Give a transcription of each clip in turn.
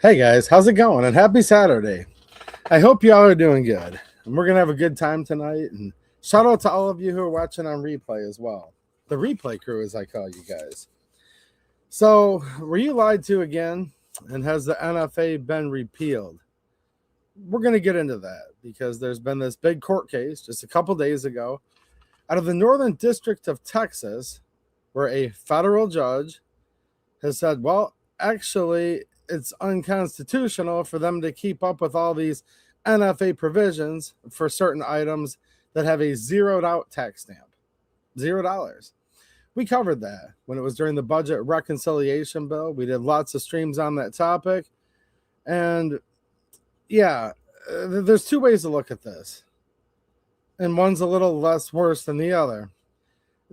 Hey guys, how's it going? And happy Saturday. I hope y'all are doing good. And we're going to have a good time tonight. And shout out to all of you who are watching on replay as well. The replay crew, as I call you guys. So, were you lied to again? And has the NFA been repealed? We're going to get into that because there's been this big court case just a couple days ago out of the Northern District of Texas where a federal judge has said, well, actually, it's unconstitutional for them to keep up with all these NFA provisions for certain items that have a zeroed out tax stamp. $0. We covered that when it was during the budget reconciliation bill. We did lots of streams on that topic. And yeah, there's two ways to look at this. And one's a little less worse than the other.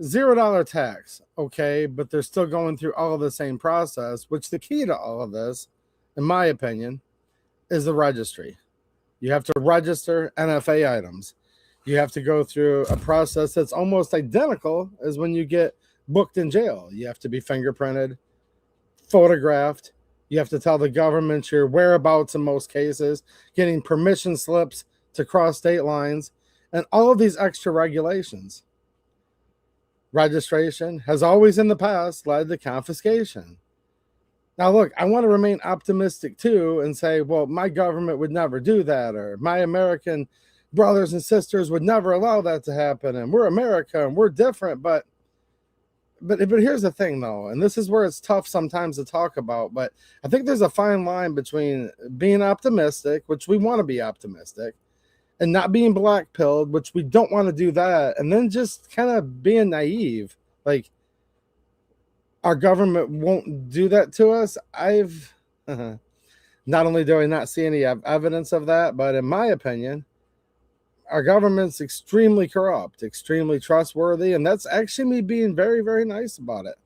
$0 tax, okay, but they're still going through all of the same process, which the key to all of this, in my opinion, is the registry. You have to register NFA items. You have to go through a process that's almost identical as when you get booked in jail. You have to be fingerprinted, photographed. You have to tell the government your whereabouts in most cases, getting permission slips to cross state lines, and all of these extra regulations. Registration has always in the past led to confiscation. Now, look, I want to remain optimistic too and say, well, my government would never do that, or my American brothers and sisters would never allow that to happen, and we're America and we're different. But here's the thing, though, and this is where it's tough sometimes to talk about, but I think there's a fine line between being optimistic, which we want to be optimistic, and not being black-pilled, which we don't want to do that, and then just kind of being naive. Like, our government won't do that to us. Not only do I not see any evidence of that, but in my opinion, our government's extremely corrupt, extremely trustworthy, and that's actually me being very, very nice about it.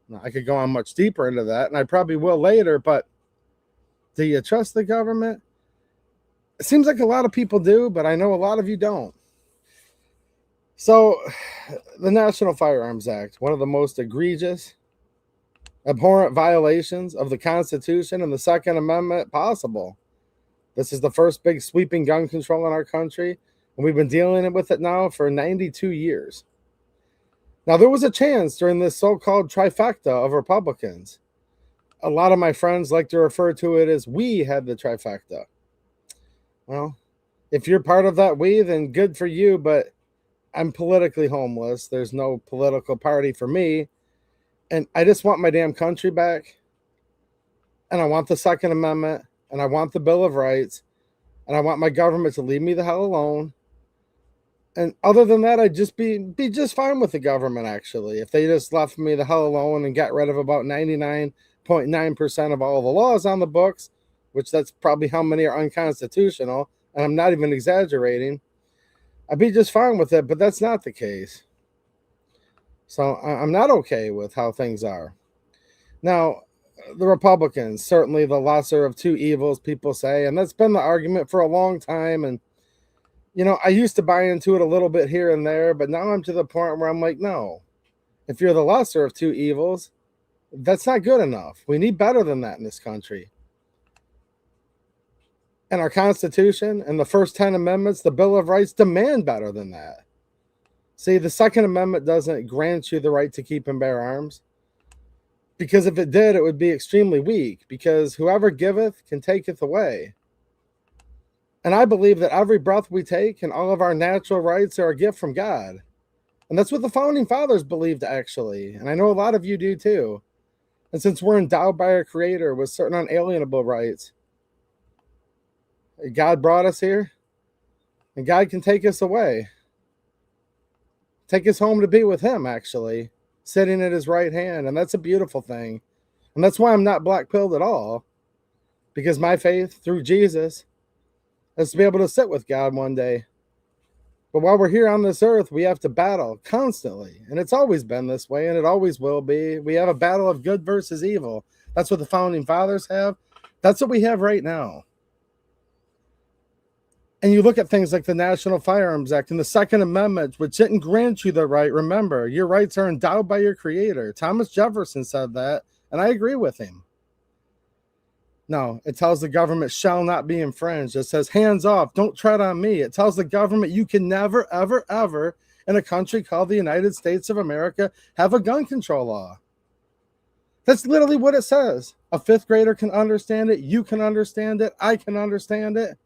Now, I could go on much deeper into that, and I probably will later, but do you trust the government? It seems like a lot of people do, but I know a lot of you don't. So, the National Firearms Act, one of the most egregious, abhorrent violations of the Constitution and the Second Amendment possible. This is the first big sweeping gun control in our country, and we've been dealing with it now for 92 years. Now, there was a chance during this so-called trifecta of Republicans. A lot of my friends like to refer to it as we had the trifecta. Well, if you're part of that we, then good for you, but I'm politically homeless. There's no political party for me, and I just want my damn country back, and I want the Second Amendment, and I want the Bill of Rights, and I want my government to leave me the hell alone. And other than that, I'd just be just fine with the government, actually, if they just left me the hell alone and got rid of about 99.9% of all the laws on the books, which that's probably how many are unconstitutional, and I'm not even exaggerating. I'd be just fine with it, but that's not the case. So I'm not okay with how things are. Now, the Republicans, certainly the lesser of two evils, people say, and that's been the argument for a long time. And, you know, I used to buy into it a little bit here and there, but now I'm to the point where I'm like, no, if you're the lesser of two evils, that's not good enough. We need better than that in this country. And our Constitution and the first 10 amendments, the Bill of Rights, demand better than that. See, the Second Amendment doesn't grant you the right to keep and bear arms. Because if it did, it would be extremely weak. Because whoever giveth can taketh away. And I believe that every breath we take and all of our natural rights are a gift from God. And that's what the Founding Fathers believed, actually. And I know a lot of you do too. And since we're endowed by our Creator with certain unalienable rights, God brought us here, and God can take us away. Take us home to be with Him, actually, sitting at His right hand, and that's a beautiful thing. And that's why I'm not black-pilled at all, because my faith through Jesus is to be able to sit with God one day. But while we're here on this earth, we have to battle constantly, and it's always been this way, and it always will be. We have a battle of good versus evil. That's what the Founding Fathers have. That's what we have right now. And you look at things like the National Firearms Act and the Second Amendment, which didn't grant you the right. Remember, your rights are endowed by your Creator. Thomas Jefferson said that, and I agree with him. No, it tells the government shall not be infringed. It says hands off, don't tread on me. It tells the government you can never, ever, ever in a country called the United States of America have a gun control law. That's literally what it says. A fifth grader can understand it. You can understand it. I can understand it.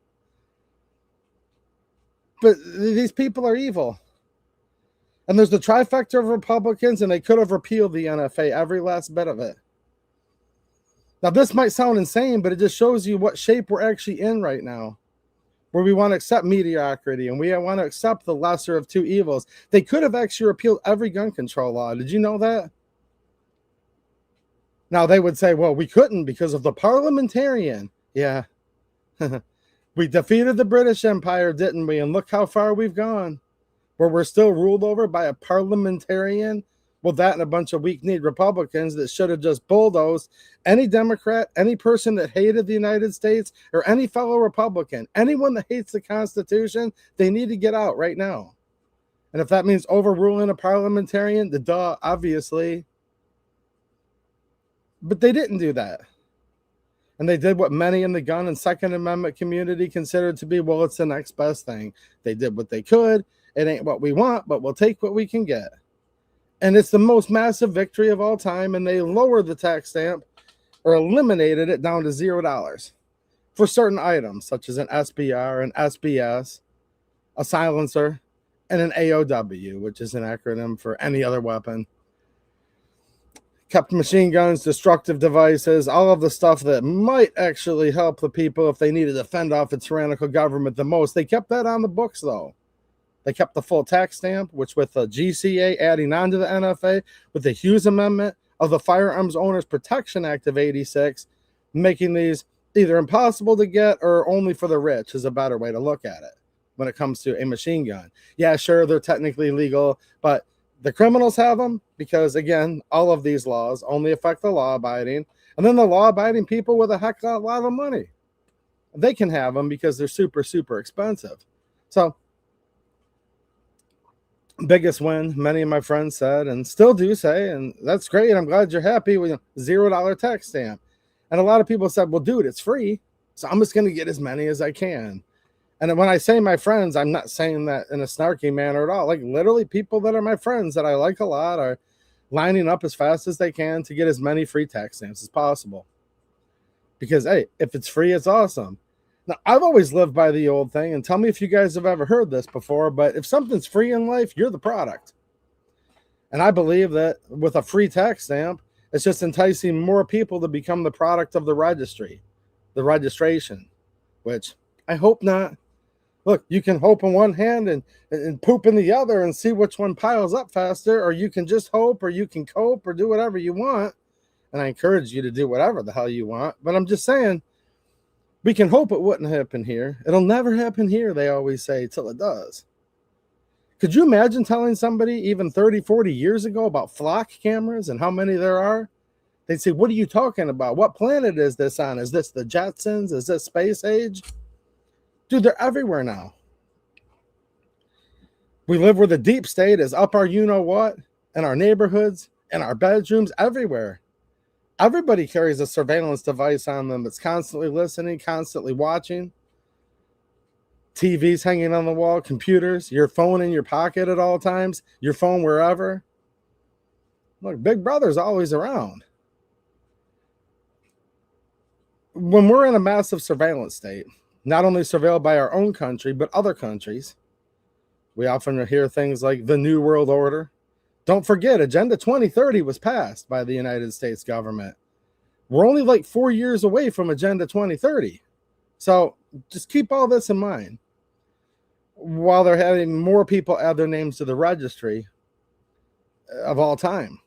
But these people are evil. And there's the trifecta of Republicans, and they could have repealed the NFA, every last bit of it. Now, this might sound insane, but it just shows you what shape we're actually in right now, where we want to accept mediocrity and we want to accept the lesser of two evils. They could have actually repealed every gun control law. Did you know that? Now, they would say, well, we couldn't because of the parliamentarian. Yeah. We defeated the British Empire, didn't we? And look how far we've gone, where we're still ruled over by a parliamentarian. Well, that and a bunch of weak-kneed Republicans that should have just bulldozed any Democrat, any person that hated the United States, or any fellow Republican, anyone that hates the Constitution, they need to get out right now. And if that means overruling a parliamentarian, the duh, obviously. But they didn't do that. And they did what many in the gun and Second Amendment community considered to be, well, it's the next best thing. They did what they could. It ain't what we want, but we'll take what we can get. And it's the most massive victory of all time. And they lowered the tax stamp or eliminated it down to $0 for certain items, such as an SBR, an SBS, a silencer, and an AOW, which is an acronym for any other weapon. Kept machine guns, destructive devices, all of the stuff that might actually help the people if they needed to fend off a tyrannical government the most. They kept that on the books, though. They kept the full tax stamp, which with the GCA adding on to the NFA, with the Hughes Amendment of the Firearms Owners Protection Act of '86, making these either impossible to get or only for the rich is a better way to look at it when it comes to a machine gun. Yeah, sure, they're technically legal, but the criminals have them because, again, all of these laws only affect the law-abiding. And then the law-abiding people with a heck of a lot of money, they can have them because they're super, super expensive. So, biggest win, many of my friends said, and still do say, and that's great. I'm glad you're happy with $0 tax stamp. And a lot of people said, well, dude, it's free, so I'm just going to get as many as I can. And when I say my friends, I'm not saying that in a snarky manner at all. Like, literally, people that are my friends that I like a lot are lining up as fast as they can to get as many free tax stamps as possible. Because, hey, if it's free, it's awesome. Now, I've always lived by the old thing, and tell me if you guys have ever heard this before, but if something's free in life, you're the product. And I believe that with a free tax stamp, it's just enticing more people to become the product of the registry, the registration, which I hope not. Look, you can hope in one hand and poop in the other and see which one piles up faster, or you can just hope, or you can cope, or do whatever you want. And I encourage you to do whatever the hell you want. But I'm just saying, we can hope it wouldn't happen here. It'll never happen here, they always say, till it does. Could you imagine telling somebody even 30, 40 years ago about flock cameras and how many there are? They'd say, what are you talking about? What planet is this on? Is this the Jetsons? Is this space age? Dude, they're everywhere now. We live where the deep state is up our you-know-what, in our neighborhoods, in our bedrooms, everywhere. Everybody carries a surveillance device on them that's constantly listening, constantly watching. TVs hanging on the wall, computers, your phone in your pocket at all times, your phone wherever. Look, Big Brother's always around. When we're in a massive surveillance state, not only surveilled by our own country, but other countries, we often hear things like the New World Order. Don't forget, Agenda 2030 was passed by the United States government. We're only like 4 years away from Agenda 2030. So just keep all this in mind. While they're having more people add their names to the registry of all time.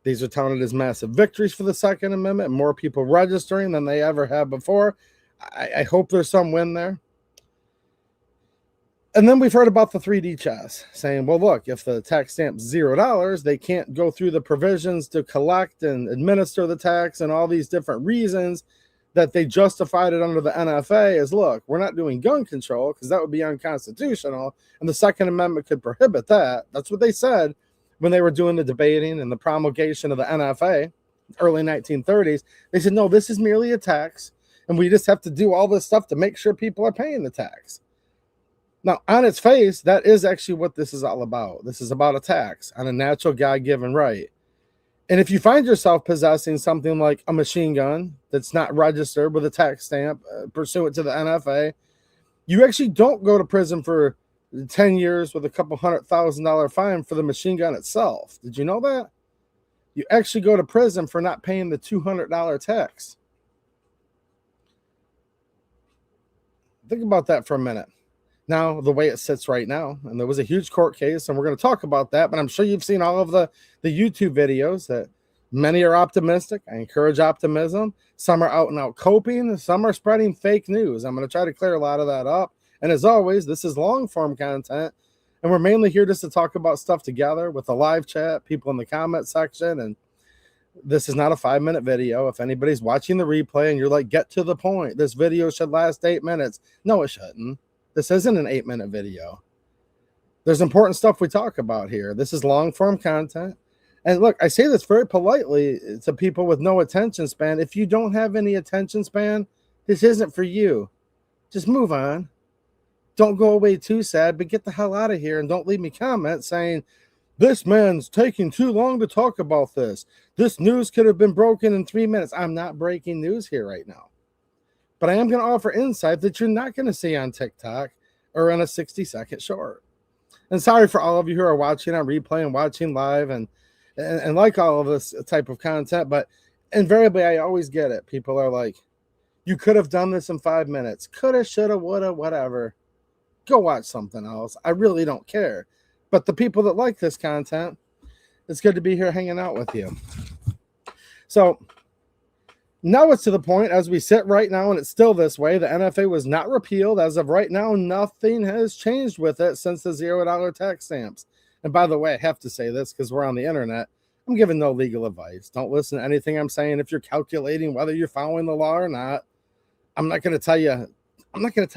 These are touted as massive victories for the Second Amendment, more people registering than they ever have before. I hope there's some win there. And then we've heard about the 3D chess, saying, well, look, if the tax stamp's $0, they can't go through the provisions to collect and administer the tax and all these different reasons that they justified it under the NFA as, look, we're not doing gun control because that would be unconstitutional, and the Second Amendment could prohibit that. That's what they said when they were doing the debating and the promulgation of the NFA. early 1930s. They said, no, this is merely a tax, and we just have to do all this stuff to make sure people are paying the tax. Now, on its face, that is actually what this is all about. This is about a tax on a natural God-given right. And if you find yourself possessing something like a machine gun that's not registered with a tax stamp pursuant to the NFA, you actually don't go to prison for 10 years with a couple $100,000 fine for the machine gun itself. Did you know that? You actually go to prison for not paying the $200 tax. Think about that for a minute. Now, the way it sits right now, and there was a huge court case, and we're going to talk about that, but I'm sure you've seen all of the YouTube videos that many are optimistic. I encourage optimism. Some are out and out coping. Some are spreading fake news. I'm going to try to clear a lot of that up. And as always, this is long form content, and we're mainly here just to talk about stuff together with a live chat, people in the comment section. And this is not a 5-minute video. If anybody's watching the replay and you're like, get to the point, this video should last 8 minutes. No, it shouldn't. This isn't an 8-minute video. There's important stuff we talk about here. This is long form content. And look, I say this very politely to people with no attention span. If you don't have any attention span, this isn't for you. Just move on. Don't go away too sad, but get the hell out of here, and don't leave me comments saying, this man's taking too long to talk about this. This news could have been broken in 3 minutes. I'm not breaking news here right now. But I am going to offer insight that you're not going to see on TikTok or in a 60-second short. And sorry for all of you who are watching on replay and watching live and like all of this type of content, but invariably I always get it. People are like, you could have done this in 5 minutes. Coulda, shoulda, woulda, whatever. Go watch something else. I really don't care. But the people that like this content, it's good to be here hanging out with you. So now it's to the point as we sit right now, and it's still this way. The NFA was not repealed. As of right now, nothing has changed with it since the $0 tax stamps. And by the way, I have to say this because we're on the internet. I'm giving no legal advice. Don't listen to anything I'm saying if you're calculating whether you're following the law or not. I'm not going to tell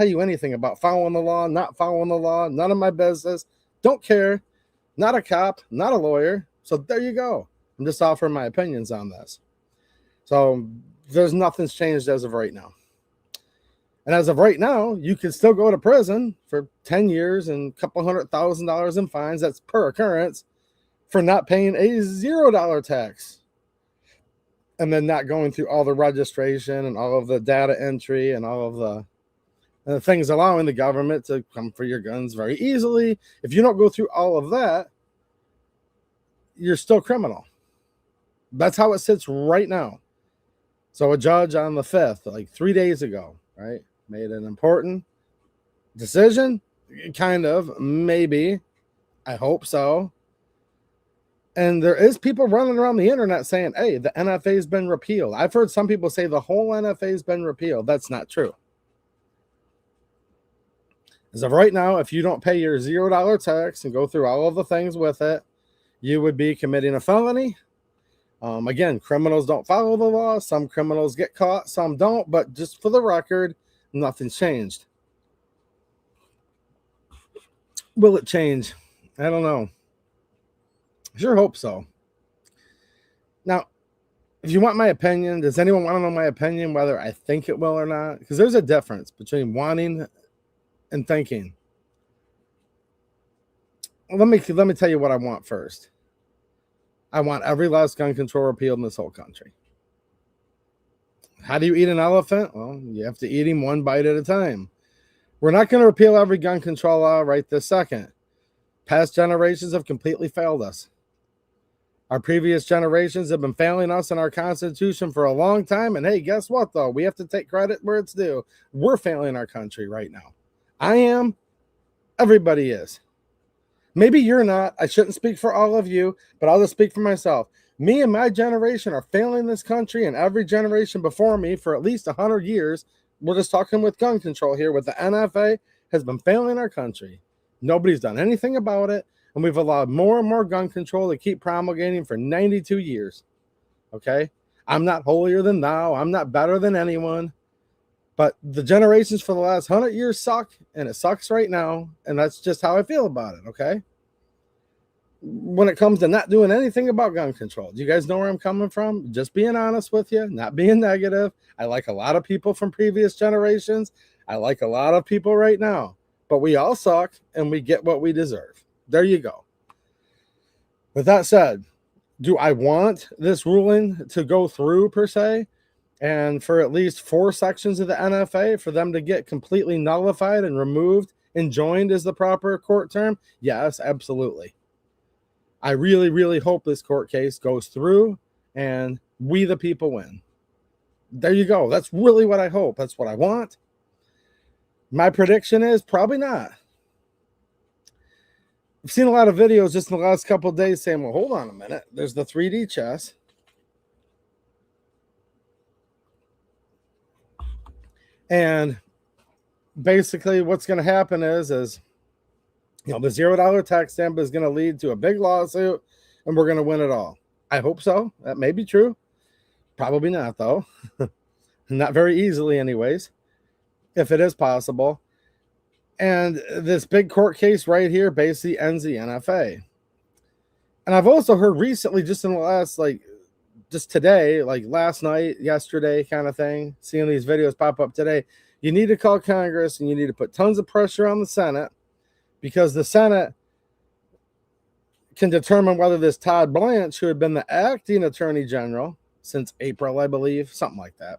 you anything about following the law, not following the law. None of my business. Don't care. Not a cop, not a lawyer. So there you go. I'm just offering my opinions on this. So there's nothing's changed as of right now. And as of right now, you can still go to prison for 10 years and a couple $100,000 in fines. That's per occurrence for not paying a $0 tax. And then not going through all the registration and all of the data entry and all of the things allowing the government to come for your guns very easily. If you don't go through all of that, you're still criminal. That's how it sits right now. So a judge on the 5th, like 3 days ago, right, made an important decision. Kind of, maybe. I hope so. And there is people running around the internet saying, hey, the NFA has been repealed. I've heard some people say the whole NFA has been repealed. That's not true. As of right now, if you don't pay your $0 tax and go through all of the things with it, you would be committing a felony. Again, criminals don't follow the law. Some criminals get caught, some don't. But just for the record, nothing's changed. Will it change? I don't know. I sure hope so. Now, if you want my opinion, does anyone want to know my opinion, whether I think it will or not? Because there's a difference between wanting and thinking. Let me tell you what I want first. I want every last gun control repealed in this whole country. How do you eat an elephant? Well, you have to eat him one bite at a time. We're not going to repeal every gun control law right this second. Past generations have completely failed us. Our previous generations have been failing us in our Constitution for a long time. And hey, guess what, though? We have to take credit where it's due. We're failing our country right now. I am. Everybody is. Maybe you're not. I shouldn't speak for all of you, but I'll just speak for myself. Me and my generation are failing this country, and every generation before me for at least 100 years, we're just talking with gun control here, with the NFA, has been failing our country. Nobody's done anything about it, and we've allowed more and more gun control to keep promulgating for 92 years. Okay? I'm not holier than thou. I'm not better than anyone. But the generations for the last 100 years suck, and it sucks right now, and that's just how I feel about it, okay? when it comes to not doing anything about gun control. Do you guys know where I'm coming from? Just being honest with you, not being negative. I like a lot of people from previous generations. I like a lot of people right now, but we all suck and we get what we deserve. There you go. With that said, do I want this ruling to go through per se? And for at least 4 sections of the NFA for them to get completely nullified and removed, enjoined is the proper court term? Yes, absolutely. I really, really hope this court case goes through and we the people win. There you go. That's really what I hope. That's what I want. My prediction is probably not. I've seen a lot of videos just in the last couple of days saying, well, hold on a minute. There's the 3D chess. And basically what's going to happen is the $0 tax stamp is going to lead to a big lawsuit and we're going to win it all. I hope so. That may be true. Probably not, though. Not very easily anyways, if it is possible. And this big court case right here basically ends the NFA. And I've also heard recently, just in the last, just today, last night, yesterday kind of thing, seeing these videos pop up today, you need to call Congress and you need to put tons of pressure on the Senate, because the Senate can determine whether this Todd Blanche, who had been the acting attorney general since April, I believe, something like that,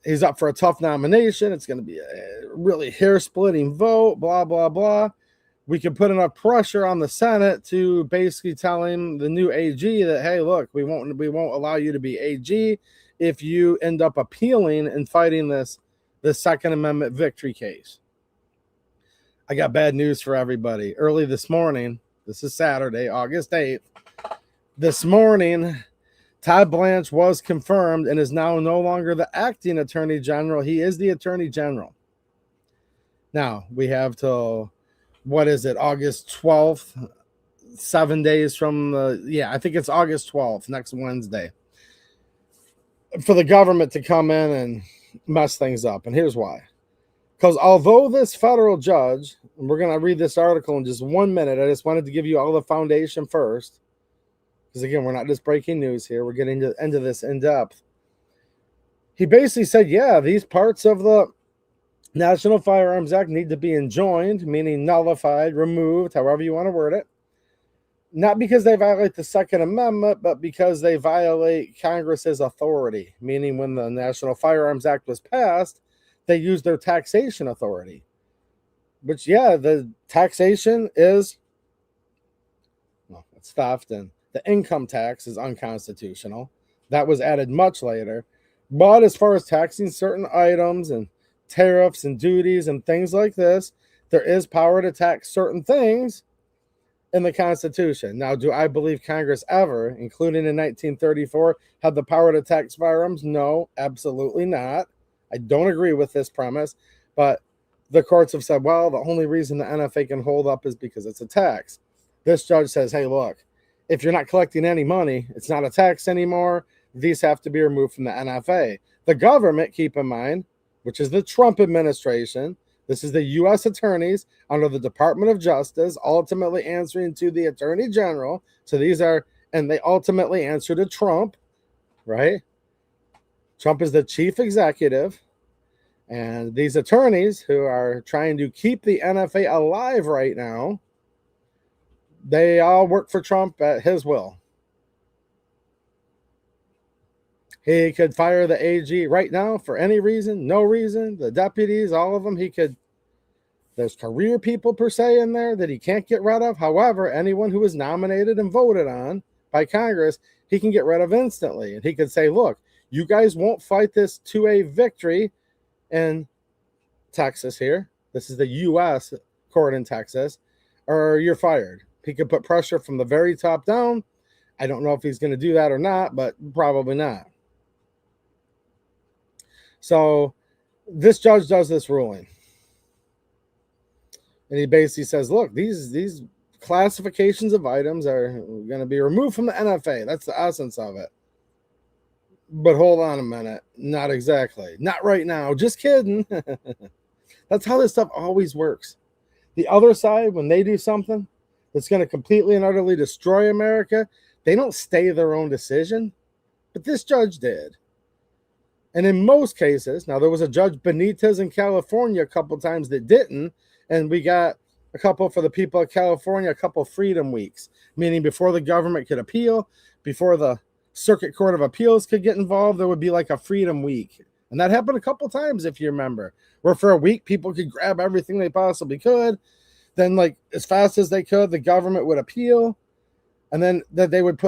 he's up for a tough nomination. It's going to be a really hair-splitting vote, blah, blah, blah. We can put enough pressure on the Senate to basically tell him, the new AG, that, hey, look, we won't allow you to be AG if you end up appealing and fighting this Second Amendment victory case. I got bad news for everybody. Early this morning, this is Saturday, August 8th, this morning, Todd Blanche was confirmed and is now no longer the acting attorney general. He is the attorney general. Now, we have till, August 12th, 7 days from I think it's August 12th, next Wednesday, for the government to come in and mess things up. And here's why. Because although this federal judge, and we're going to read this article in just 1 minute, I just wanted to give you all the foundation first. Because again, we're not just breaking news here. We're getting into this in depth. He basically said, yeah, these parts of the National Firearms Act need to be enjoined, meaning nullified, removed, however you want to word it. Not because they violate the Second Amendment, but because they violate Congress's authority, meaning when the National Firearms Act was passed, they used their taxation authority. Which, the taxation is, it's theft, and the income tax is unconstitutional. That was added much later. But as far as taxing certain items and tariffs and duties and things like this, there is power to tax certain things in the Constitution. Now, do I believe Congress ever, including in 1934, had the power to tax firearms? No, absolutely not. I don't agree with this premise, but the courts have said, well, the only reason the NFA can hold up is because it's a tax. This judge says, hey, look, if you're not collecting any money, it's not a tax anymore. These have to be removed from the NFA. The government, keep in mind, which is the Trump administration, this is the U.S. attorneys under the Department of Justice, ultimately answering to the Attorney General. So and they ultimately answer to Trump, right? Trump is the chief executive. And these attorneys who are trying to keep the NFA alive right now, they all work for Trump at his will. He could fire the AG right now for any reason, no reason. The deputies, all of them, there's career people per se in there that he can't get rid of. However, anyone who is nominated and voted on by Congress, he can get rid of instantly. And he could say, look, you guys won't fight this to a victory in Texas here. This is the U.S. court in Texas, or you're fired. He could put pressure from the very top down. I don't know if he's going to do that or not, but probably not. So this judge does this ruling. And he basically says, look, these classifications of items are going to be removed from the NFA. That's the essence of it. But hold on a minute. Not exactly. Not right now. Just kidding. That's how this stuff always works. The other side, when they do something, that's going to completely and utterly destroy America, they don't stay their own decision. But this judge did. And in most cases, now there was a Judge Benitez in California a couple times that didn't, and we got a couple for the people of California, a couple freedom weeks, meaning before the government could appeal, before the Circuit Court of Appeals could get involved, there would be like a freedom week. And that happened a couple times, if you remember, where for a week people could grab everything they possibly could. Then, like, as fast as they could, the government would appeal, and then they would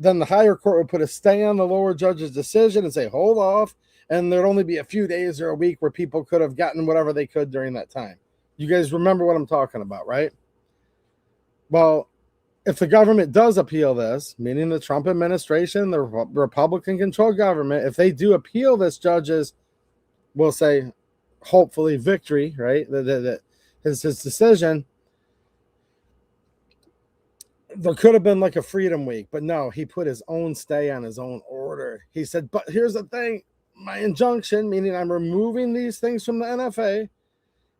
then the higher court would put a stay on the lower judge's decision and say, hold off. And there'd only be a few days or a week where people could have gotten whatever they could during that time. You guys remember what I'm talking about, right? Well, if the government does appeal this, meaning the Trump administration, the Republican-controlled government, if they do appeal this judge's, we'll say, hopefully victory, right? His decision, there could have been like a freedom week, but no, he put his own stay on his own order. He said, but here's the thing, my injunction, meaning I'm removing these things from the NFA,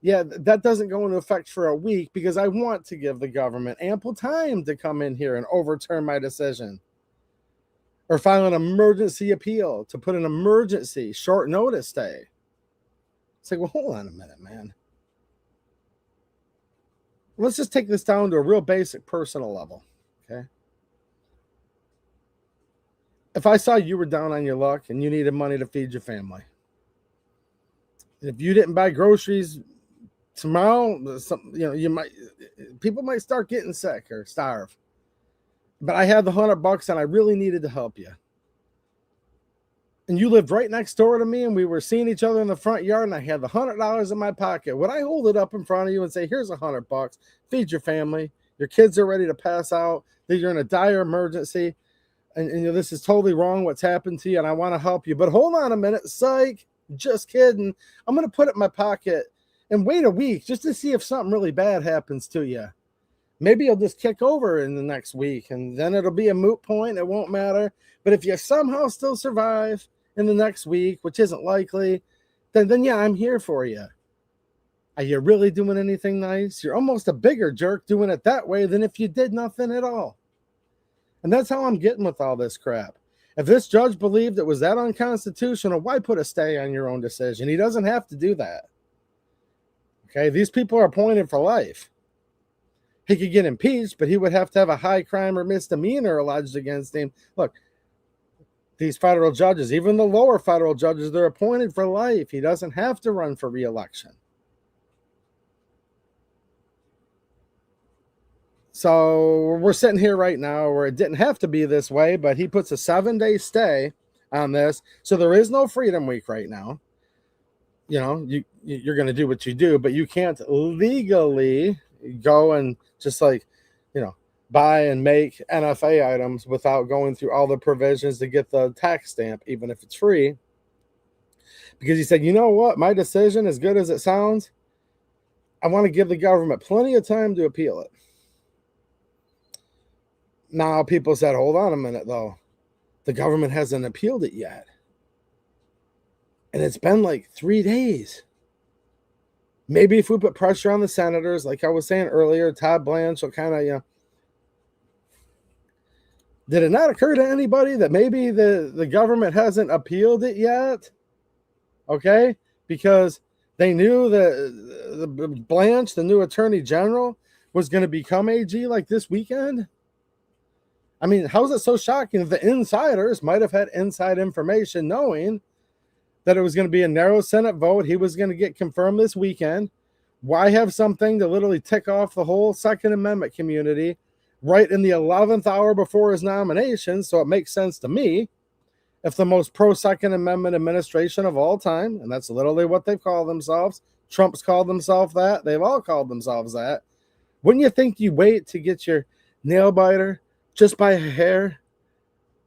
yeah, that doesn't go into effect for a week because I want to give the government ample time to come in here and overturn my decision or file an emergency appeal to put an emergency short notice stay. It's like, well, hold on a minute, man. Let's just take this down to a real basic personal level, okay? If I saw you were down on your luck and you needed money to feed your family, and if you didn't buy groceries tomorrow, people might start getting sick or starve. But I had the $100 and I really needed to help you. And you lived right next door to me and we were seeing each other in the front yard and I had the $100 in my pocket. Would I hold it up in front of you and say, here's $100, feed your family, your kids are ready to pass out, that you're in a dire emergency, and this is totally wrong what's happened to you and I want to help you. But hold on a minute, psych, just kidding. I'm going to put it in my pocket and wait a week just to see if something really bad happens to you. Maybe you'll just kick over in the next week and then it'll be a moot point. It won't matter. But if you somehow still survive in the next week, which isn't likely, then yeah, I'm here for you. Are you really doing anything nice? You're almost a bigger jerk doing it that way than if you did nothing at all. And that's how I'm getting with all this crap. If this judge believed it was that unconstitutional, why put a stay on your own decision? He doesn't have to do that. Okay, these people are appointed for life. He could get impeached, but he would have to have a high crime or misdemeanor alleged against him. Look, these federal judges, even the lower federal judges, they're appointed for life. He doesn't have to run for re-election. So we're sitting here right now where it didn't have to be this way, but he puts a 7-day stay on this. So there is no freedom week right now. You know, you're going to do what you do, but you can't legally go and just buy and make NFA items without going through all the provisions to get the tax stamp, even if it's free. Because he said, you know what? My decision, as good as it sounds, I want to give the government plenty of time to appeal it. Now, people said, hold on a minute, though. The government hasn't appealed it yet. And it's been like 3 days. Maybe if we put pressure on the senators, like I was saying earlier, Todd Blanche will kind of, did it not occur to anybody that maybe the government hasn't appealed it yet? Okay? Because they knew that the Blanche, the new attorney general, was going to become AG like this weekend. I mean, how is it so shocking that the insiders might have had inside information knowing that it was going to be a narrow Senate vote? He was going to get confirmed this weekend. Why have something to literally tick off the whole Second Amendment community right in the 11th hour before his nomination? So it makes sense to me if the most pro-Second Amendment administration of all time, and that's literally what they've called themselves, Trump's called himself that, they've all called themselves that, wouldn't you think you wait to get your nail biter just by a hair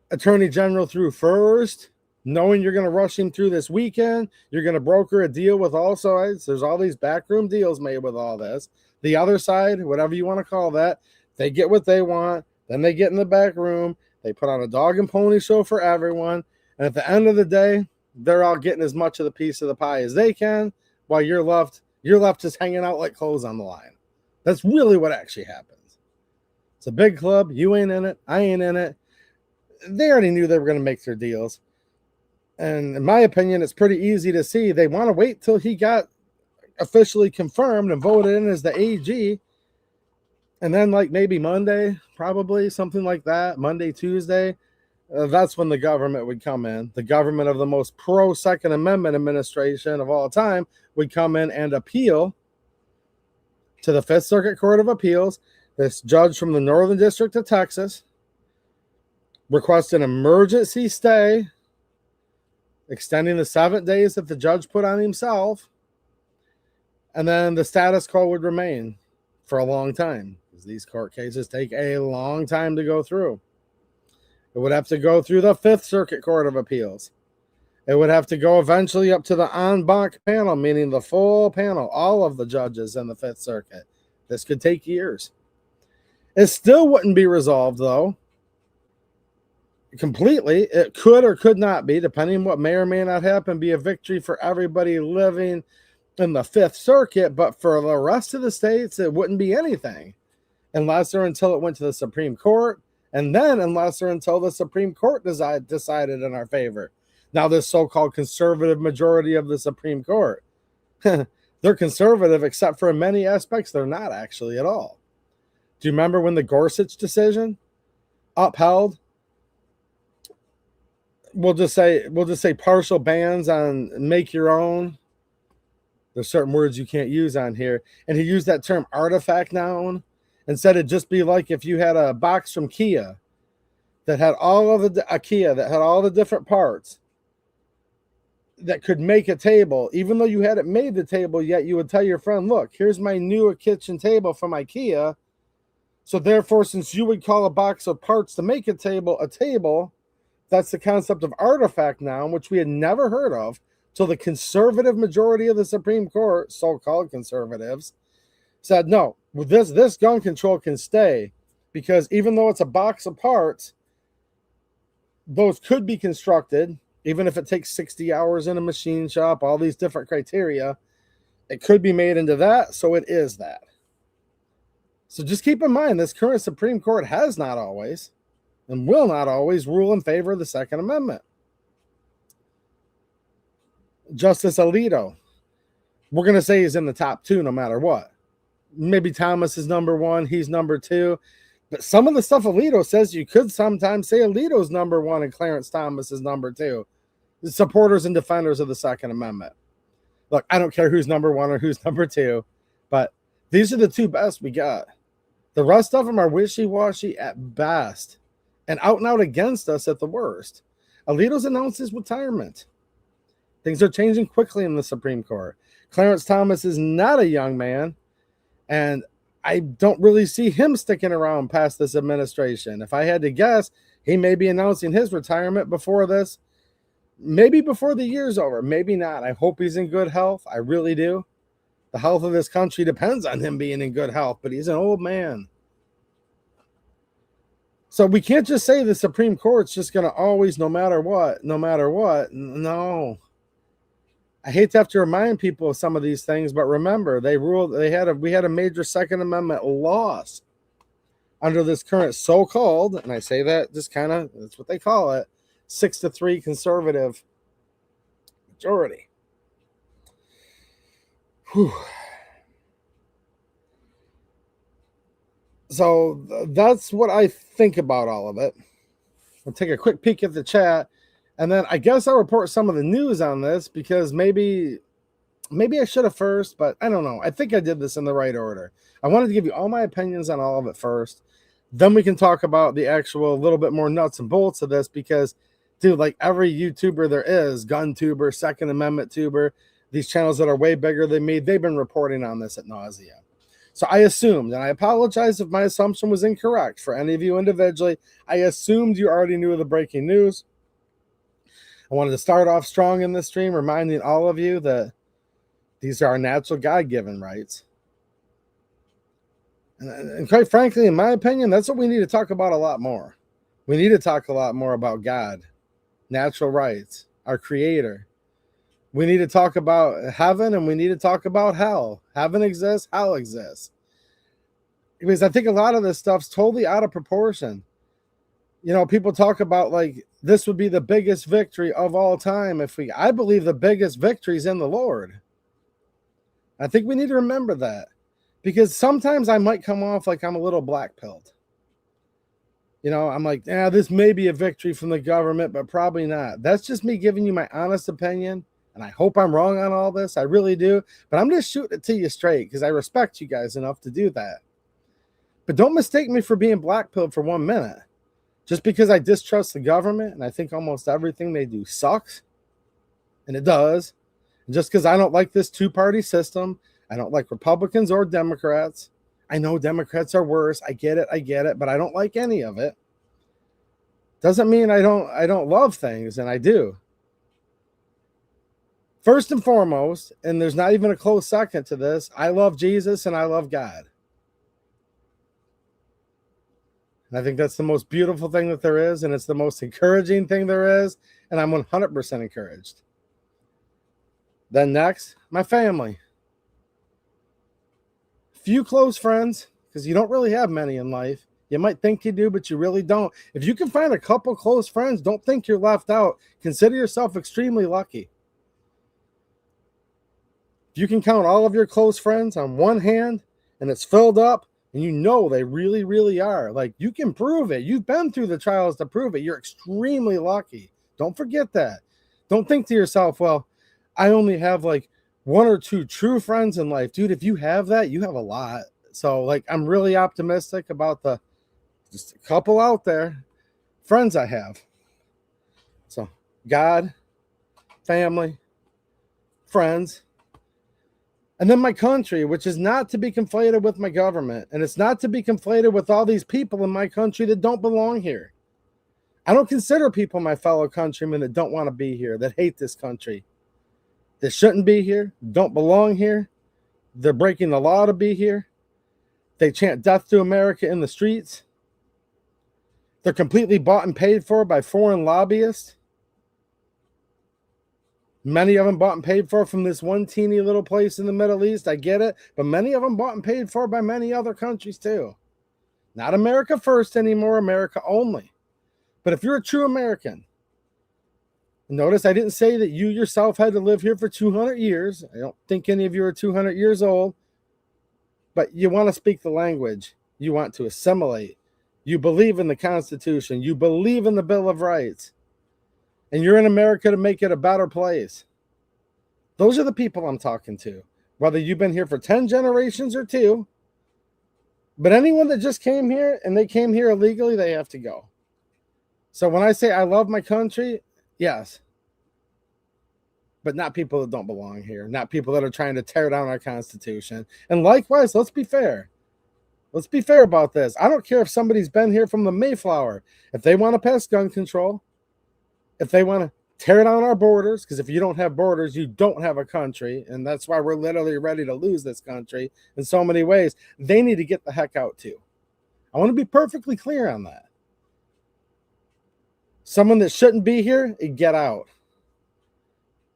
attorney general through first, knowing you're going to rush him through this weekend? You're going to broker a deal with all sides. There's all these backroom deals made with all this. The other side, whatever you want to call that, they get what they want. Then they get in the back room. They put on a dog and pony show for everyone. And at the end of the day, they're all getting as much of the piece of the pie as they can, while you're left just hanging out like clothes on the line. That's really what actually happens. It's a big club. You ain't in it. I ain't in it. They already knew they were going to make their deals. And in my opinion, it's pretty easy to see they want to wait till he got officially confirmed and voted in as the AG. And then like maybe Monday, probably something like that, Monday, Tuesday, that's when the government would come in. The government of the most pro Second Amendment administration of all time would come in and appeal to the Fifth Circuit Court of Appeals. This judge from the Northern District of Texas request an emergency stay, extending the 7 days that the judge put on himself. And then the status quo would remain for a long time, because these court cases take a long time to go through. It would have to go through the Fifth Circuit Court of Appeals. It would have to go eventually up to the en banc panel, meaning the full panel, all of the judges in the Fifth Circuit. This could take years. It still wouldn't be resolved, though, completely. It could or could not be, depending on what may or may not happen, be a victory for everybody living in the Fifth Circuit. But for the rest of the states, it wouldn't be anything unless or until it went to the Supreme Court, and then unless or until the Supreme Court decided in our favor. Now, this so-called conservative majority of the Supreme Court, they're conservative, except for in many aspects, they're not actually at all. Do you remember when the Gorsuch decision upheld, we'll just say partial bans on make your own? There's certain words you can't use on here. And he used that term artifact noun. Instead, it'd just be like if you had a box from Kia that had all of the different parts that could make a table, even though you hadn't made the table yet, you would tell your friend, look, here's my new kitchen table from IKEA. So therefore, since you would call a box of parts to make a table, that's the concept of artifact noun, which we had never heard of till the conservative majority of the Supreme Court, so-called conservatives, said, no, this gun control can stay, because even though it's a box of parts, those could be constructed, even if it takes 60 hours in a machine shop, all these different criteria, it could be made into that, so it is that. So just keep in mind, this current Supreme Court has not always and will not always rule in favor of the Second Amendment. Justice Alito, we're going to say he's in the top two no matter what. Maybe Thomas is number one, he's number two. But some of the stuff Alito says, you could sometimes say Alito's number one and Clarence Thomas is number two. The supporters and defenders of the Second Amendment. Look, I don't care who's number one or who's number two, but these are the two best we got. The rest of them are wishy-washy at best and out and out against us at the worst. Alito's announced his retirement. Things are changing quickly in the Supreme Court. Clarence Thomas is not a young man, and I don't really see him sticking around past this administration. If I had to guess, he may be announcing his retirement before this, maybe before the year's over, maybe not. I hope he's in good health. I really do. The health of this country depends on him being in good health, but he's an old man. So we can't just say the Supreme Court's just going to always, no matter what. No. I hate to have to remind people of some of these things, but remember, we had a major Second Amendment loss under this current so-called, and I say that just kind of, that's what they call it, 6-3 conservative majority. Whew. So that's what I think about all of it. I'll take a quick peek at the chat, and then I guess I'll report some of the news on this, because maybe I should have first, but I don't know. I think I did this in the right order. I wanted to give you all my opinions on all of it first. Then we can talk about the actual little bit more nuts and bolts of this, because, dude, like every YouTuber there is, gun tuber, Second Amendment tuber, these channels that are way bigger than me, they've been reporting on this at nauseam. So I assumed, and I apologize if my assumption was incorrect for any of you individually, I assumed you already knew the breaking news. I wanted to start off strong in this stream, reminding all of you that these are our natural God-given rights. And quite frankly, in my opinion, that's what we need to talk about a lot more. We need to talk a lot more about God, natural rights, our Creator. We need to talk about heaven, and we need to talk about hell. Heaven exists, hell exists. because I think a lot of this stuff's totally out of proportion. You know, people talk about like this would be the biggest victory of all time. I believe the biggest victory is in the Lord. I think we need to remember that, because sometimes I might come off like I'm a little black-pilled. You know, I'm like, yeah, this may be a victory from the government, but probably not. That's just me giving you my honest opinion, and I hope I'm wrong on all this. I really do. But I'm just shooting it to you straight because I respect you guys enough to do that. But don't mistake me for being black-pilled for 1 minute. Just because I distrust the government and I think almost everything they do sucks, and it does, and just because I don't like this two-party system, I don't like Republicans or Democrats. I know Democrats are worse. I get it, but I don't like any of it. Doesn't mean I don't love things, and I do. First and foremost, and there's not even a close second to this, I love Jesus and I love God. And I think that's the most beautiful thing that there is, and it's the most encouraging thing there is, and I'm 100% encouraged. Then next, my family. Few close friends, because you don't really have many in life. You might think you do, but you really don't. If you can find a couple close friends, don't think you're left out. Consider yourself extremely lucky. If you can count all of your close friends on one hand and it's filled up, and you know they really, really are, like, you can prove it. You've been through the trials to prove it. You're extremely lucky. Don't forget that. Don't think to yourself, well, I only have like 1 or 2 true friends in life. Dude, if you have that, you have a lot. So, like, I'm really optimistic about the just a couple out there friends I have. So, God, family, friends, and then my country, which is not to be conflated with my government, and it's not to be conflated with all these people in my country that don't belong here. I don't consider people my fellow countrymen that don't want to be here, that hate this country, that shouldn't be here, don't belong here. They're breaking the law to be here. They chant death to America in the streets. They're completely bought and paid for by foreign lobbyists. Many of them bought and paid for from this one teeny little place in the Middle East. I get it. But many of them bought and paid for by many other countries too. Not America first anymore, America only. But if you're a true American, notice I didn't say that you yourself had to live here for 200 years. I don't think any of you are 200 years old. But you want to speak the language. You want to assimilate. You believe in the Constitution. You believe in the Bill of Rights. And you're in America to make it a better place. Those are the people I'm talking to. Whether you've been here for 10 generations or 2. But anyone that just came here and they came here illegally, they have to go. So when I say I love my country, yes. But not people that don't belong here. Not people that are trying to tear down our Constitution. And likewise, let's be fair. Let's be fair about this. I don't care if somebody's been here from the Mayflower. If they want to pass gun control, if they want to tear down our borders, because if you don't have borders, you don't have a country. And that's why we're literally ready to lose this country in so many ways. They need to get the heck out too. I want to be perfectly clear on that. Someone that shouldn't be here, get out.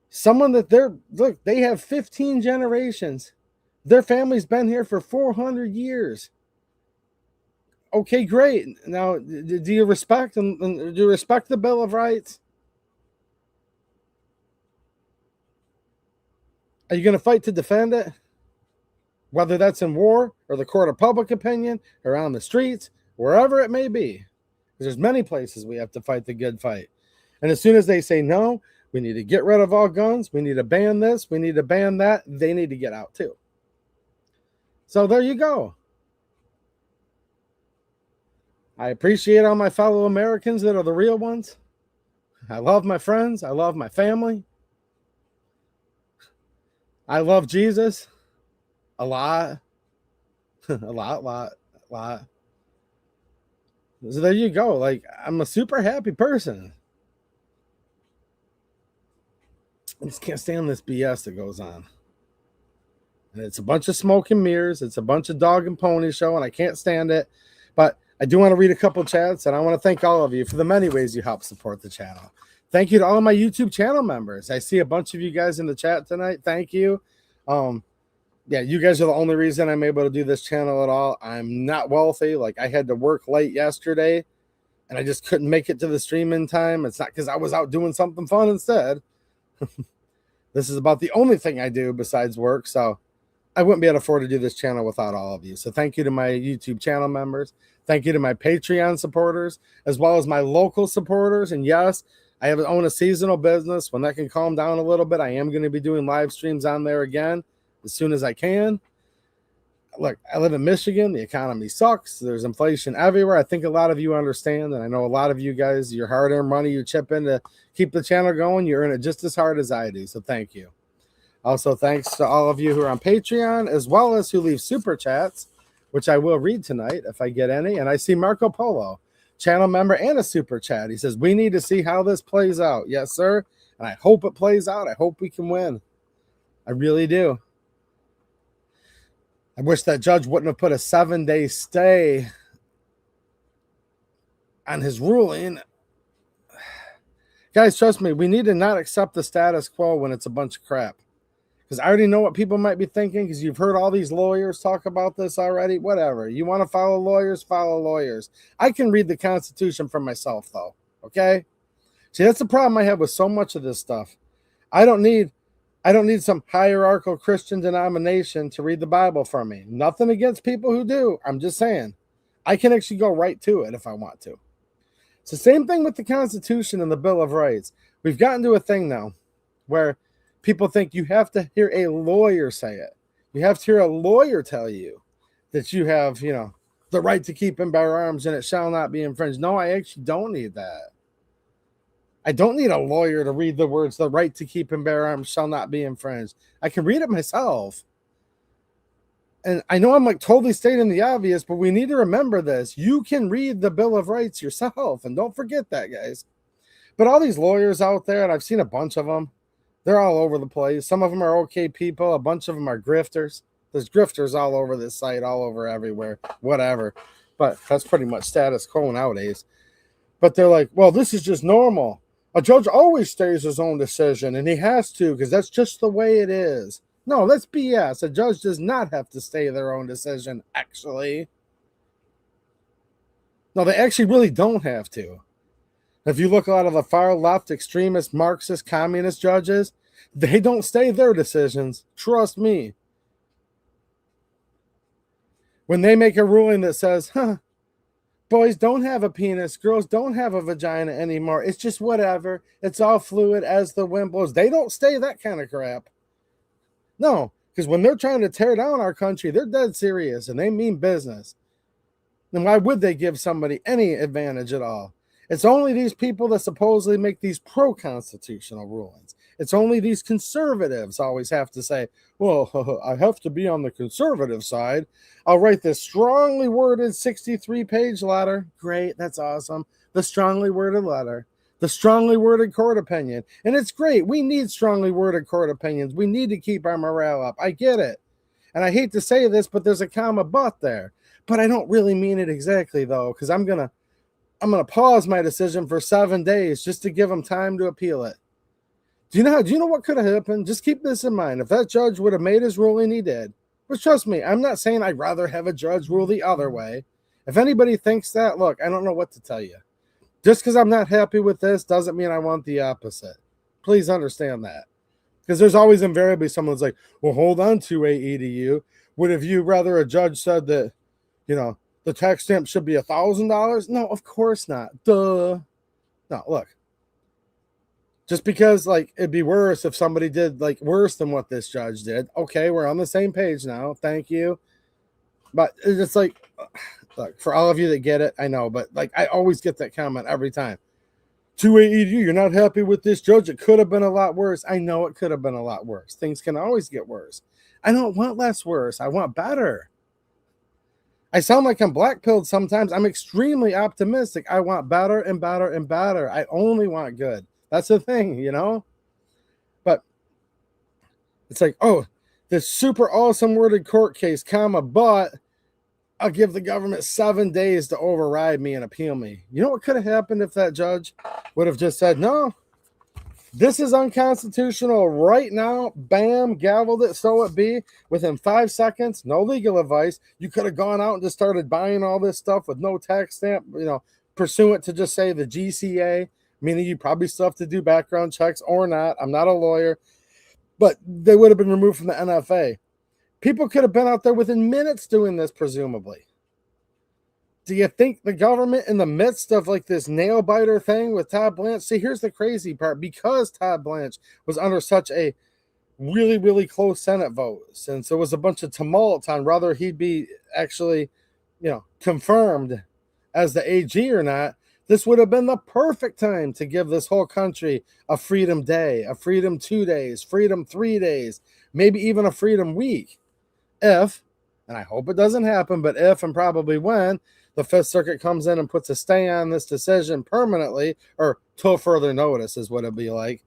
Someone that they have 15 generations. Their family's been here for 400 years. Okay, great. Now, do you respect and do you respect the Bill of Rights? Are you going to fight to defend it? Whether that's in war or the court of public opinion or on the streets, wherever it may be. Because there's many places we have to fight the good fight. And as soon as they say no, we need to get rid of all guns, we need to ban this, we need to ban that, they need to get out too. So there you go. I appreciate all my fellow Americans that are the real ones. I love my friends. I love my family. I love Jesus a lot. a lot. So there you go. Like, I'm a super happy person. I just can't stand this BS that goes on. And it's a bunch of smoke and mirrors. It's a bunch of dog and pony show, and I can't stand it. But I do want to read a couple chats, and I want to thank all of you for the many ways you help support the channel. Thank you to all of my YouTube channel members. I see a bunch of you guys in the chat tonight. Thank you. Yeah, you guys are the only reason I'm able to do this channel at all. I'm not wealthy. Like, I had to work late yesterday and I just couldn't make it to the stream in time. It's not because I was out doing something fun instead. This is about the only thing I do besides work. So I wouldn't be able to afford to do this channel without all of you. So thank you to my YouTube channel members. Thank you to my Patreon supporters, as well as my local supporters. And yes, I own a seasonal business. When that can calm down a little bit, I am going to be doing live streams on there again as soon as I can. Look, I live in Michigan. The economy sucks. There's inflation everywhere. I think a lot of you understand, and I know a lot of you guys, your hard-earned money you chip in to keep the channel going, you earn it just as hard as I do. So thank you. Also, thanks to all of you who are on Patreon, as well as who leave super chats, which I will read tonight if I get any. And I see Marco Polo, channel member and a super chat. He says, we need to see how this plays out. Yes, sir. And I hope it plays out. I hope we can win. I really do. I wish that judge wouldn't have put a 7-day stay on his ruling. Guys, trust me, we need to not accept the status quo when it's a bunch of crap. Because I already know what people might be thinking, because you've heard all these lawyers talk about this already. Whatever. You want to follow lawyers, follow lawyers. I can read the Constitution for myself, though. Okay? See, that's the problem I have with so much of this stuff. I don't need some hierarchical Christian denomination to read the Bible for me. Nothing against people who do. I'm just saying. I can actually go right to it if I want to. It's the same thing with the Constitution and the Bill of Rights. We've gotten to a thing now where people think you have to hear a lawyer say it. You have to hear a lawyer tell you that you have, the right to keep and bear arms and it shall not be infringed. No, I actually don't need that. I don't need a lawyer to read the words, the right to keep and bear arms shall not be infringed. I can read it myself. And I know I'm like totally stating the obvious, but we need to remember this. You can read the Bill of Rights yourself. And don't forget that, guys. But all these lawyers out there, and I've seen a bunch of them, they're all over the place. Some of them are okay people. A bunch of them are grifters. There's grifters all over this site, all over everywhere, whatever. But that's pretty much status quo nowadays. But they're like, well, this is just normal. A judge always stays his own decision, and he has to because that's just the way it is. No, that's BS. A judge does not have to stay their own decision, actually. No, they actually really don't have to. If you look at a lot of the far left, extremist, Marxist, communist judges, they don't stay their decisions. Trust me. When they make a ruling that says, boys don't have a penis, girls don't have a vagina anymore, it's just whatever, it's all fluid as the wind blows, they don't stay that kind of crap. No, because when they're trying to tear down our country, they're dead serious and they mean business. Then why would they give somebody any advantage at all? It's only these people that supposedly make these pro-constitutional rulings. It's only these conservatives always have to say, well, I have to be on the conservative side. I'll write this strongly worded 63-page letter. Great, that's awesome. The strongly worded letter. The strongly worded court opinion. And it's great. We need strongly worded court opinions. We need to keep our morale up. I get it. And I hate to say this, but there's a comma but there. But I don't really mean it exactly, though, because I'm gonna pause my decision for 7 days just to give them time to appeal it. Do you know what could have happened? Just keep this in mind. If that judge would have made his ruling, he did. But trust me, I'm not saying I'd rather have a judge rule the other way. If anybody thinks that, look, I don't know what to tell you. Just because I'm not happy with this doesn't mean I want the opposite. Please understand that. Because there's always invariably someone's like, well, hold on to AEDU. Would have you rather a judge said that, the tax stamp should be $1,000? No, of course not. Duh. No, look. Just because, it'd be worse if somebody did, worse than what this judge did. Okay, we're on the same page now. Thank you. But it's look, for all of you that get it, I know. But, I always get that comment every time. 2AEDU, you're not happy with this judge? It could have been a lot worse. I know it could have been a lot worse. Things can always get worse. I don't want less worse. I want better. I sound like I'm black-pilled sometimes. I'm extremely optimistic. I want better and better and better. I only want good. That's the thing, But it's like, oh, this super awesome worded court case, but I'll give the government 7 days to override me and appeal me. You know what could have happened if that judge would have just said, no, This is unconstitutional right now. Bam, gavelled it, so it be. Within 5 seconds, no legal advice. You could have gone out and just started buying all this stuff with no tax stamp, pursuant to just say the GCA, meaning you probably still have to do background checks or not. I'm not a lawyer, but they would have been removed from the NFA. People could have been out there within minutes doing this, presumably. Do you think the government, in the midst of like this nail biter thing with Todd Blanche? See, here's the crazy part. Because Todd Blanche was under such a really, really close Senate vote, since there was a bunch of tumult on whether he'd be actually, confirmed as the AG or not, this would have been the perfect time to give this whole country a freedom day, a freedom 2 days, freedom 3 days, maybe even a freedom week. If, and I hope it doesn't happen, but if and probably when the Fifth Circuit comes in and puts a stay on this decision permanently, or till further notice is what it'd be like.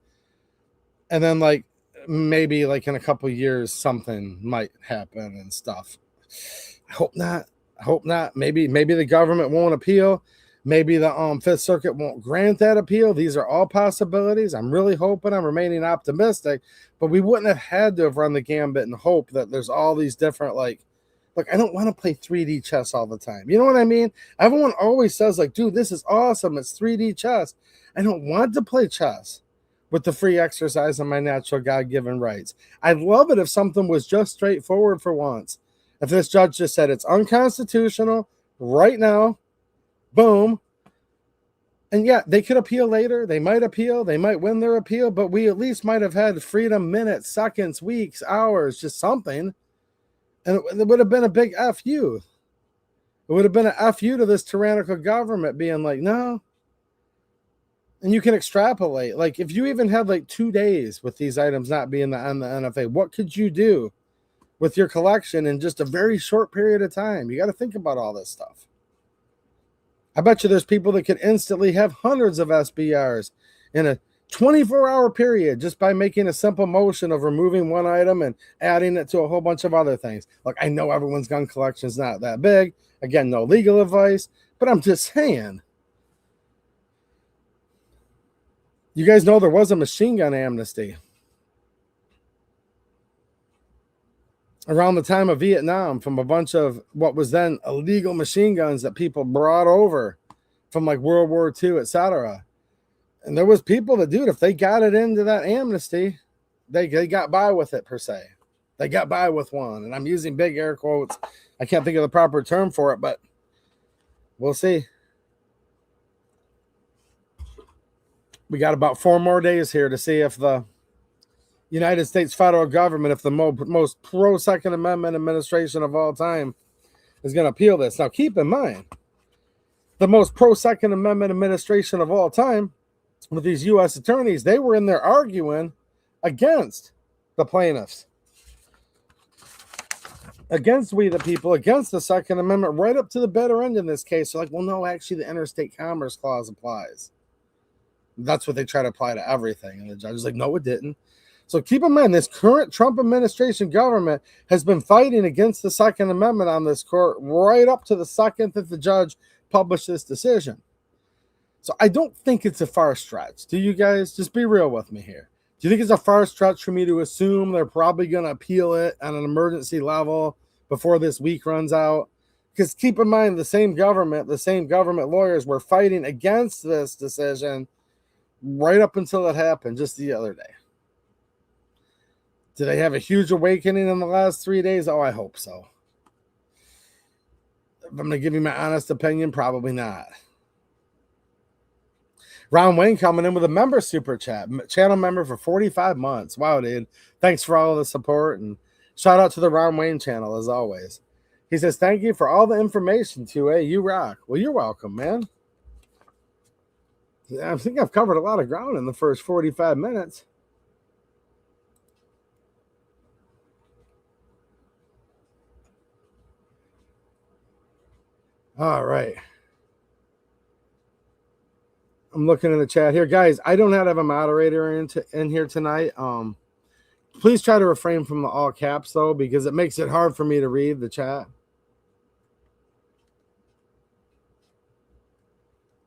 And then maybe in a couple years, something might happen and stuff. I hope not. Maybe the government won't appeal. Maybe the Fifth Circuit won't grant that appeal. These are all possibilities. I'm really hoping. I'm remaining optimistic. But we wouldn't have had to have run the gambit and hope that there's all these different, I don't want to play 3D chess all the time. You know what I mean? Everyone always says, dude, this is awesome. It's 3D chess. I don't want to play chess with the free exercise of my natural God-given rights. I'd love it if something was just straightforward for once. If this judge just said it's unconstitutional right now, boom. And yeah, they could appeal later. They might appeal. They might win their appeal, but we at least might have had freedom minutes, seconds, weeks, hours, just something. And it would have been a big F you. It would have been an F you to this tyrannical government being like, no. And you can extrapolate. If you even had 2 days with these items not being on the NFA, what could you do with your collection in just a very short period of time? You got to think about all this stuff. I bet you there's people that could instantly have hundreds of SBRs in a 24-hour period just by making a simple motion of removing one item and adding it to a whole bunch of other things. I know everyone's gun collection is not that big. Again, no legal advice, but I'm just saying. You guys know there was a machine gun amnesty around the time of Vietnam from a bunch of what was then illegal machine guns that people brought over from World War II, etc. And there was people that, dude, if they got it into that amnesty, they got by with it, per se. They got by with one. And I'm using big air quotes. I can't think of the proper term for it, but we'll see. We got about 4 more days here to see if the United States federal government, if the most pro-Second Amendment administration of all time, is going to appeal this. Now, keep in mind, the most pro-Second Amendment administration of all time, with these U.S. attorneys, they were in there arguing against the plaintiffs, against we the people, against the Second Amendment, right up to the bitter end in this case. They're well, no, actually, the Interstate Commerce Clause applies. That's what they try to apply to everything. And the judge is no, it didn't. So keep in mind, this current Trump administration government has been fighting against the Second Amendment on this court right up to the second that the judge published this decision. So I don't think it's a far stretch. Do you guys? Just be real with me here. Do you think it's a far stretch for me to assume they're probably going to appeal it on an emergency level before this week runs out? Because keep in mind, the same government lawyers were fighting against this decision right up until it happened just the other day. Did they have a huge awakening in the last 3 days? Oh, I hope so. If I'm going to give you my honest opinion, probably not. Ron Wayne coming in with a member super chat. Channel member for 45 months. Wow, dude. Thanks for all of the support. And shout out to the Ron Wayne channel, as always. He says, thank you for all the information, 2A. You rock. Well, you're welcome, man. I think I've covered a lot of ground in the first 45 minutes. All right. I'm looking in the chat here. Guys, I don't have a moderator in here tonight. Please try to refrain from the all caps, though, because it makes it hard for me to read the chat.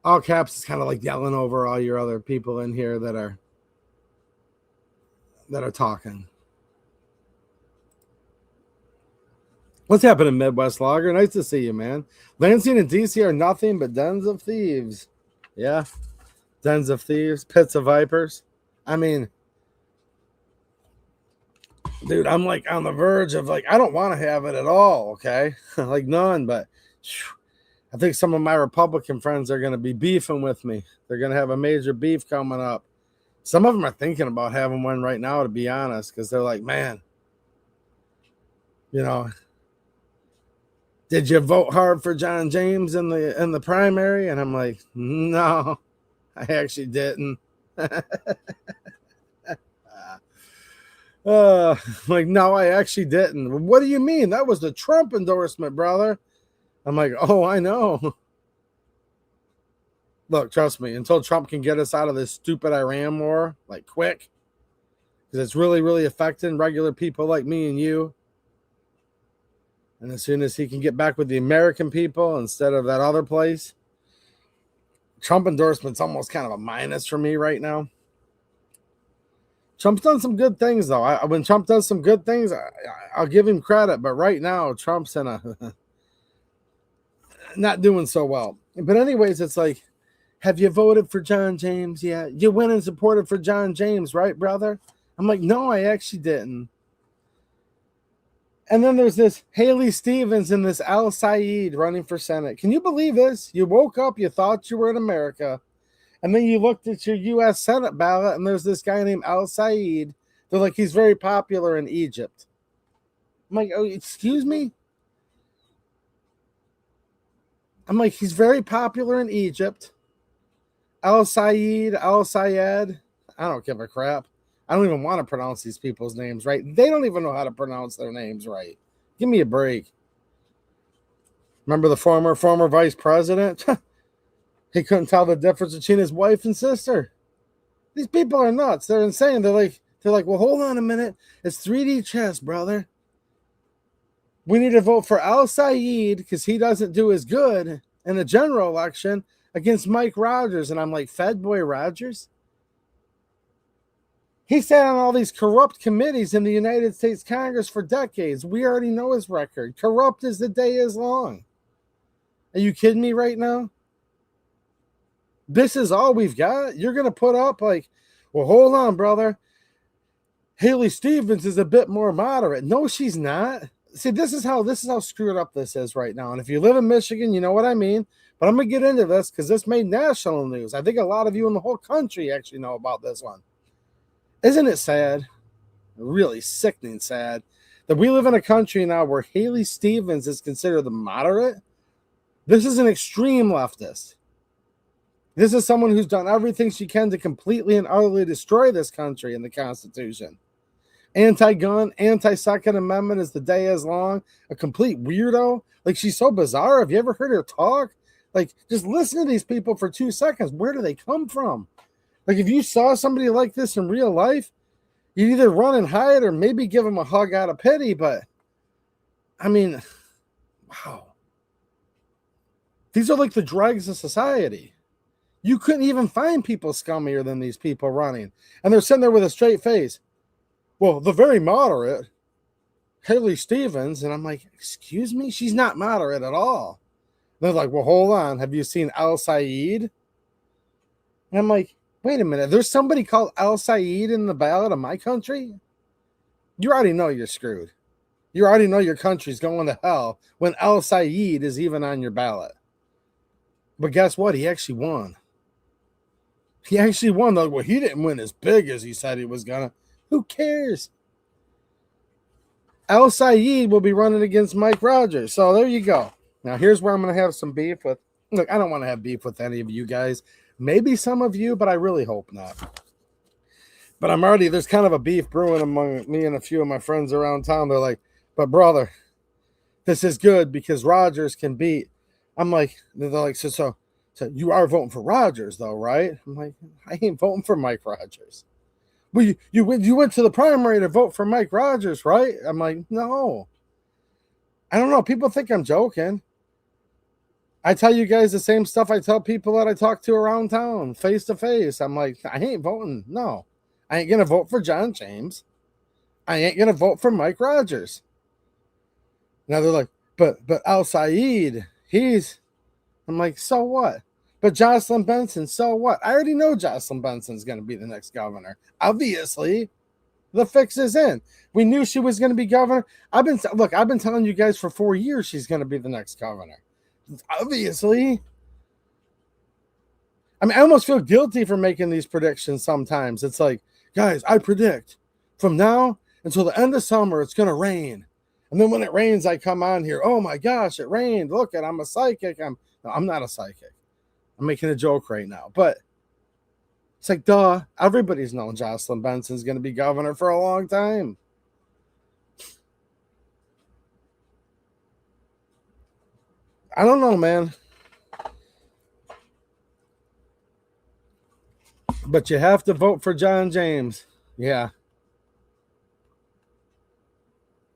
All caps is kind of like yelling over all your other people in here that are that are talking. What's happening, Midwest Logger? Nice to see you, man. Lansing and DC are nothing but dens of thieves. Yeah, dens of thieves, pits of vipers. I mean, dude, I'm like on the verge of like, I don't want to have it at all, okay? Like none, but I think some of my Republican friends are going to be beefing with me. They're going to have a major beef coming up. Some of them are thinking about having one right now, to be honest, because they're like, man, you know, did you vote hard for John James in the primary? And I'm like, no, I actually didn't. Like, no, I actually didn't. What do you mean? That was the Trump endorsement, brother. I'm like, oh, I know. Look, trust me, until Trump can get us out of this stupid Iran war, like quick, because it's really, really affecting regular people like me and you. And as soon as he can get back with the American people instead of that other place, Trump endorsement's almost kind of a minus for me right now. Trump's done some good things, though. When Trump does some good things, I'll give him credit. But right now, Trump's in a not doing so well. But anyways, it's like, have you voted for John James? Yeah, you went and supported for John James, right, brother? I'm like, no, I actually didn't. And then there's this Haley Stevens and this Al Saeed running for Senate. Can you believe this? You woke up, you thought you were in America, and then you looked at your U.S. Senate ballot, and there's this guy named Al Saeed. They're like, he's very popular in Egypt. I'm like, oh, excuse me? I'm like, he's very popular in Egypt. Al Saeed, Al Sayed. I don't give a crap. I don't even want to pronounce these people's names right. They don't even know how to pronounce their names right. Give me a break. Remember the former vice president? He couldn't tell the difference between his wife and sister. These people are nuts. They're insane. They're like, well, hold on a minute. It's 3D chess, brother. We need to vote for Al Saeed because he doesn't do as good in a general election against Mike Rogers. And I'm like, Fed Boy Rogers? He sat on all these corrupt committees in the United States Congress for decades. We already know his record. Corrupt as the day is long. Are you kidding me right now? This is all we've got? You're going to put up like, well, hold on, brother. Haley Stevens is a bit more moderate. No, she's not. See, this is how screwed up this is right now. And if you live in Michigan, you know what I mean. But I'm going to get into this because this made national news. I think a lot of you in the whole country actually know about this one. Isn't it sad, really sickening sad, that we live in a country now where Haley Stevens is considered the moderate? This is an extreme leftist. This is someone who's done everything she can to completely and utterly destroy this country and the Constitution. Anti-gun, anti-Second Amendment as the day is long, a complete weirdo. Like, she's so bizarre. Have you ever heard her talk? Like, just listen to these people for 2 seconds. Where do they come from? Like, if you saw somebody like this in real life, you'd either run and hide or maybe give them a hug out of pity. But, I mean, wow. These are like the dregs of society. You couldn't even find people scummier than these people running. And they're sitting there with a straight face. Well, the very moderate Haley Stevens. And I'm like, excuse me? She's not moderate at all. And they're like, well, hold on. Have you seen Al Saeed? And I'm like, wait a minute. There's somebody called Al Saeed in the ballot of my country? You already know you're screwed. You already know your country's going to hell when Al Saeed is even on your ballot. But guess what? He actually won. He actually won. Well, he didn't win as big as he said he was going to. Who cares? Al Saeed will be running against Mike Rogers. So there you go. Now, here's where I'm going to have some beef with. Look, I don't want to have beef with any of you guys. Maybe some of you, but I really hope not. But there's kind of a beef brewing among me and a few of my friends around town. They're like, but brother, this is good because Rogers can beat. I'm like, they're like, so you are voting for Rogers though, right? I'm like, I ain't voting for Mike Rogers. Well, you went to the primary to vote for Mike Rogers, right? I'm like, no. I don't know. People think I'm joking. I tell you guys the same stuff I tell people that I talk to around town, face to face. I'm like, I ain't voting. No. I ain't going to vote for John James. I ain't going to vote for Mike Rogers. Now they're like, but Al Saeed, I'm like, so what? But Jocelyn Benson, so what? I already know Jocelyn Benson's going to be the next governor. Obviously, the fix is in. We knew she was going to be governor. I've been telling you guys for 4 years she's going to be the next governor. Obviously. I mean, I almost feel guilty for making these predictions sometimes. It's like, guys, I predict from now until the end of summer, it's going to rain. And then when it rains, I come on here. Oh my gosh, it rained. Look, I'm a psychic. No, I'm not a psychic. I'm making a joke right now. But it's like, duh. Everybody's known Jocelyn Benson's going to be governor for a long time. I don't know, man. But you have to vote for John James. Yeah.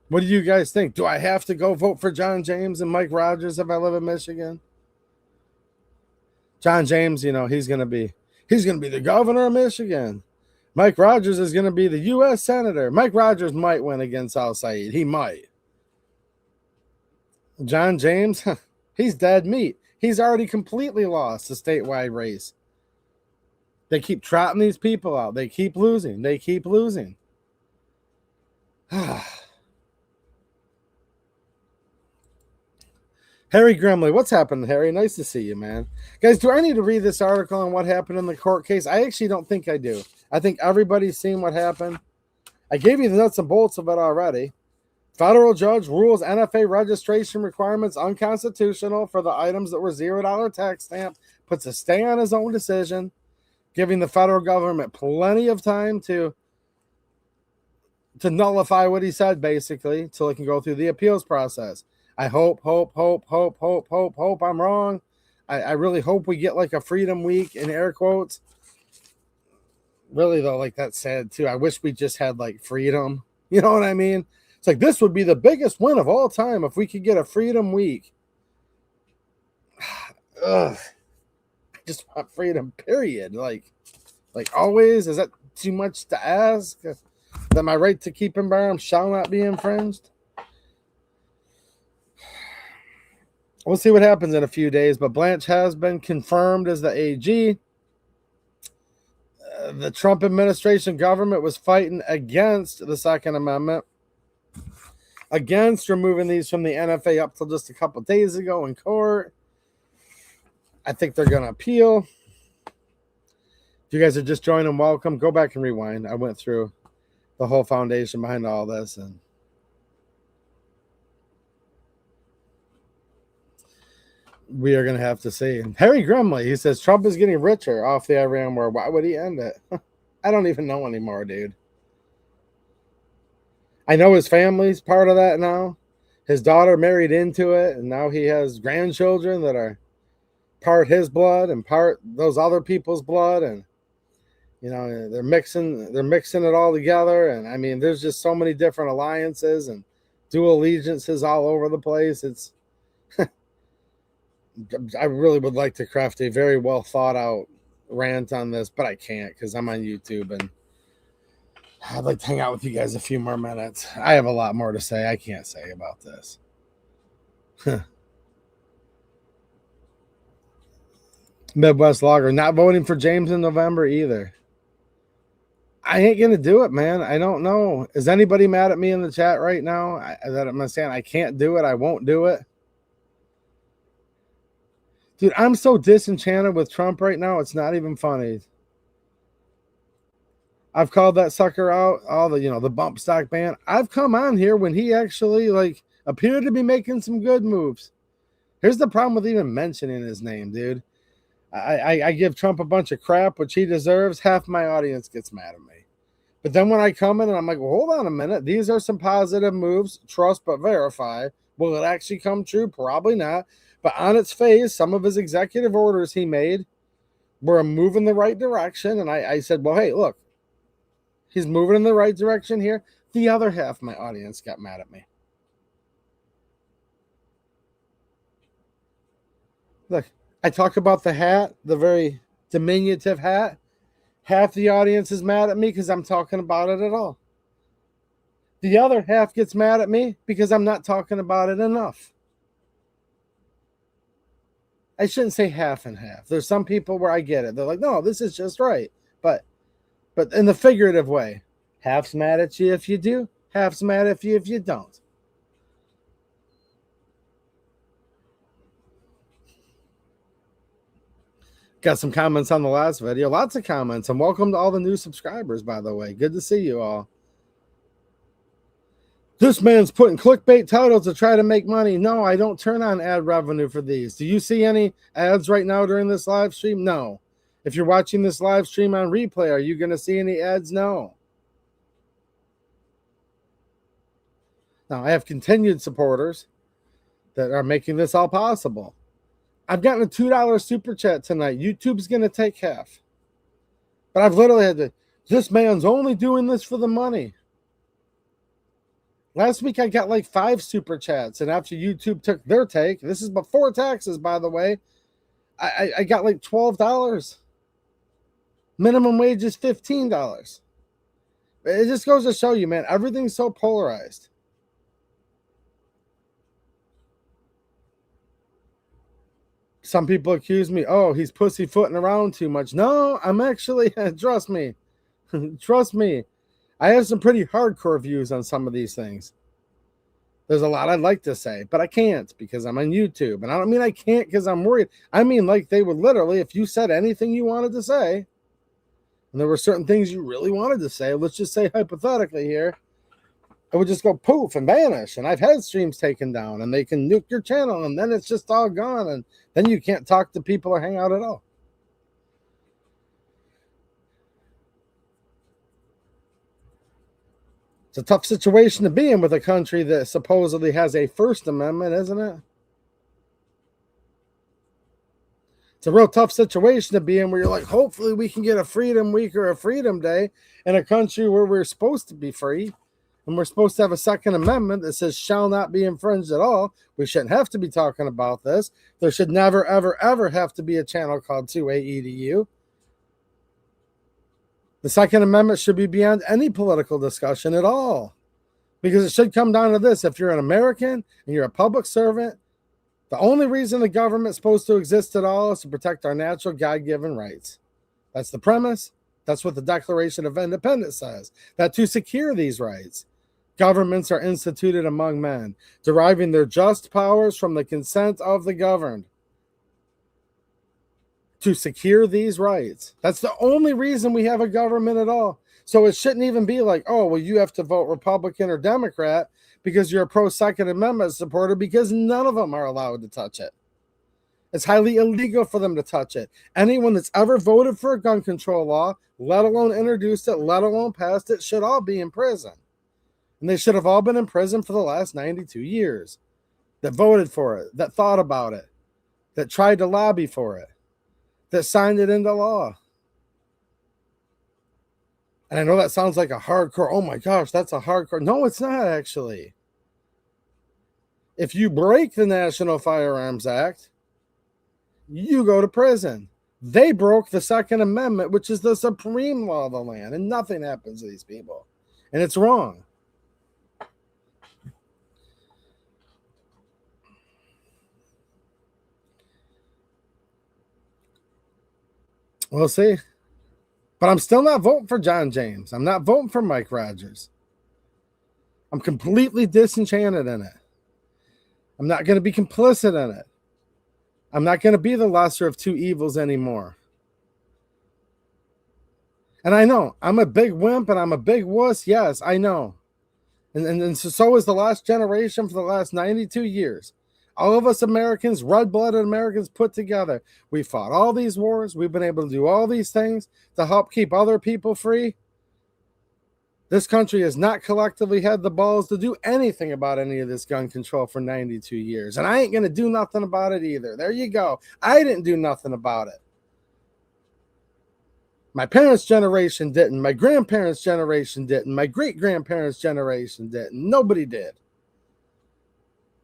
What do you guys think? Do I have to go vote for John James and Mike Rogers if I live in Michigan? John James, he's gonna be the governor of Michigan. Mike Rogers is gonna be the U.S. Senator. Mike Rogers might win against Al Saeed. He might. John James, he's dead meat. He's already completely lost the statewide race. They keep trotting these people out. They keep losing. Harry Grimley, what's happened, Harry? Nice to see you, man. Guys, do I need to read this article on what happened in the court case? I actually don't think I do. I think everybody's seen what happened. I gave you the nuts and bolts of it already. Federal judge rules NFA registration requirements unconstitutional for the items that were $0 tax stamp, puts a stay on his own decision, giving the federal government plenty of time to nullify what he said, basically, till it can go through the appeals process. I hope I'm wrong. I really hope we get like a freedom week in air quotes. Really, though, like that's sad too. I wish we just had like freedom. You know what I mean? It's like this would be the biggest win of all time if we could get a freedom week. Ugh. I just want freedom, period. Like always. Is that too much to ask? That my right to keep and bear arms shall not be infringed? We'll see what happens in a few days, but Blanche has been confirmed as the AG. The Trump administration government was fighting against the Second Amendment, against removing these from the NFA up till just a couple days ago in court. I think they're going to appeal. If you guys are just joining, welcome. Go back and rewind. I went through the whole foundation behind all this, and we are going to have to see. Harry Grimley, he says, Trump is getting richer off the Iran war. Why would he end it? I don't even know anymore, dude. I know his family's part of that now. His daughter married into it, and now he has grandchildren that are part his blood and part those other people's blood, and they're mixing it all together. And I mean, there's just so many different alliances and dual allegiances all over the place. It's I really would like to craft a very well thought out rant on this, but I can't because I'm on YouTube and I'd like to hang out with you guys a few more minutes. I have a lot more to say. I can't say about this. Midwest Logger, not voting for James in November either. I ain't going to do it, man. I don't know. Is anybody mad at me in the chat right now that I'm saying I can't do it? I won't do it. Dude, I'm so disenchanted with Trump right now. It's not even funny. I've called that sucker out, all the bump stock ban. I've come on here when he actually appeared to be making some good moves. Here's the problem with even mentioning his name, dude. I give Trump a bunch of crap, which he deserves. Half my audience gets mad at me. But then when I come in and I'm like, well, hold on a minute. These are some positive moves. Trust but verify. Will it actually come true? Probably not. But on its face, some of his executive orders he made were a move in the right direction. And I said, well, hey, look, he's moving in the right direction here. The other half of my audience got mad at me. Look, I talk about the hat, the very diminutive hat. Half the audience is mad at me because I'm talking about it at all. The other half gets mad at me because I'm not talking about it enough. I shouldn't say half and half. There's some people where I get it. They're like, no, this is just right. But in the figurative way, half's mad at you if you do, half's mad at you if you don't. Got some comments on the last video. Lots of comments. And welcome to all the new subscribers, by the way. Good to see you all. This man's putting clickbait titles to try to make money. No, I don't turn on ad revenue for these. Do you see any ads right now during this live stream? No. If you're watching this live stream on replay, are you going to see any ads? No. Now, I have continued supporters that are making this all possible. I've gotten a $2 super chat tonight. YouTube's going to take half. But I've literally had to, this man's only doing this for the money. Last week, I got like 5 super chats. And after YouTube took their take, this is before taxes, by the way, I got like $12. Minimum wage is $15. It just goes to show you, man, everything's so polarized. Some people accuse me, oh, he's pussyfooting around too much. No, I'm actually, trust me. Trust me. I have some pretty hardcore views on some of these things. There's a lot I'd like to say, but I can't because I'm on YouTube. And I don't mean I can't because I'm worried. I mean, like they would literally, if you said anything you wanted to say, and there were certain things you really wanted to say, let's just say hypothetically here, it would just go poof and vanish. And I've had streams taken down and they can nuke your channel and then it's just all gone. And then you can't talk to people or hang out at all. It's a tough situation to be in with a country that supposedly has a First Amendment, isn't it? It's a real tough situation to be in where you're like, hopefully we can get a Freedom Week or a Freedom Day in a country where we're supposed to be free and we're supposed to have a Second Amendment that says shall not be infringed at all. We shouldn't have to be talking about this. There should never, ever, ever have to be a channel called 2AEDU. The Second Amendment should be beyond any political discussion at all. Because it should come down to this. If you're an American and you're a public servant, the only reason the government's supposed to exist at all is to protect our natural God-given rights. That's the premise. That's what the Declaration of Independence says. That to secure these rights, governments are instituted among men, deriving their just powers from the consent of the governed. To secure these rights. That's the only reason we have a government at all. So it shouldn't even be like, oh, well, you have to vote Republican or Democrat because you're a pro-Second Amendment supporter, because none of them are allowed to touch it. It's highly illegal for them to touch it. Anyone that's ever voted for a gun control law, let alone introduced it, let alone passed it, should all be in prison. And they should have all been in prison for the last 92 years. That voted for it, that thought about it, that tried to lobby for it, that signed it into law. And I know that sounds like a hardcore, oh my gosh, that's a hardcore. No, it's not actually. If you break the National Firearms Act, you go to prison. They broke the Second Amendment, which is the supreme law of the land, and nothing happens to these people. And it's wrong. We'll see. But I'm still not voting for John James. I'm not voting for Mike Rogers. I'm completely disenchanted in it. I'm not going to be complicit in it. I'm not going to be the lesser of two evils anymore. And I know I'm a big wimp and I'm a big wuss. Yes, I know. And so is the last generation for the last 92 years. All of us Americans, red-blooded Americans put together, we fought all these wars. We've been able to do all these things to help keep other people free. This country has not collectively had the balls to do anything about any of this gun control for 92 years. And I ain't going to do nothing about it either. There you go. I didn't do nothing about it. My parents' generation didn't. My grandparents' generation didn't. My great-grandparents' generation didn't. Nobody did.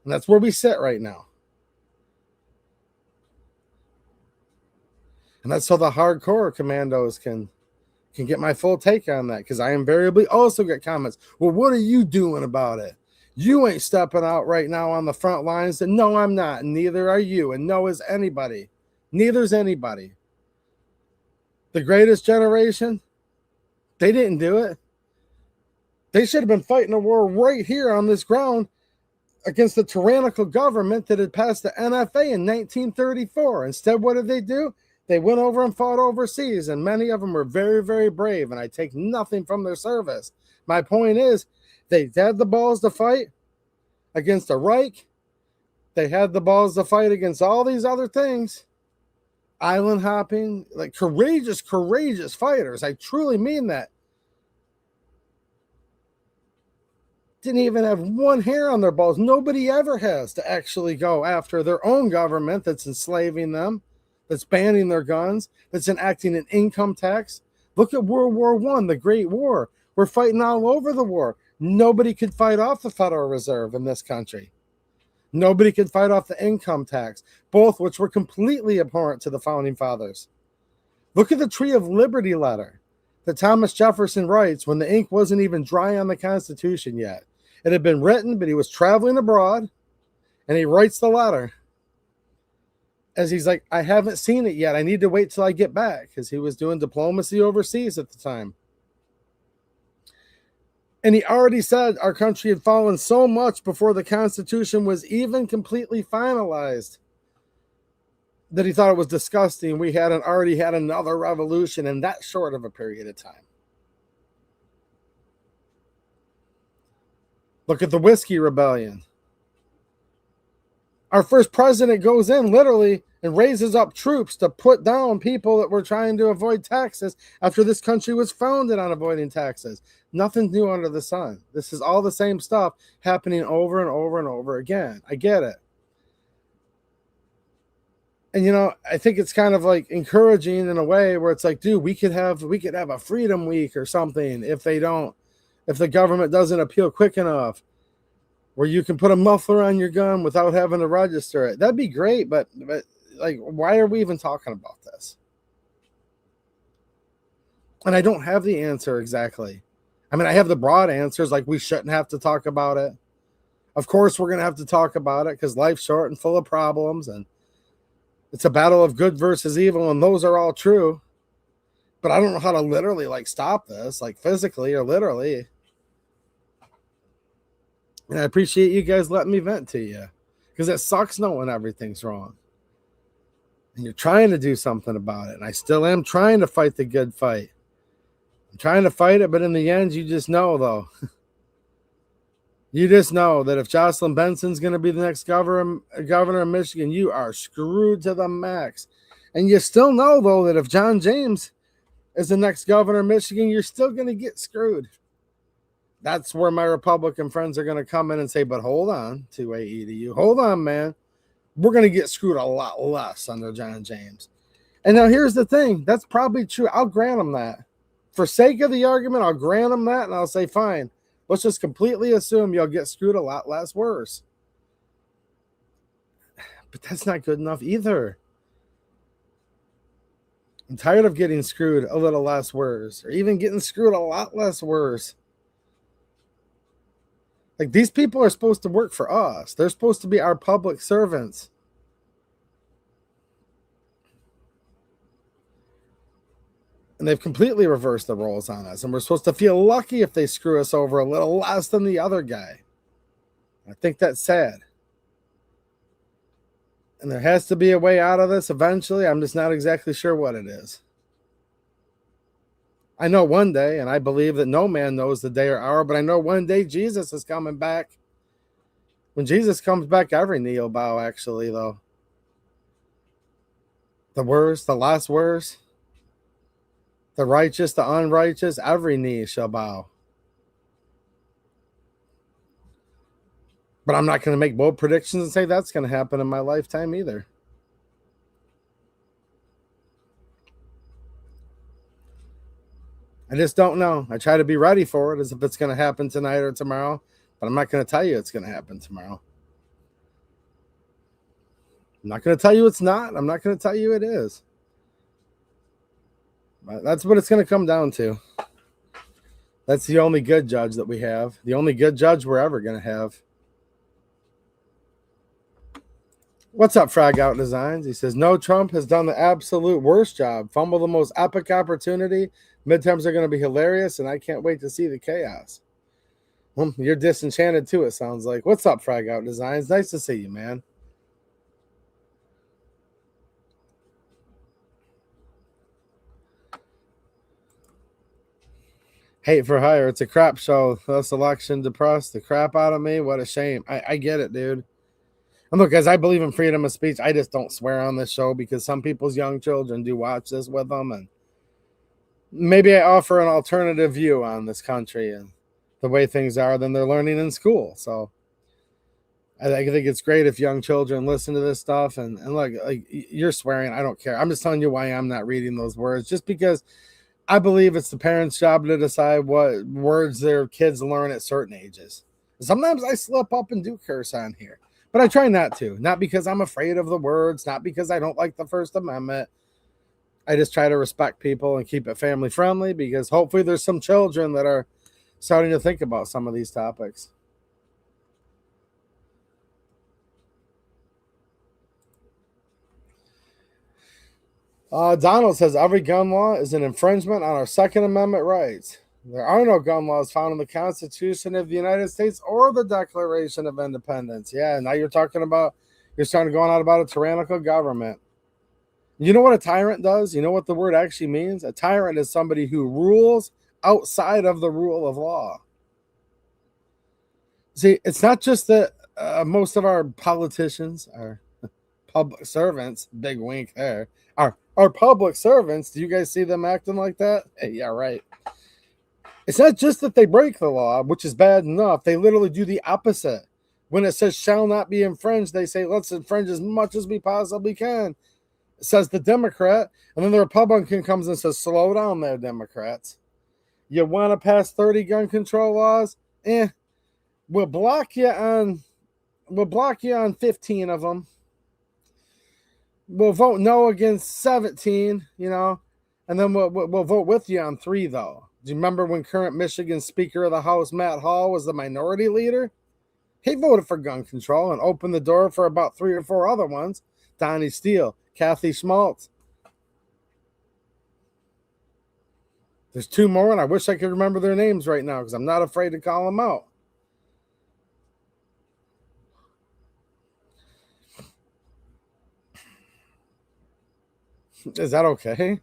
And that's where we sit right now. And that's so the hardcore commandos can can get my full take on that, because I invariably also get comments. Well, what are you doing about it? You ain't stepping out right now on the front lines. And no, I'm not. And neither are you. And no is anybody. Neither's anybody. The greatest generation, they didn't do it. They should have been fighting a war right here on this ground against the tyrannical government that had passed the NFA in 1934. Instead, what did they do? They went over and fought overseas, and many of them were very, very brave, and I take nothing from their service. My point is, they had the balls to fight against the Reich. They had the balls to fight against all these other things. Island hopping, like courageous, courageous fighters. I truly mean that. Didn't even have one hair on their balls. Nobody ever has to actually go after their own government that's enslaving them, that's banning their guns, that's enacting an income tax. Look at World War I, the Great War. We're fighting all over the war. Nobody could fight off the Federal Reserve in this country. Nobody could fight off the income tax, both which were completely abhorrent to the Founding Fathers. Look at the Tree of Liberty letter that Thomas Jefferson writes when the ink wasn't even dry on the Constitution yet. It had been written, but he was traveling abroad, and he writes the letter as he's like, I haven't seen it yet. I need to wait till I get back, because he was doing diplomacy overseas at the time. And he already said our country had fallen so much before the Constitution was even completely finalized that he thought it was disgusting. We hadn't already had another revolution in that short of a period of time. Look at the Whiskey Rebellion. Our first president goes in literally and raises up troops to put down people that were trying to avoid taxes after this country was founded on avoiding taxes. Nothing new under the sun. This is all the same stuff happening over and over and over again. I get it. And, you know, I think it's kind of like encouraging in a way where it's like, dude, we could have a freedom week or something if the government doesn't appeal quick enough, where you can put a muffler on your gun without having to register it. That'd be great, but like, why are we even talking about this? And I don't have the answer exactly. I mean, I have the broad answers, like we shouldn't have to talk about it. Of course, we're going to have to talk about it because life's short and full of problems, and it's a battle of good versus evil, and those are all true. But I don't know how to literally like stop this, like physically or literally. And I appreciate you guys letting me vent to you, because it sucks knowing everything's wrong. And you're trying to do something about it. And I still am trying to fight the good fight. I'm trying to fight it, but in the end, you just know, though. You just know that if Jocelyn Benson's going to be the next governor of Michigan, you are screwed to the max. And you still know, though, that if John James is the next governor of Michigan, you're still going to get screwed. That's where my Republican friends are going to come in and say, but hold on, 2AE to you. Hold on, man. We're going to get screwed a lot less under John James. And now here's the thing. That's probably true. I'll grant them that. For sake of the argument, I'll grant them that, and I'll say, fine. Let's just completely assume you'll get screwed a lot less worse. But that's not good enough either. I'm tired of getting screwed a little less worse, or even getting screwed a lot less worse. Like, these people are supposed to work for us. They're supposed to be our public servants. And they've completely reversed the roles on us. And we're supposed to feel lucky if they screw us over a little less than the other guy. I think that's sad. And there has to be a way out of this eventually. I'm just not exactly sure what it is. I know one day, and I believe that no man knows the day or hour, but I know one day Jesus is coming back. When Jesus comes back, every knee will bow, actually, though. The worst, the last worst, the righteous, the unrighteous, every knee shall bow. But I'm not going to make bold predictions and say that's going to happen in my lifetime either. I just don't know. I try to be ready for it as if it's going to happen tonight or tomorrow, but I'm not going to tell you it's going to happen tomorrow. I'm not going to tell you it's not. I'm not going to tell you it is. That's what it's going to come down to. That's the only good judge that we have. The only good judge we're ever going to have. What's up, Frag Out Designs? He says, no, Trump has done the absolute worst job. Fumble the most epic opportunity. Midterms are going to be hilarious, and I can't wait to see the chaos. Well, you're disenchanted too, it sounds like. What's up, Frag Out Designs? Nice to see you, man. Hate for hire. It's a crap show. This election depressed the crap out of me. What a shame. I get it, dude. And look, guys, I believe in freedom of speech. I just don't swear on this show because some people's young children do watch this with them. And maybe I offer an alternative view on this country and the way things are than they're learning in school. So I think it's great if young children listen to this stuff. And look, like, you're swearing. I don't care. I'm just telling you why I'm not reading those words. Just because I believe it's the parents' job to decide what words their kids learn at certain ages. Sometimes I slip up and do curse on here, but I try not to. Not because I'm afraid of the words, not because I don't like the First Amendment. I just try to respect people and keep it family friendly because hopefully there's some children that are starting to think about some of these topics. Donald says every gun law is an infringement on our Second Amendment rights. There are no gun laws found in the Constitution of the United States or the Declaration of Independence. Yeah, now you're starting to go on about a tyrannical government. You know what a tyrant does? You know what the word actually means? A tyrant is somebody who rules outside of the rule of law. See, it's not just that most of our politicians are public servants, big wink there, are public servants. Do you guys see them acting like that? Hey, yeah, right. It's not just that they break the law, which is bad enough. They literally do the opposite. When it says shall not be infringed, they say let's infringe as much as we possibly can. It says the Democrat, and then the Republican comes and says, slow down there, Democrats. You want to pass 30 gun control laws? We'll block you on 15 of them. We'll vote no against 17, and then we'll vote with you on 3, though. Do you remember when current Michigan Speaker of the House, Matt Hall, was the minority leader? He voted for gun control and opened the door for about 3 or 4 other ones. Donnie Steele, Kathy Schmaltz. There's 2 more, and I wish I could remember their names right now because I'm not afraid to call them out. Is that okay?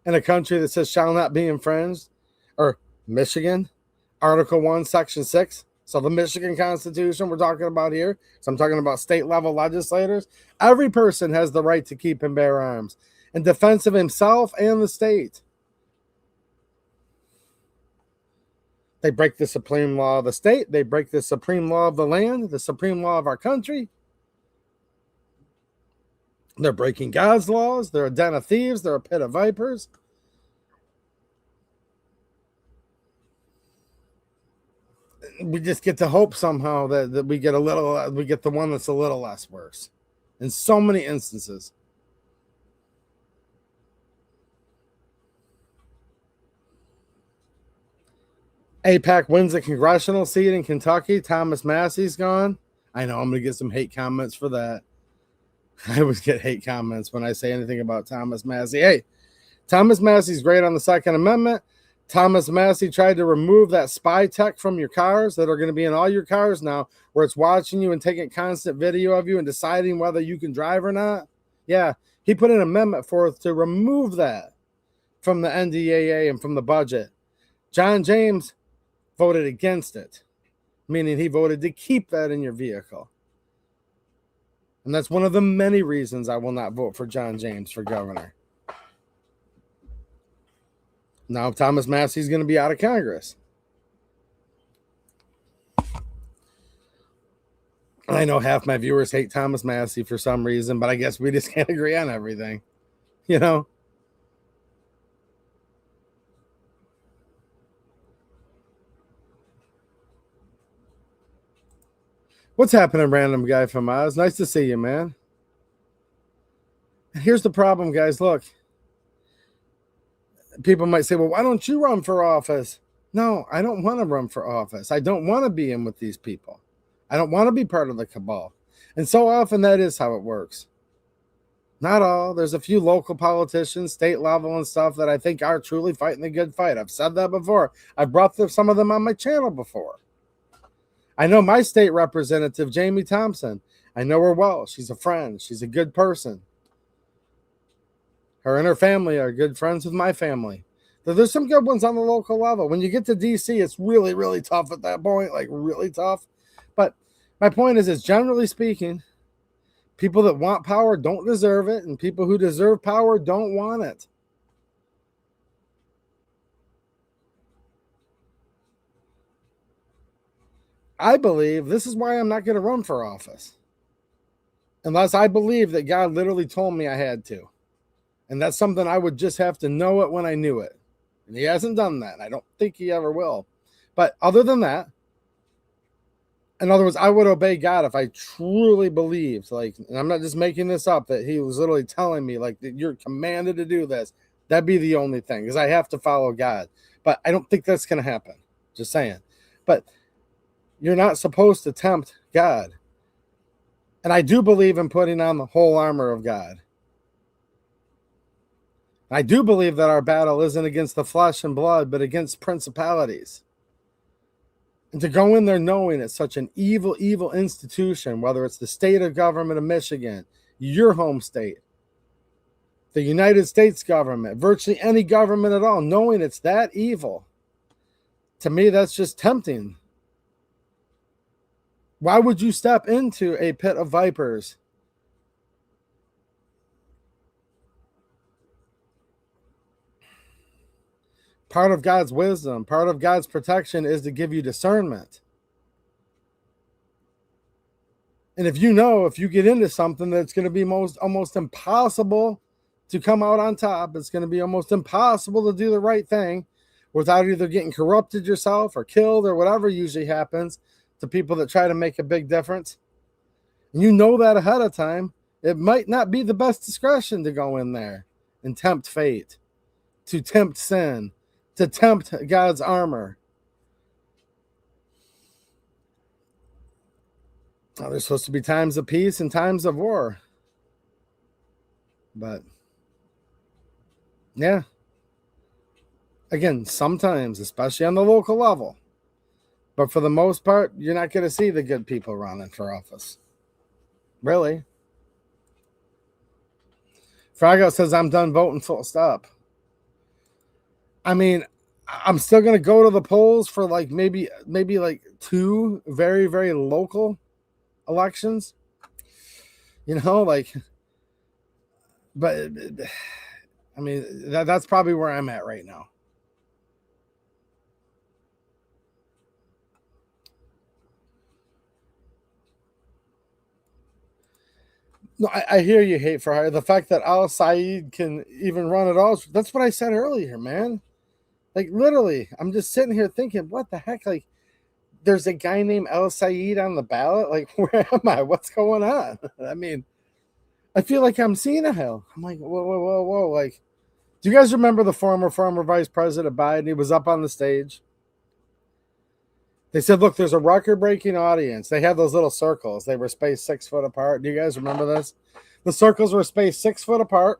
In a country that says shall not be infringed? Or Michigan, Article 1, Section 6. So the Michigan Constitution we're talking about here. So I'm talking about state level legislators. Every person has the right to keep and bear arms in defense of himself and the state. They break the supreme law of the state. They break the supreme law of the land, the supreme law of our country. They're breaking God's laws. They're a den of thieves. They're a pit of vipers. We just get to hope somehow that we get the one that's a little less worse in so many instances. AIPAC wins a congressional seat in Kentucky. Thomas Massey's gone. I know I'm going to get some hate comments for that. I always get hate comments when I say anything about Thomas Massey. Hey, Thomas Massey's great on the Second Amendment. Thomas Massey tried to remove that spy tech from your cars that are going to be in all your cars now, where it's watching you and taking constant video of you and deciding whether you can drive or not. Yeah, he put an amendment forth to remove that from the NDAA and from the budget. John James voted against it, meaning he voted to keep that in your vehicle. And that's one of the many reasons I will not vote for John James for governor. Now Thomas Massey's going to be out of Congress. I know half my viewers hate Thomas Massey for some reason, but I guess we just can't agree on everything. What's happening, random guy from Oz? Nice to see you, man. And here's the problem, guys. Look, People might say, well, why don't you run for office? No, I don't want to run for office. I don't want to be in with these people. I don't want to be part of the cabal. And so often that is how it works. Not all. There's a few local politicians, state level and stuff that I think are truly fighting the good fight. I've said that before. I've brought some of them on my channel before. I know my state representative, Jamie Thompson. I know her well. She's a friend. She's a good person. Her and her family are good friends with my family. So there's some good ones on the local level. When you get to DC, it's really, really tough at that point, like really tough. But my point is generally speaking, people that want power don't deserve it, and people who deserve power don't want it. I believe this is why I'm not going to run for office. Unless I believe that God literally told me I had to. And that's something I would just have to know it when I knew it. And he hasn't done that. And I don't think he ever will. But other than that, in other words, I would obey God if I truly believed, like, and I'm not just making this up, that he was literally telling me, like, that you're commanded to do this. That'd be the only thing, because I have to follow God. But I don't think that's going to happen. Just saying. But you're not supposed to tempt God. And I do believe in putting on the whole armor of God. I do believe that our battle isn't against the flesh and blood, but against principalities. And to go in there knowing it's such an evil, evil institution, whether it's the state of government of Michigan, your home state, the United States government, virtually any government at all, knowing it's that evil, to me, that's just tempting. Why would you step into a pit of vipers? Part of God's wisdom, part of God's protection is to give you discernment. And if you get into something that's going to be almost impossible to come out on top, it's going to be almost impossible to do the right thing without either getting corrupted yourself or killed or whatever usually happens to people that try to make a big difference. And you know that ahead of time, it might not be the best discretion to go in there and tempt fate, to tempt sin, to tempt God's armor. Now, there's supposed to be times of peace and times of war. But, yeah. Again, sometimes, especially on the local level. But for the most part, you're not going to see the good people running for office. Really. Frago says, I'm done voting, full stop. I mean, I'm still going to go to the polls for like maybe like 2 very, very local elections. Like, but I mean, that's probably where I'm at right now. No, I hear you, hate for hire. The fact that Al Saeed can even run at all, that's what I said earlier, man. Like, literally, I'm just sitting here thinking, what the heck? Like, there's a guy named Al Saeed on the ballot? Like, where am I? What's going on? I mean, I feel like I'm seeing a hell. I'm like, whoa. Like, do you guys remember the former Vice President Biden? He was up on the stage. They said, look, there's a record-breaking audience. They had those little circles. They were spaced 6 foot apart. Do you guys remember this? The circles were spaced 6 foot apart.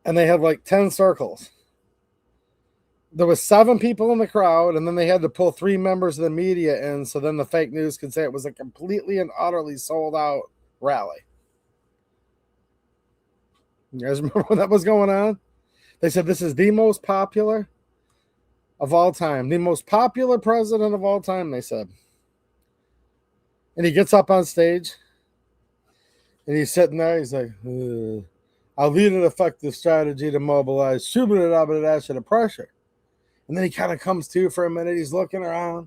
And they had like 10 circles. There was 7 people in the crowd, and then they had to pull 3 members of the media in so then the fake news could say it was a completely and utterly sold-out rally. You guys remember when that was going on? They said this is the most popular of all time. The most popular president of all time, they said. And he gets up on stage. And he's sitting there. He's like, I'll lead an effective strategy to mobilize the pressure. And then he kind of comes to for a minute. He's looking around.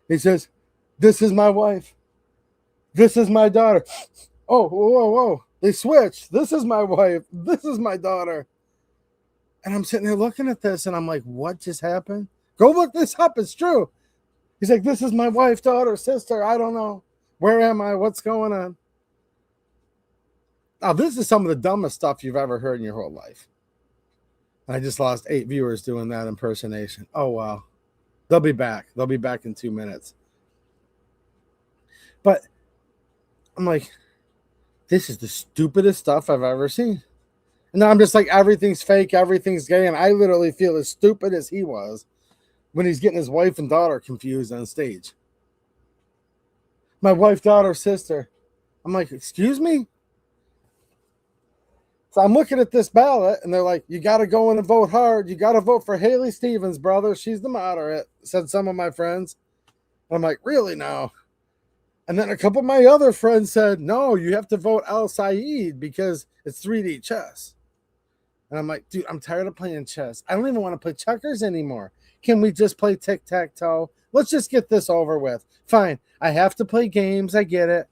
He says, this is my wife. This is my daughter. Oh, whoa. They switched. This is my wife. This is my daughter. And I'm sitting there looking at this, and I'm like, what just happened? Go look this up. It's true. He's like, this is my wife, daughter, sister. I don't know. Where am I? What's going on? Now, this is some of the dumbest stuff you've ever heard in your whole life. I just lost 8 viewers doing that impersonation. Oh, wow. They'll be back. They'll be back in 2 minutes. But I'm like, this is the stupidest stuff I've ever seen. And now I'm just like, everything's fake, everything's gay. And I literally feel as stupid as he was when he's getting his wife and daughter confused on stage. My wife, daughter, sister. I'm like, excuse me? So I'm looking at this ballot and they're like, you got to go in and vote hard. You got to vote for Haley Stevens, brother. She's the moderate, said some of my friends. I'm like, really now? And then a couple of my other friends said, no, you have to vote Al Saeed because it's 3D chess. And I'm like, dude, I'm tired of playing chess. I don't even want to play checkers anymore. Can we just play tic-tac-toe? Let's just get this over with. Fine. I have to play games. I get it.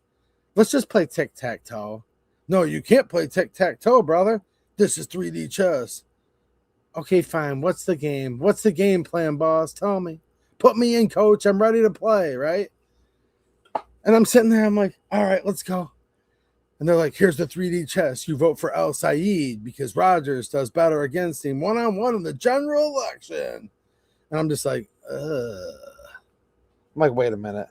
Let's just play tic-tac-toe. No, you can't play tic-tac-toe, brother. This is 3D chess. Okay, fine. What's the game? What's the game plan, boss? Tell me. Put me in, coach. I'm ready to play, right? And I'm sitting there. I'm like, all right, let's go. And they're like, here's the 3D chess. You vote for Al Saeed because Rogers does better against him one-on-one in the general election. And I'm just like, ugh. I'm like, wait a minute.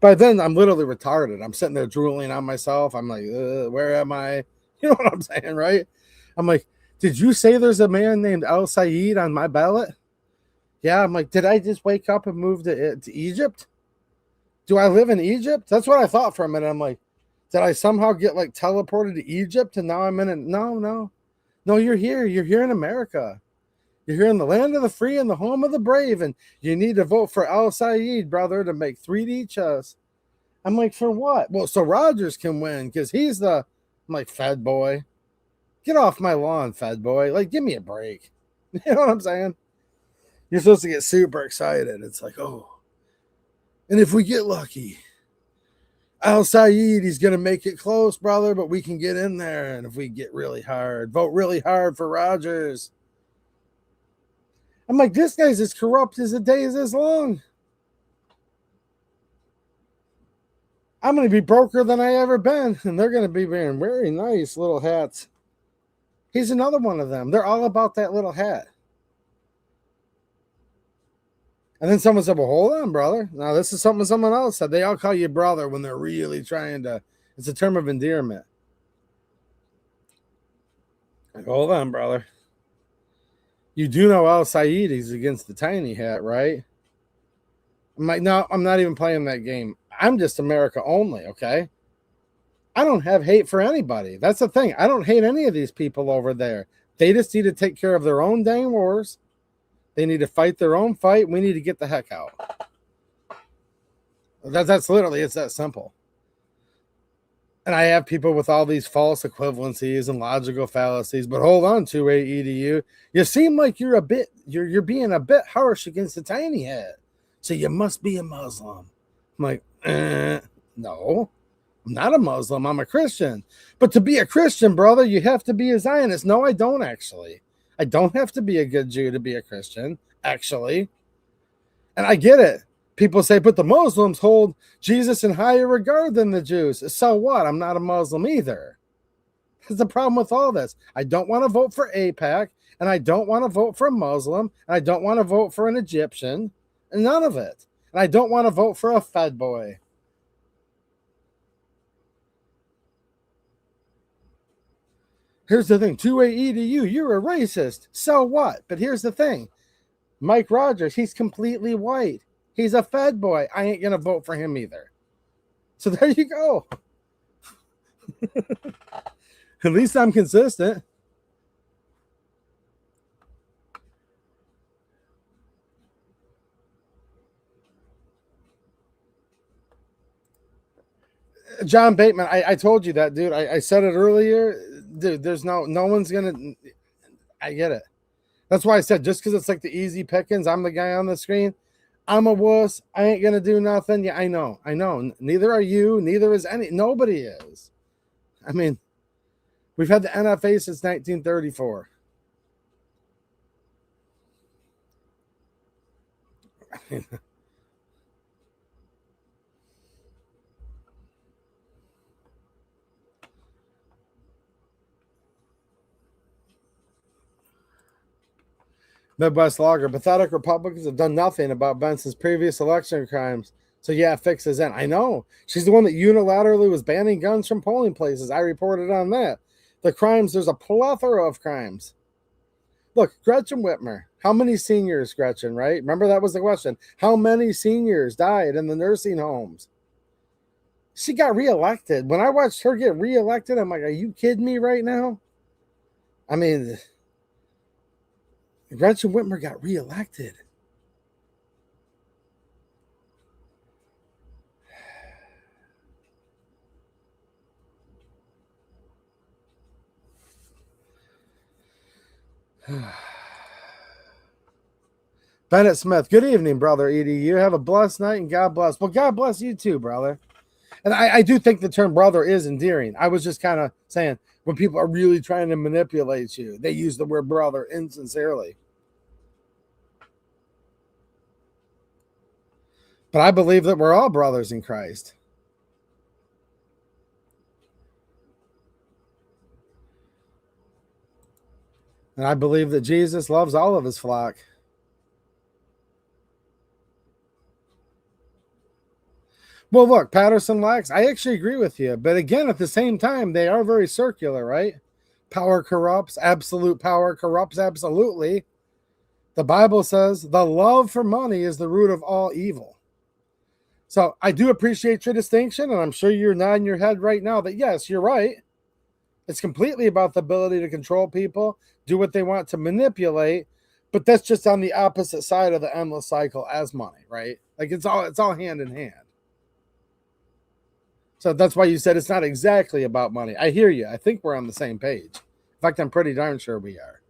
By then, I'm literally retarded. I'm sitting there drooling on myself. I'm like, where am I? You know what I'm saying, right? I'm like, did you say there's a man named Al Saeed on my ballot? Yeah. I'm like, did I just wake up and move to Egypt? Do I live in Egypt? That's what I thought for a minute. I'm like, did I somehow get like teleported to Egypt and now I'm in it? No. You're here. You're here in America. You're here in the land of the free and the home of the brave. And you need to vote for Al Saeed, brother, to make 3D chess. I'm like, for what? Well, so Rogers can win because he's the, I'm like, Fed boy. Get off my lawn, Fed boy. Like, give me a break. You know what I'm saying? You're supposed to get super excited. It's like, oh. And if we get lucky, Al Saeed, he's going to make it close, brother, but we can get in there. And if we get really hard, vote really hard for Rogers. I'm like, this guy's as corrupt as the day is as long. I'm going to be broker than I ever been. And they're going to be wearing very nice little hats. He's another one of them. They're all about that little hat. And then someone said, well, hold on, brother. Now, this is something someone else said. They all call you brother when they're really trying to, it's a term of endearment. Like, hold on, brother. You do know Al Saeed is against the tiny hat, right? I'm like, no, I'm not even playing that game. I'm just America only, okay? I don't have hate for anybody. That's the thing. I don't hate any of these people over there. They just need to take care of their own dang wars. They need to fight their own fight. We need to get the heck out. That's literally, it's that simple. And I have people with all these false equivalencies and logical fallacies, but hold on to Edu. You seem like you're being a bit harsh against the tiny hat. So you must be a Muslim. I'm like, no, I'm not a Muslim. I'm a Christian. But to be a Christian, brother, you have to be a Zionist. No, I don't actually. I don't have to be a good Jew to be a Christian, actually. And I get it. People say, but the Muslims hold Jesus in higher regard than the Jews. So what? I'm not a Muslim either. That's the problem with all this. I don't want to vote for AIPAC, and I don't want to vote for a Muslim, and I don't want to vote for an Egyptian, and none of it. And I don't want to vote for a Fed boy. Here's the thing. 2AE to you. You're a racist. So what? But here's the thing. Mike Rogers, he's completely white. He's a Fed boy. I ain't going to vote for him either. So there you go. At least I'm consistent. John Bateman, I told you that, dude. I said it earlier. Dude, there's no one's going to. I get it. That's why I said just because it's like the easy pickings, I'm the guy on the screen. I'm a wuss. I ain't going to do nothing. Yeah, I know. Neither are you. Neither is nobody is. I mean, we've had the NFA since 1934. Midwest Logger. Pathetic Republicans have done nothing about Benson's previous election crimes. So yeah, fix is in. I know. She's the one that unilaterally was banning guns from polling places. I reported on that. The crimes, there's a plethora of crimes. Look, Gretchen Whitmer. How many seniors, Gretchen, right? Remember that was the question. How many seniors died in the nursing homes? She got reelected. When I watched her get reelected, I'm like, are you kidding me right now? I mean, Gretchen Whitmer got reelected. Bennett Smith, good evening, brother Edie. You have a blessed night and God bless. Well, God bless you too, brother. And I do think the term brother is endearing. I was just kind of saying when people are really trying to manipulate you, they use the word brother insincerely. But I believe that we're all brothers in Christ. And I believe that Jesus loves all of his flock. Well, look, Patterson lacks. I actually agree with you. But again, at the same time, they are very circular, right? Power corrupts. Absolute power corrupts absolutely. The Bible says the love for money is the root of all evil. So I do appreciate your distinction, and I'm sure you're nodding your head right now that yes, you're right. It's completely about the ability to control people, do what they want to manipulate, but that's just on the opposite side of the endless cycle as money, right? Like it's all hand in hand. So that's why you said it's not exactly about money. I hear you. I think we're on the same page. In fact, I'm pretty darn sure we are.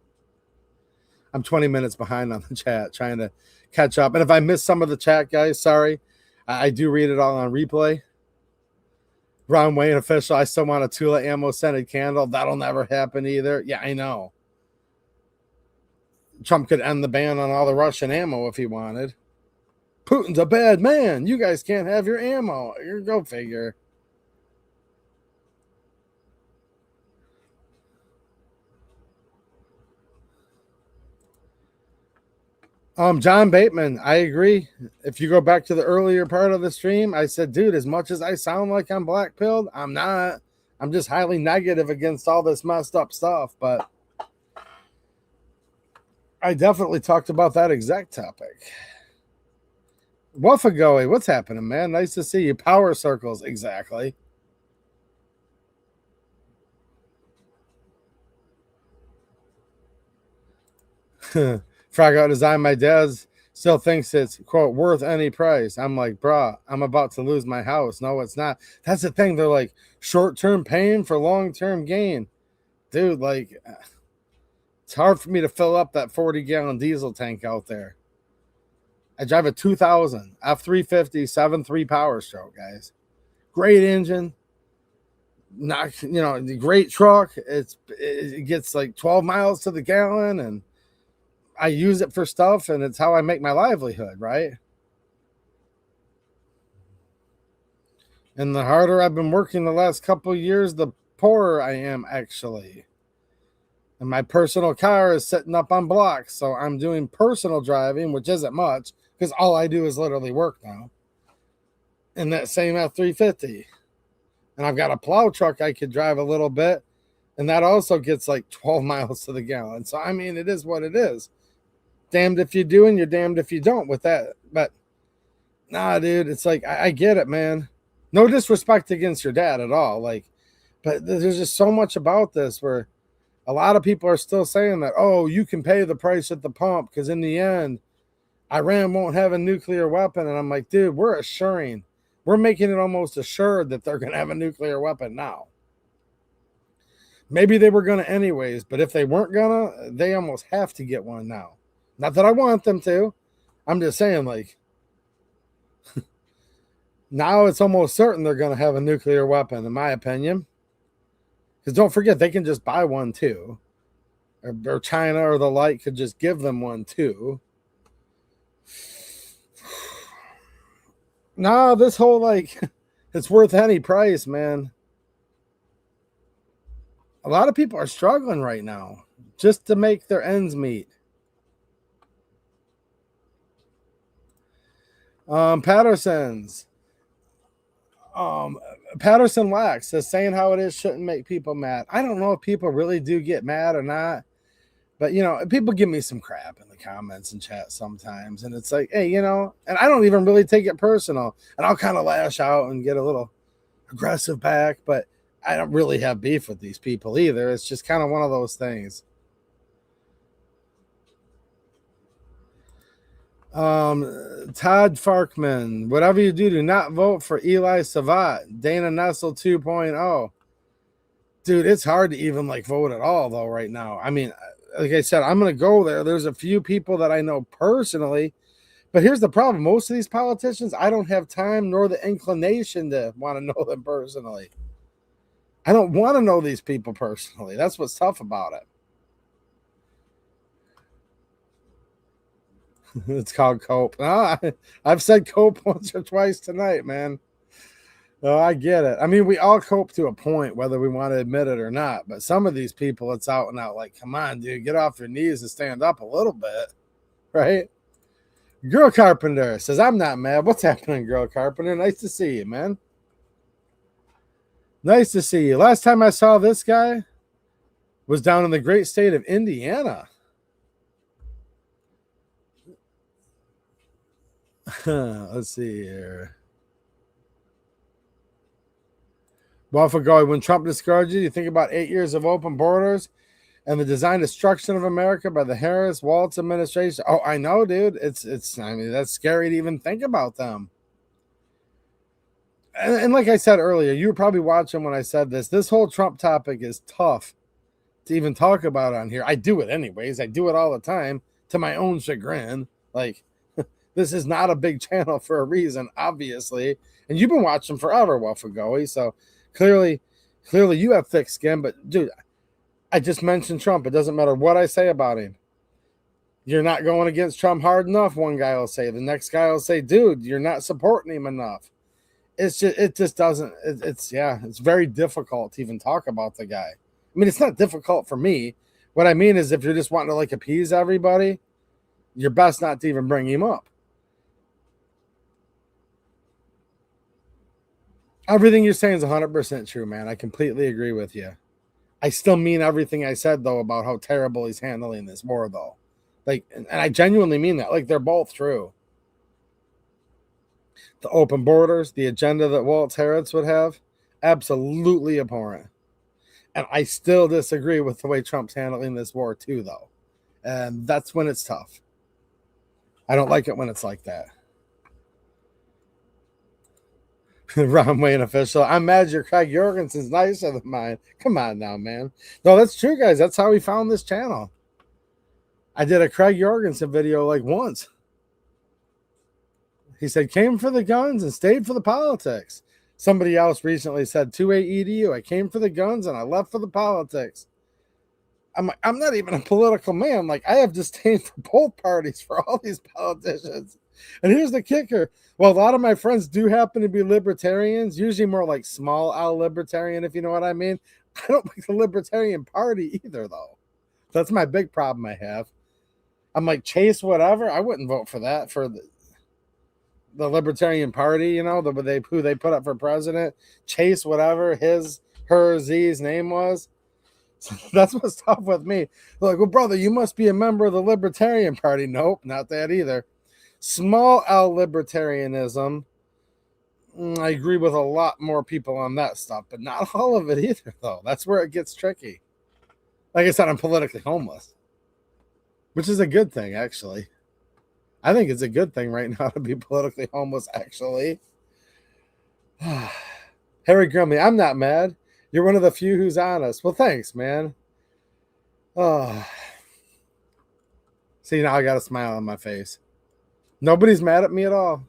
I'm 20 minutes behind on the chat, trying to catch up. And if I miss some of the chat, guys, sorry. I do read it all on replay. Ron Wayne official, I still want a Tula ammo scented candle. That'll never happen either. Yeah, I know. Trump could end the ban on all the Russian ammo if he wanted. Putin's a bad man. You guys can't have your ammo. Go figure. John Bateman, I agree. If you go back to the earlier part of the stream, I said, dude, as much as I sound like I'm black-pilled, I'm not. I'm just highly negative against all this messed up stuff. But I definitely talked about that exact topic. Wuffagoey, what's happening, man? Nice to see you. Power circles, exactly. Frog out design. My dad still thinks it's, quote, worth any price. I'm like, brah, I'm about to lose my house. No, it's not. That's the thing. They're like short-term pain for long-term gain. Dude, like, it's hard for me to fill up that 40-gallon diesel tank out there. I drive a 2000 F350 7.3 Power Stroke, guys. Great engine. Not, great truck. It gets like 12 miles to the gallon, and I use it for stuff, and it's how I make my livelihood, right? And the harder I've been working the last couple of years, the poorer I am, actually. And my personal car is sitting up on blocks, so I'm doing personal driving, which isn't much, because all I do is literally work now. In that same F350. And I've got a plow truck I could drive a little bit, and that also gets like 12 miles to the gallon. So, I mean, it is what it is. Damned if you do and you're damned if you don't with that. But nah, dude, it's like I get it, man. No disrespect against your dad at all. Like, but there's just so much about this where a lot of people are still saying that, oh, you can pay the price at the pump because in the end, Iran won't have a nuclear weapon. And I'm like, dude, we're making it almost assured that they're going to have a nuclear weapon now. Maybe they were going to anyways, but if they weren't going to, they almost have to get one now. Not that I want them to. I'm just saying, like, now it's almost certain they're going to have a nuclear weapon, in my opinion. Because don't forget, they can just buy one too. Or China or the like could just give them one too. No, this whole, like, it's worth any price, man. A lot of people are struggling right now just to make their ends meet. Patterson's. Um, Patterson Wax says saying how it is shouldn't make people mad. I don't know if people really do get mad or not, but people give me some crap in the comments and chat sometimes, and it's like, hey, and I don't even really take it personal, and I'll kind of lash out and get a little aggressive back, but I don't really have beef with these people either. It's just kind of one of those things. Todd Farkman, whatever you do not vote for Eli Savat, Dana Nessel 2.0. Dude, it's hard to even vote at all though right now. I mean, like I said, I'm going to go there. There's a few people that I know personally, but here's the problem. Most of these politicians, I don't have time nor the inclination to want to know them personally. I don't want to know these people personally. That's what's tough about it. It's called cope. I've said cope once or twice tonight, man. Oh, I get it. I mean, we all cope to a point, whether we want to admit it or not. But some of these people, it's out and out like, come on, dude, get off your knees and stand up a little bit, right? Girl Carpenter says, I'm not mad. What's happening, Girl Carpenter? Nice to see you, man. Nice to see you. Last time I saw this guy was down in the great state of Indiana. Let's see here. Waffle when Trump discouraged you think about 8 years of open borders and the design destruction of America by the Harris-Walz administration. Oh, I know, dude. It's. I mean, that's scary to even think about them. And like I said earlier, you were probably watching when I said this. This whole Trump topic is tough to even talk about on here. I do it anyways. I do it all the time to my own chagrin. This is not a big channel for a reason, obviously. And you've been watching forever, Waffle so clearly you have thick skin. But dude, I just mentioned Trump. It doesn't matter what I say about him. You're not going against Trump hard enough, one guy will say. The next guy will say, dude, you're not supporting him enough. It's very difficult to even talk about the guy. I mean, it's not difficult for me. What I mean is if you're just wanting to appease everybody, you're best not to even bring him up. Everything you're saying is 100% true, man. I completely agree with you. I still mean everything I said, though, about how terrible he's handling this war, though. And I genuinely mean that. They're both true. The open borders, the agenda that Walt Harris would have, absolutely abhorrent. And I still disagree with the way Trump's handling this war, too, though. And that's when it's tough. I don't like it when it's like that. Ron Wayne official. I'm mad your Craig Jorgensen's nicer than mine. Come on now, man. No, that's true, guys. That's how we found this channel. I did a Craig Jorgensen video once. He said, came for the guns and stayed for the politics. Somebody else recently said, 2A EDU. I came for the guns and I left for the politics. I'm not even a political man. I have disdain for both parties for all these politicians. And here's the kicker. Well, a lot of my friends do happen to be libertarians, usually more small L libertarian, if you know what I mean. I don't like the Libertarian Party either, though. That's my big problem I have. I'm Chase whatever. I wouldn't vote for that, for the Libertarian Party, who they put up for president. Chase whatever his, her, Z's name was. So that's what's tough with me. They're well, brother, you must be a member of the Libertarian Party. Nope, not that either. Small L libertarianism, I agree with a lot more people on that stuff, but not all of it either, though. That's where it gets tricky. Like I said, I'm politically homeless, which is a good thing, actually. I think it's a good thing right now to be politically homeless, actually. Harry Grimley, I'm not mad. You're one of the few who's honest. Well, thanks, man. See, now I got a smile on my face. Nobody's mad at me at all.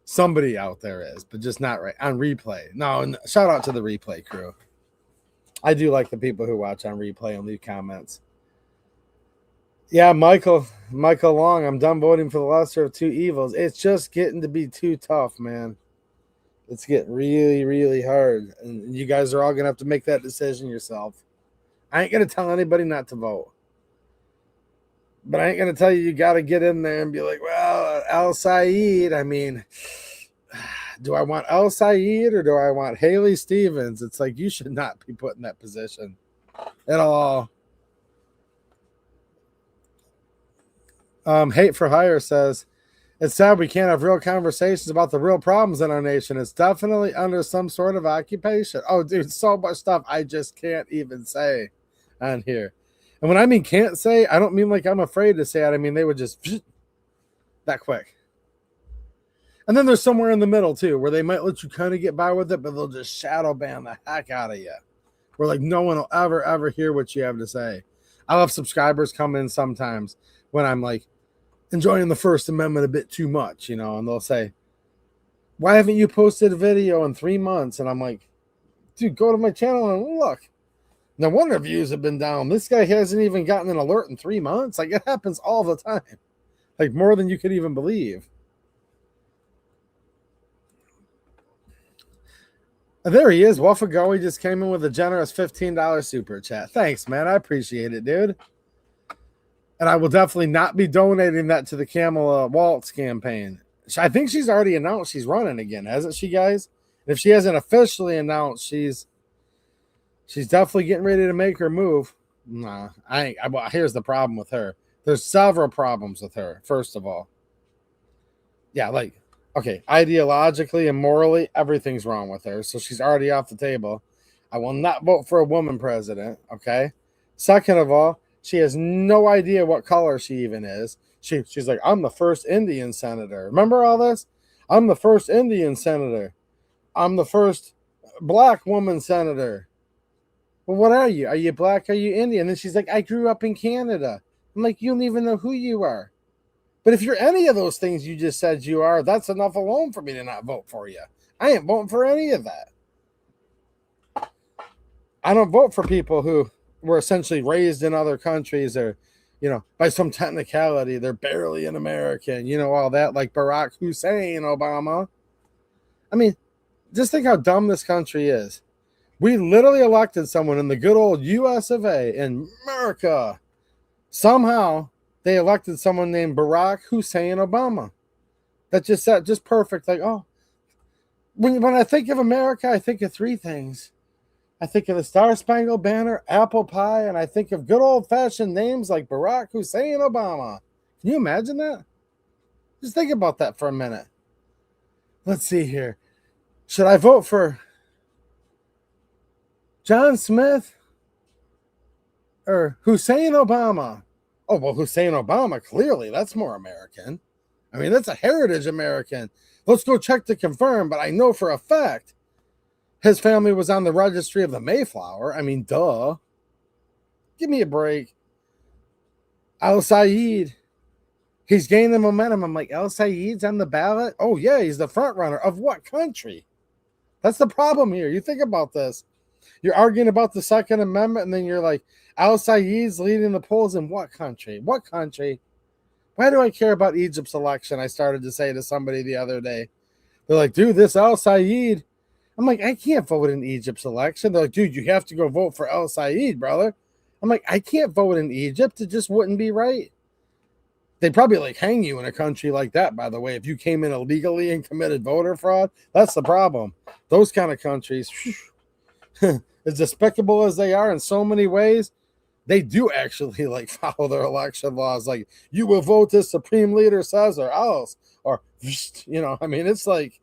Somebody out there is, but just not right on replay. No, shout out to the replay crew. I do like the people who watch on replay and leave comments. Yeah, Michael Long, I'm done voting for the lesser of two evils. It's just getting to be too tough, man. It's getting really, really hard. And you guys are all going to have to make that decision yourself. I ain't going to tell anybody not to vote. But I ain't going to tell you, you got to get in there and be like, well, Al Saeed, I mean, do I want Al Saeed or do I want Haley Stevens? It's like, you should not be put in that position at all. Hate for Hire says, it's sad we can't have real conversations about the real problems in our nation. It's definitely under some sort of occupation. Oh, dude, so much stuff I just can't even say on here. And when I mean can't say, I don't mean like I'm afraid to say it. I mean, they would just that quick. And then there's somewhere in the middle, too, where they might let you kind of get by with it, but they'll just shadow ban the heck out of you. Where, like, no one will ever hear what you have to say. I'll have subscribers come in sometimes when I'm, like, enjoying the First Amendment a bit too much, you know, and they'll say, why haven't you posted a video in 3 months? And I'm like, dude, go to my channel and look. No wonder views have been down. This guy hasn't even gotten an alert in 3 months. Like, it happens all the time. Like, more than you could even believe. There he is. Wafago, he just came in with a generous $15 super chat. Thanks, man. I appreciate it, dude. And I will definitely not be donating that to the Kamala Waltz campaign. I think she's already announced she's running again, hasn't she, guys? And if she hasn't officially announced, she's definitely getting ready to make her move. Nah, well, here's the problem with her. There's several problems with her, first of all. Yeah, like, okay, ideologically and morally, everything's wrong with her. So she's already off the table. I will not vote for a woman president, okay? Second of all, she has no idea what color she even is. She's like, I'm the first Indian senator. Remember all this? I'm the first Indian senator. I'm the first black woman senator. Well, what are you? Are you black? Are you Indian? And she's like, I grew up in Canada. I'm like, you don't even know who you are. But if you're any of those things you just said you are, that's enough alone for me to not vote for you. I ain't voting for any of that. I don't vote for people who were essentially raised in other countries or, you know, by some technicality, they're barely an American, you know, all that, like Barack Hussein Obama. I mean, just think how dumb this country is. We literally elected someone in the good old US of A in America. Somehow they elected someone named Barack Hussein Obama. That just said just perfect. Like, oh, when I think of America, I think of three things. I think of the Star Spangled Banner, apple pie, and I think of good old-fashioned names like Barack Hussein Obama. Can you imagine that? Just think about that for a minute. Let's see here. Should I vote for John Smith or Hussein Obama? Oh, well, Hussein Obama, clearly, that's more American. I mean, that's a heritage American. Let's go check to confirm, but I know for a fact his family was on the registry of the Mayflower. I mean, duh. Give me a break. Al Saeed. He's gaining momentum. I'm like, Al Saeed's on the ballot? Oh, yeah, he's the front runner. Of what country? That's the problem here. You think about this. You're arguing about the Second Amendment, and then you're like, Al Saeed's leading the polls in what country? What country? Why do I care about Egypt's election? I started to say to somebody the other day. They're like, dude, this Al Saeed. I'm like, I can't vote in Egypt's election. They're like, dude, you have to go vote for Al Saeed, brother. I'm like, I can't vote in Egypt. It just wouldn't be right. They'd probably like hang you in a country like that, by the way. If you came in illegally and committed voter fraud, that's the problem. Those kind of countries, as despicable as they are in so many ways, they do actually like follow their election laws. Like, you will vote as Supreme Leader says or else. Or, you know, I mean, it's like,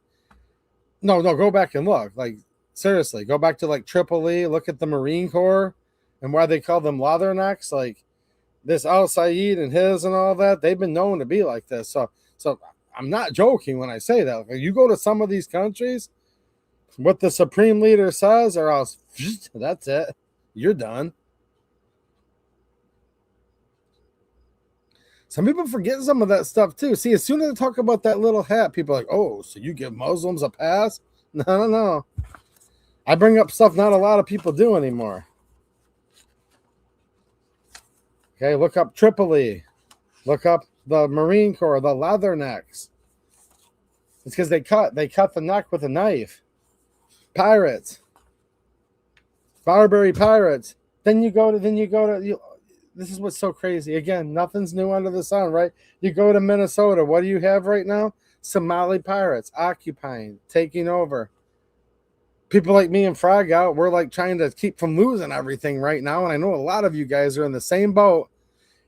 no, go back and look. Like, seriously, go back to like Tripoli, look at the Marine Corps and why they call them leathernecks. Like, this Al Saeed and his and all that, they've been known to be like this. So I'm not joking when I say that. Like, you go to some of these countries, what the Supreme Leader says, or else that's it. You're done. Some people forget some of that stuff too. See, as soon as I talk about that little hat, people are like, oh, so you give Muslims a pass? No. I bring up stuff not a lot of people do anymore. Okay, look up Tripoli. Look up the Marine Corps, the leathernecks. It's because they cut the neck with a knife. Pirates. Barbary pirates. Then you go to this is what's so crazy. Again, nothing's new under the sun, right? You go to Minnesota. What do you have right now? Somali pirates occupying, taking over. People like me and Frog Out, we're like trying to keep from losing everything right now. And I know a lot of you guys are in the same boat.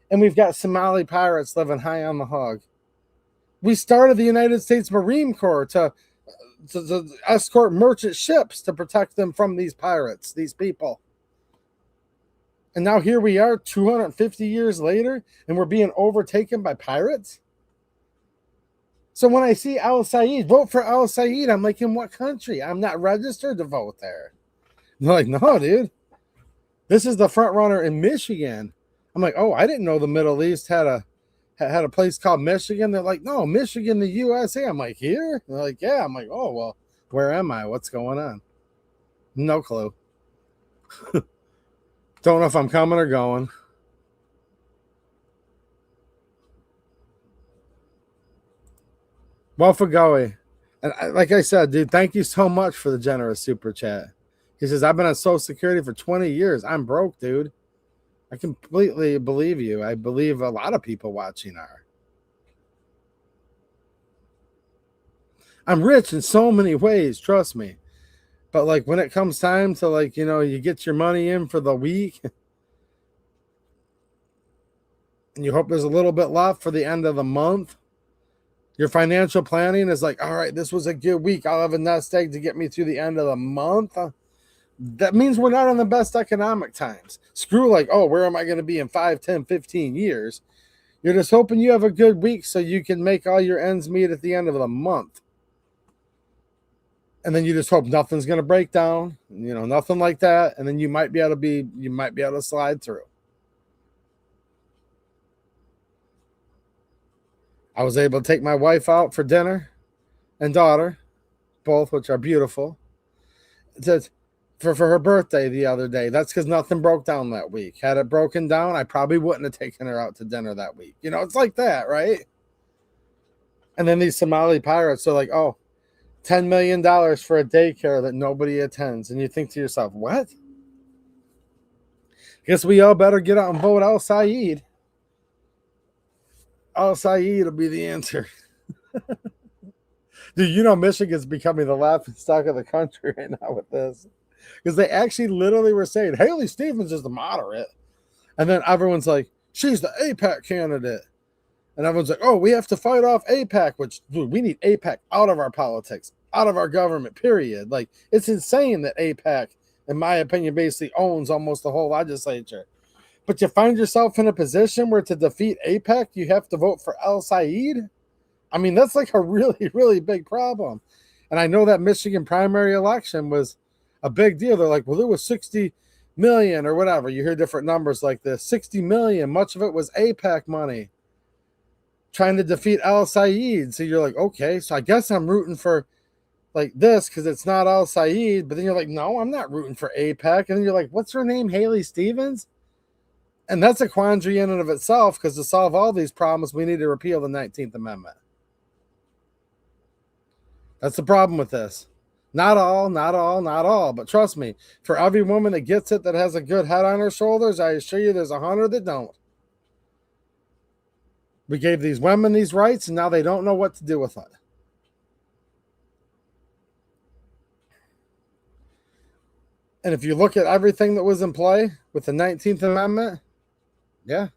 And we've got Somali pirates living high on the hog. We started the United States Marine Corps to escort merchant ships to protect them from these pirates, these people. And now here we are 250 years later, and we're being overtaken by pirates. So when I see Al Said, vote for Al Said, I'm like, in what country? I'm not registered to vote there. They're like, no, dude. This is the front runner in Michigan. I'm like, oh, I didn't know the Middle East had a place called Michigan. They're like, no, Michigan, the USA. I'm like, here? They're like, yeah. I'm like, oh, well, where am I? What's going on? No clue. Don't know if I'm coming or going. Well, Fagoe. And like I said, dude, thank you so much for the generous super chat. He says, I've been on Social Security for 20 years. I'm broke, dude. I completely believe you. I believe a lot of people watching are. I'm rich in so many ways, trust me. But like when it comes time to like, you get your money in for the week and you hope there's a little bit left for the end of the month, your financial planning is like, all right, this was a good week. I'll have a nest egg to get me through the end of the month. That means we're not in the best economic times. Screw like, oh, where am I going to be in 5, 10, 15 years? You're just hoping you have a good week so you can make all your ends meet at the end of the month. And then you just hope nothing's going to break down, nothing like that. And then you might be able to slide through. I was able to take my wife out for dinner and daughter, both which are beautiful, for her birthday the other day. That's because nothing broke down that week. Had it broken down, I probably wouldn't have taken her out to dinner that week. It's like that, right? And then these Somali pirates are like, oh, $10 million for a daycare that nobody attends. And you think to yourself, what? Guess we all better get out and vote Al Said. Al Said will be the answer. Dude, Michigan's becoming the laughing stock of the country right now with this. Because they actually literally were saying, Haley Stevens is the moderate. And then everyone's like, she's the APAC candidate. And everyone's like, oh, we have to fight off APAC, which, dude, we need APAC out of our politics, out of our government, period. Like, it's insane that APAC, in my opinion, basically owns almost the whole legislature. But you find yourself in a position where to defeat APAC, you have to vote for Al Said? I mean, that's like a really, really big problem. And I know that Michigan primary election was a big deal. They're like, well, there was 60 million or whatever. You hear different numbers like this. 60 million, much of it was APAC money trying to defeat Al Said. So you're like, okay, so I guess I'm rooting for like this because it's not Al Said. But then you're like, no, I'm not rooting for APAC. And then you're like, what's her name? Haley Stevens? And that's a quandary in and of itself because to solve all these problems, we need to repeal the 19th Amendment. That's the problem with this. Not all. But trust me, for every woman that gets it that has a good head on her shoulders, I assure you there's 100 that don't. We gave these women these rights, and now they don't know what to do with it. And if you look at everything that was in play with the 19th Amendment, yeah,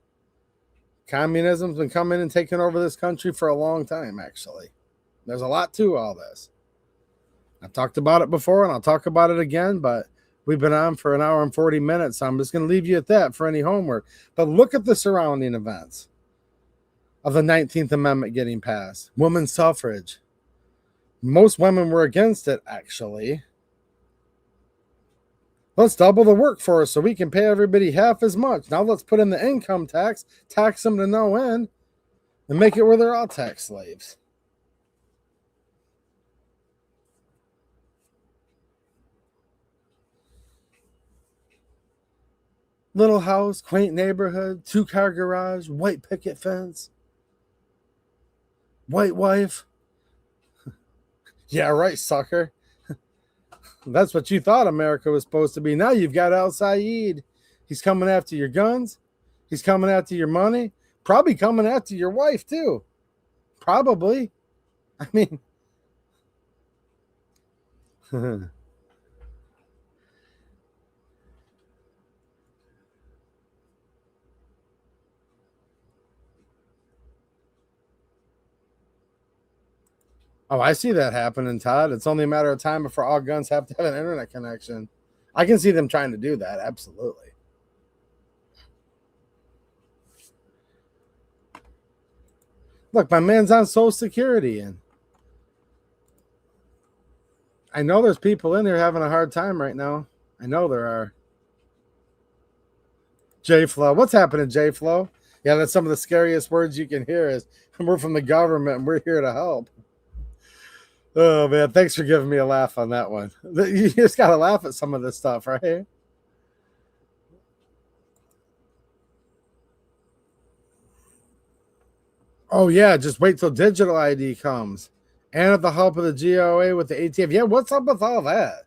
communism's been coming and taking over this country for a long time, actually. There's a lot to all this. I've talked about it before, and I'll talk about it again, but we've been on for an hour and 40 minutes, so I'm just going to leave you at that for any homework. But look at the surrounding events of the 19th Amendment getting passed. Women's suffrage. Most women were against it, actually. Let's double the workforce so we can pay everybody half as much. Now let's put in the income tax, tax them to no end, and make it where they're all tax slaves. Little house, quaint neighborhood, 2-car garage, white picket fence, white wife. Yeah, right, sucker. That's what you thought America was supposed to be. Now you've got Al Said. He's coming after your guns. He's coming after your money. Probably coming after your wife, too. Probably. I mean... Oh, I see that happening, Todd. It's only a matter of time before all guns have to have an internet connection. I can see them trying to do that, absolutely. Look, my man's on Social Security, and I know there's people in there having a hard time right now. I know there are. J-Flow. What's happening, J-Flow? Yeah, that's some of the scariest words you can hear is, we're from the government and we're here to help. Oh, man, thanks for giving me a laugh on that one. You just got to laugh at some of this stuff, right? Oh, yeah, just wait till digital ID comes. And with the help of the GOA with the ATF. Yeah, what's up with all that?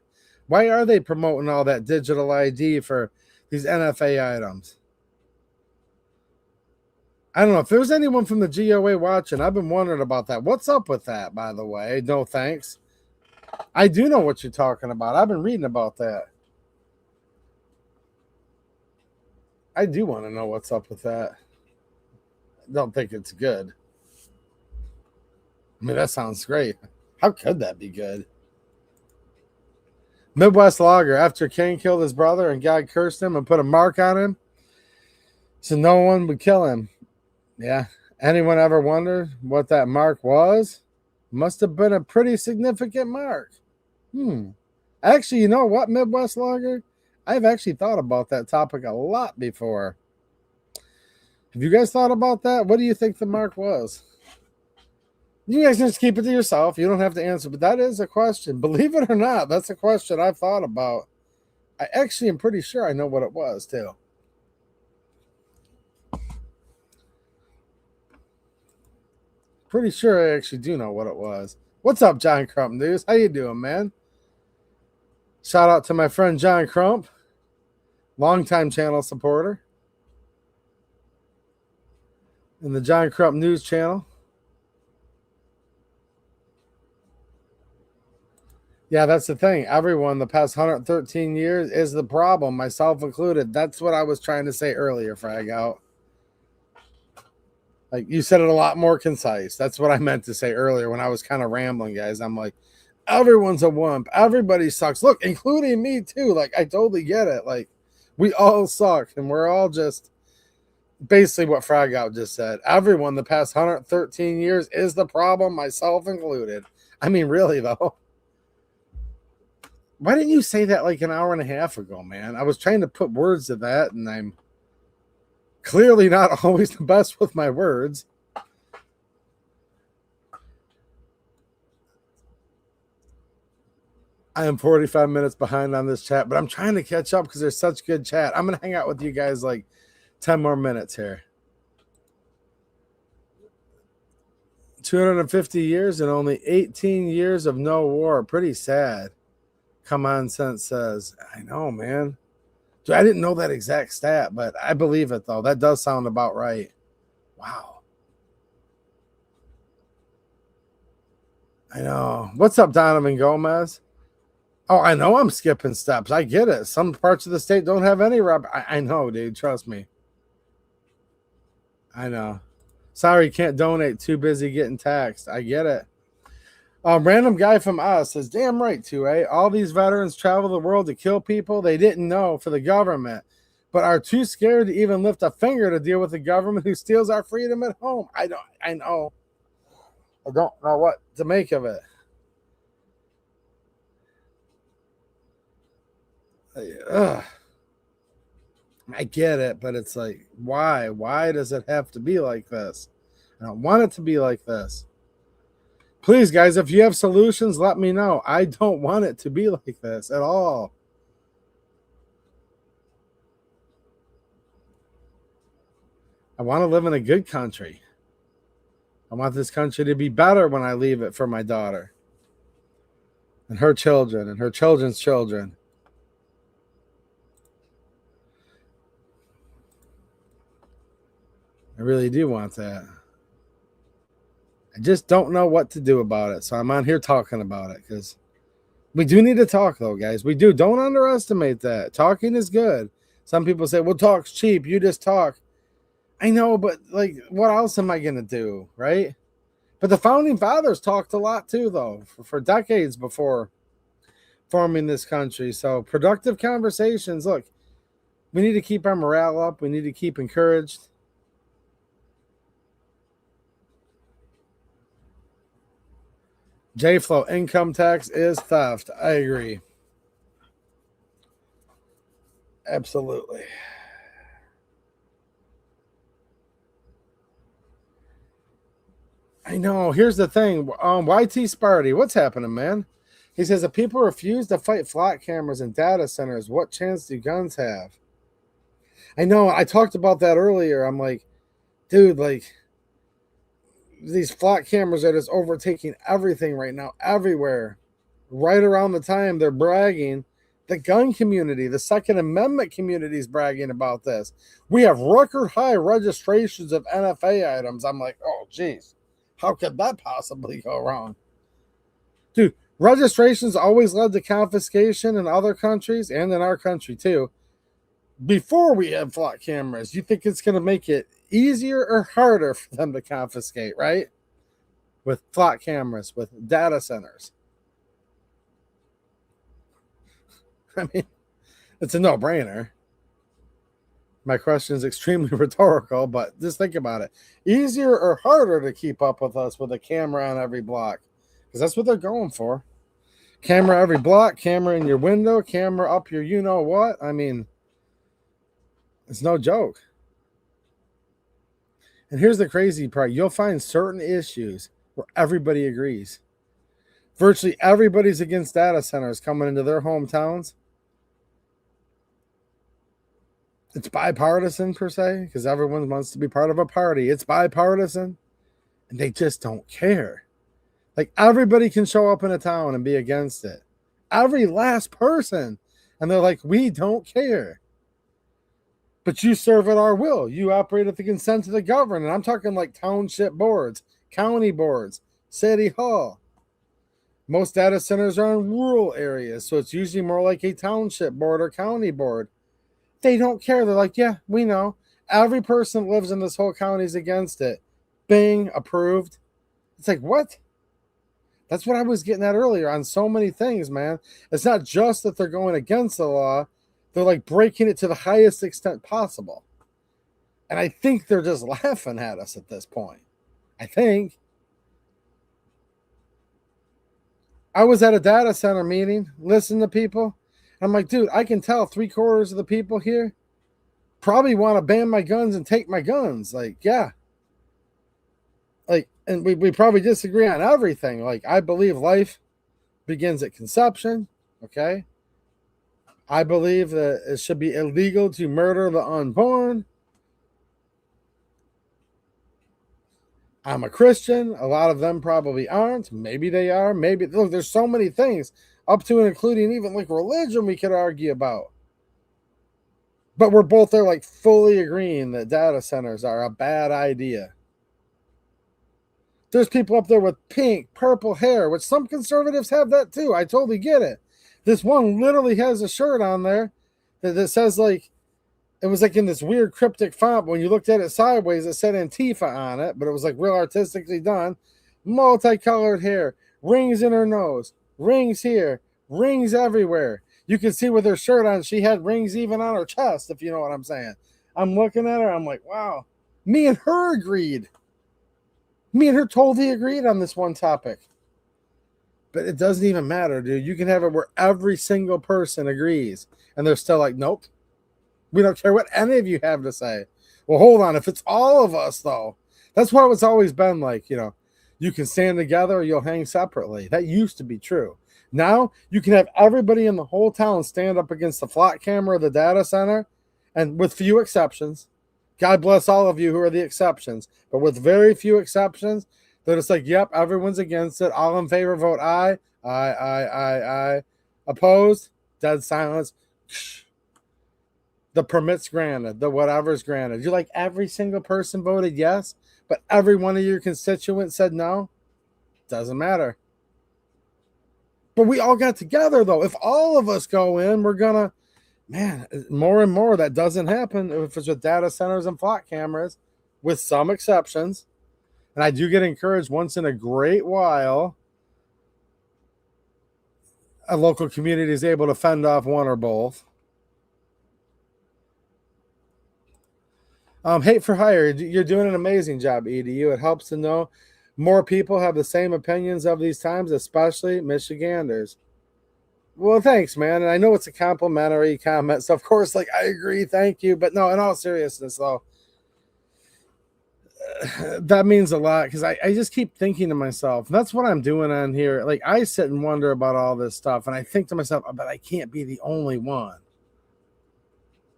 Why are they promoting all that digital ID for these NFA items? I don't know. If there's anyone from the GOA watching, I've been wondering about that. What's up with that, by the way? No thanks. I do know what you're talking about. I've been reading about that. I do want to know what's up with that. I don't think it's good. I mean, that sounds great. How could that be good? Midwest Logger, after Cain killed his brother and God cursed him and put a mark on him so no one would kill him. Yeah. Anyone ever wondered what that mark was? Must have been a pretty significant mark. Actually, you know what, Midwest Logger? I've actually thought about that topic a lot before. Have you guys thought about that? What do you think the mark was? You guys just keep it to yourself. You don't have to answer, but that is a question. Believe it or not, that's a question I've thought about. I actually am pretty sure I know what it was, too. Pretty sure I actually do know what it was. What's up, John Crump News? How you doing, man? Shout out to my friend John Crump, longtime channel supporter, in the John Crump News channel. Yeah, that's the thing. Everyone, the past 113 years is the problem, myself included. That's what I was trying to say earlier, Frag Out. Like, you said it a lot more concise. That's what I meant to say earlier when I was kind of rambling, guys. I'm like, everyone's a wimp. Everybody sucks. Look, including me, too. Like, I totally get it. Like, we all suck, and we're all just basically what Frag Out just said. Everyone, the past 113 years is the problem, myself included. I mean, really, though. Why didn't you say that like an hour and a half ago, man? I was trying to put words to that, and I'm clearly not always the best with my words. I am 45 minutes behind on this chat, but I'm trying to catch up because there's such good chat. I'm going to hang out with you guys like 10 more minutes here. 250 years and only 18 years of no war. Pretty sad. Come On Sense says, I know, man. I didn't know that exact stat, but I believe it, though. That does sound about right. Wow. I know. What's up, Donovan Gomez? Oh, I know I'm skipping steps. I get it. Some parts of the state don't have any rep. I know, dude. Trust me. I know. Sorry, can't donate. Too busy getting taxed. I get it. Random guy from us says, damn right, 2A. All these veterans travel the world to kill people they didn't know for the government, but are too scared to even lift a finger to deal with the government who steals our freedom at home. I know. I don't know what to make of it. I get it, but it's like, why? Why does it have to be like this? I don't want it to be like this. Please, guys, if you have solutions, let me know. I don't want it to be like this at all. I want to live in a good country. I want this country to be better when I leave it for my daughter and her children and her children's children. I really do want that. I just don't know what to do about it. So I'm on here talking about it because we do need to talk, though, guys. We do. Don't underestimate that. Talking is good. Some people say, well, talk's cheap. You just talk. I know, but like, what else am I going to do, right? But the founding fathers talked a lot too, though, for decades before forming this country. So productive conversations. Look, we need to keep our morale up. We need to keep encouraged. J-Flow, income tax is theft. I agree. Absolutely. I know. Here's the thing. YT Sparty, what's happening, man? He says, if people refuse to fight flat cameras and data centers, what chance do guns have? I know. I talked about that earlier. I'm like, dude, like, these flat cameras are just overtaking everything right now, everywhere. Right around the time they're bragging, the gun community, the Second Amendment community is bragging about this. We have record high registrations of NFA items. I'm like, oh, geez, how could that possibly go wrong? Dude, registrations always led to confiscation in other countries and in our country too. Before we have flat cameras, you think it's going to make it easier or harder for them to confiscate, right? With flat cameras, with data centers. I mean, it's a no-brainer. My question is extremely rhetorical, but just think about it. Easier or harder to keep up with us with a camera on every block? Because that's what they're going for. Camera every block, camera in your window, camera up your you-know-what. I mean, it's no joke. And here's the crazy part. You'll find certain issues where everybody agrees. Virtually everybody's against data centers coming into their hometowns. It's bipartisan per se, because everyone wants to be part of a party. It's bipartisan, and they just don't care. Like, everybody can show up in a town and be against it. Every last person. And they're like, we don't care. But you serve at our will. You operate at the consent of the governed. And I'm talking like township boards, county boards, city hall. Most data centers are in rural areas, so it's usually more like a township board or county board. They don't care. They're like, yeah, we know. Every person that lives in this whole county is against it. Bing, approved. It's like, what? That's what I was getting at earlier on so many things, man. It's not just that they're going against the law. They're like breaking it to the highest extent possible. And I think they're just laughing at us at this point. I think. I was at a data center meeting, listening to people. I'm like, dude, I can tell 3/4 of the people here probably want to ban my guns and take my guns. Like, yeah. Like, and we probably disagree on everything. Like, I believe life begins at conception. Okay. I believe that it should be illegal to murder the unborn. I'm a Christian. A lot of them probably aren't. Maybe they are. Maybe. Look, there's so many things up to and including even like religion we could argue about. But we're both there like fully agreeing that data centers are a bad idea. There's people up there with pink, purple hair, which some conservatives have that too. I totally get it. This one literally has a shirt on there that says like, it was like in this weird cryptic font. But when you looked at it sideways, it said Antifa on it, but it was like real artistically done. Multicolored hair, rings in her nose, rings here, rings everywhere. You can see with her shirt on, she had rings even on her chest, if you know what I'm saying. I'm looking at her, I'm like, wow. Me and her agreed. Me and her totally agreed on this one topic. But it doesn't even matter, dude. You can have it where every single person agrees. And they're still like, nope. We don't care what any of you have to say. Well, hold on. If it's all of us, though, that's why it's always been like, you know, you can stand together or you'll hang separately. That used to be true. Now you can have everybody in the whole town stand up against the flat camera of the data center, and with few exceptions. God bless all of you who are the exceptions. But with very few exceptions, they're just like, yep, everyone's against it. All in favor, vote aye. Aye. Opposed? Dead silence. the permits granted, the whatever's granted. You're like, every single person voted yes, but every one of your constituents said no. Doesn't matter. But we all got together, though. If all of us go in, we're going to, man, more and more that doesn't happen if it's with data centers and flock cameras, with some exceptions. And I do get encouraged once in a great while, a local community is able to fend off one or both. Hate for hire, you're doing an amazing job, Edu. It helps to know more people have the same opinions of these times, especially Michiganders. Well, thanks, man. And I know it's a complimentary comment, so of course, like, I agree, thank you. But no, in all seriousness, though, that means a lot, because I just keep thinking to myself, that's what I'm doing on here. Like, I sit and wonder about all this stuff, and I think to myself, but I can't be the only one.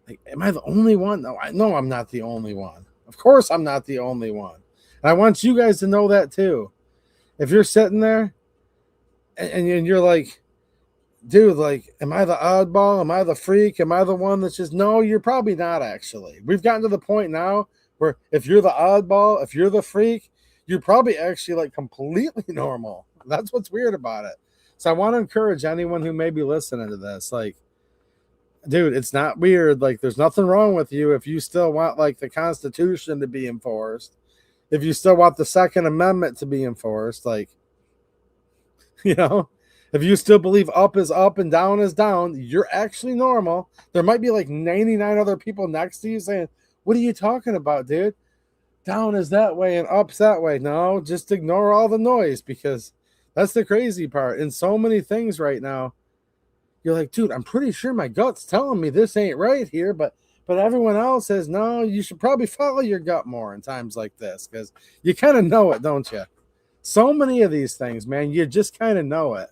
Like, am I the only one? No, I know I'm not the only one. Of course I'm not the only one. And I want you guys to know that too. If you're sitting there and you're like, dude, like, am I the oddball? Am I the freak? Am I the one that's just, no, you're probably not actually. We've gotten to the point now where if you're the oddball, if you're the freak, you're probably actually like completely normal. That's what's weird about it. So I want to encourage anyone who may be listening to this, like, dude, it's not weird. Like, there's nothing wrong with you if you still want, like, the Constitution to be enforced, if you still want the Second Amendment to be enforced, like, you know, if you still believe up is up and down is down, you're actually normal. There might be like 99 other people next to you saying, what are you talking about, dude? Down is that way and up's that way. No, just ignore all the noise, because that's the crazy part. In so many things right now, you're like, dude, I'm pretty sure my gut's telling me this ain't right here, but everyone else says, no, you should probably follow your gut more in times like this, because you kind of know it, don't you? So many of these things, man, you just kind of know it.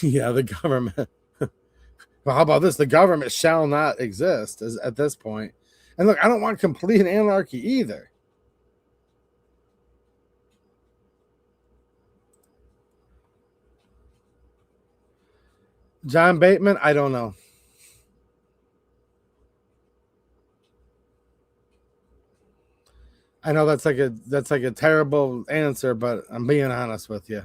Yeah, the government. Well, how about this? The government shall not exist at this point. And look, I don't want complete anarchy either. John Bateman, I don't know. I know that's like a terrible answer, but I'm being honest with you.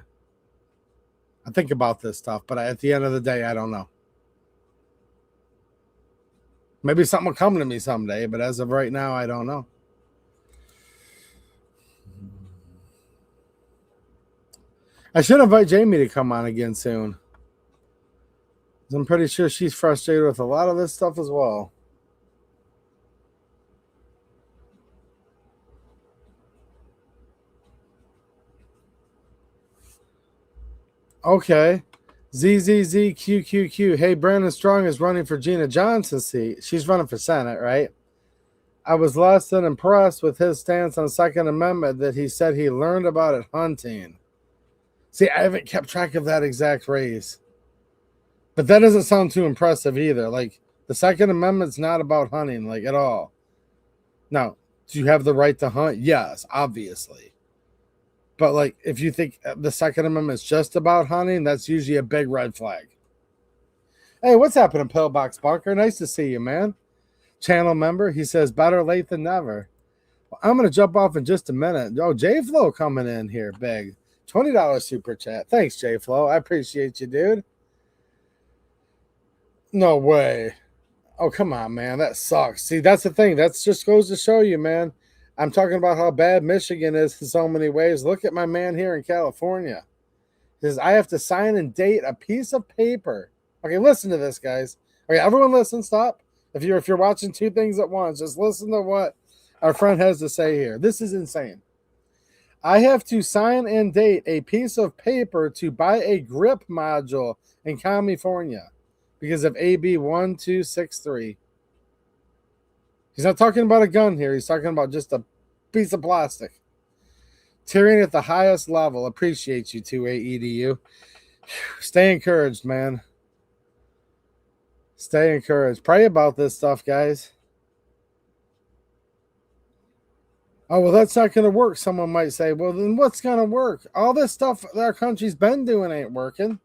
I think about this stuff, but at the end of the day, I don't know. Maybe something will come to me someday, but as of right now, I don't know. I should invite Jamie to come on again soon. I'm pretty sure she's frustrated with a lot of this stuff as well. Okay. ZZZQQQ. Hey, Brandon Strong is running for Gina Johnson's seat. She's running for Senate, right? I was less than impressed with his stance on Second Amendment that he said he learned about it hunting. See, I haven't kept track of that exact race. But that doesn't sound too impressive either. Like, the Second Amendment's not about hunting, like, at all. Now, do you have the right to hunt? Yes, obviously. But, like, if you think the Second Amendment is just about hunting, that's usually a big red flag. Hey, what's happening, Pillbox Bunker? Nice to see you, man. Channel member, he says, better late than never. Well, I'm going to jump off in just a minute. Oh, J-Flow coming in here, big. $20 super chat. Thanks, J-Flow. I appreciate you, dude. No way. Oh, come on, man. That sucks. See, that's the thing. That just goes to show you, man. I'm talking about how bad Michigan is in so many ways. Look at my man here in California. He says, I have to sign and date a piece of paper. Okay, listen to this, guys. Okay, everyone listen, stop. If you're watching two things at once, just listen to what our friend has to say here. This is insane. I have to sign and date a piece of paper to buy a grip module in California because of AB 1263. He's not talking about a gun here. He's talking about just a piece of plastic. Tyranny at the highest level. Appreciate you, 2AEDU. Stay encouraged, man. Stay encouraged. Pray about this stuff, guys. Oh, well, that's not going to work. Someone might say, well, then what's going to work? All this stuff that our country's been doing ain't working.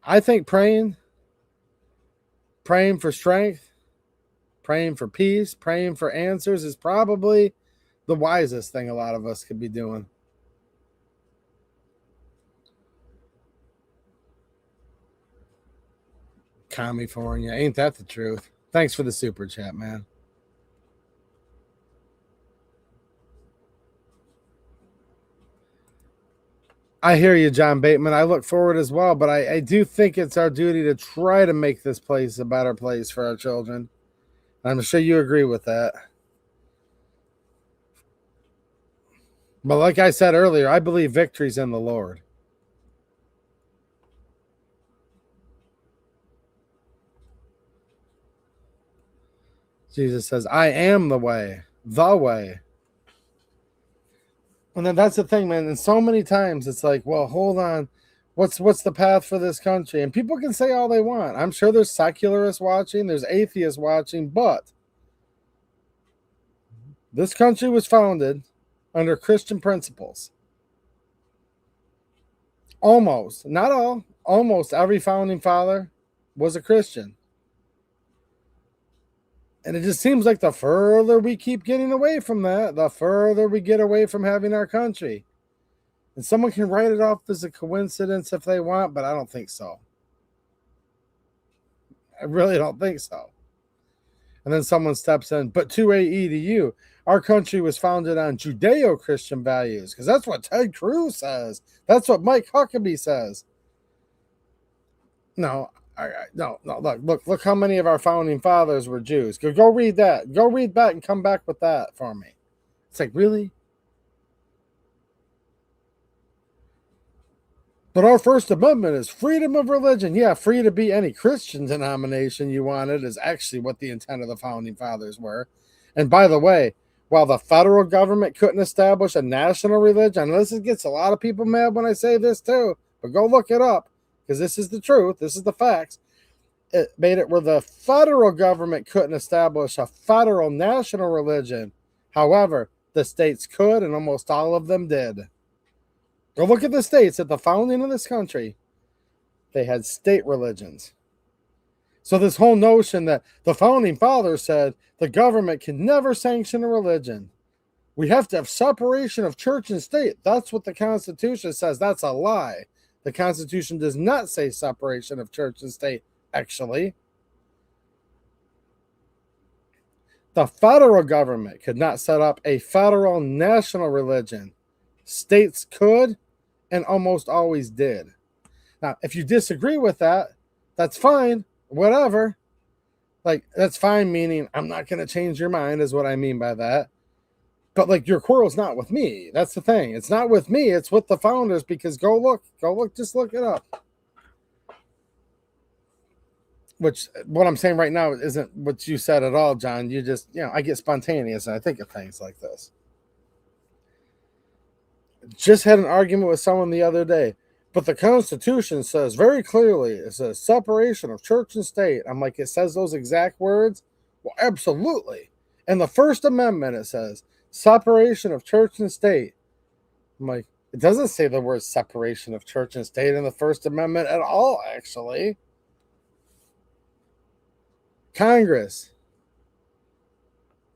I think praying for strength, praying for peace, praying for answers is probably the wisest thing a lot of us could be doing. California, ain't that the truth? Thanks for the super chat, man. I hear you, John Bateman. I look forward as well, but I do think it's our duty to try to make this place a better place for our children. I'm sure you agree with that. But like I said earlier, I believe victory's in the Lord. Jesus says, I am the way, the way. And then that's the thing, man. And so many times it's like, well, hold on. What's the path for this country? And people can say all they want. I'm sure there's secularists watching, there's atheists watching, but this country was founded under Christian principles. Almost, not all, almost every founding father was a Christian. And it just seems like the further we keep getting away from that, the further we get away from having our country. And someone can write it off as a coincidence if they want, but I don't think so. I really don't think so. And then someone steps in, but to AE to you, our country was founded on Judeo-Christian values, because that's what Ted Cruz says. That's what Mike Huckabee says. No, no. Look how many of our founding fathers were Jews. Go read that. Go read that and come back with that for me. It's like, really? But our First Amendment is freedom of religion. Yeah, free to be any Christian denomination you wanted is actually what the intent of the founding fathers were. And by the way, while the federal government couldn't establish a national religion, and this gets a lot of people mad when I say this too, but go look it up because this is the truth. This is the facts. It made it where the federal government couldn't establish a federal national religion. However, the states could, and almost all of them did. Go look at the states at the founding of this country. They had state religions. So this whole notion that the founding fathers said the government can never sanction a religion. We have to have separation of church and state. That's what the Constitution says. That's a lie. The Constitution does not say separation of church and state, actually. The federal government could not set up a federal national religion. States could and almost always did. Now, if you disagree with that, that's fine. Whatever. Like, that's fine, meaning I'm not going to change your mind, is what I mean by that. But, like, your quarrel's not with me. That's the thing. It's not with me. It's with the founders, because go look, just look it up. Which, what I'm saying right now isn't what you said at all, John. You just, I get spontaneous and I think of things like this. Just had an argument with someone the other day, but the Constitution says very clearly, it says separation of church and state. I'm like, it says those exact words? Well, absolutely. In the First Amendment, it says separation of church and state. I'm like, it doesn't say the word separation of church and state in the First Amendment at all, actually. Congress.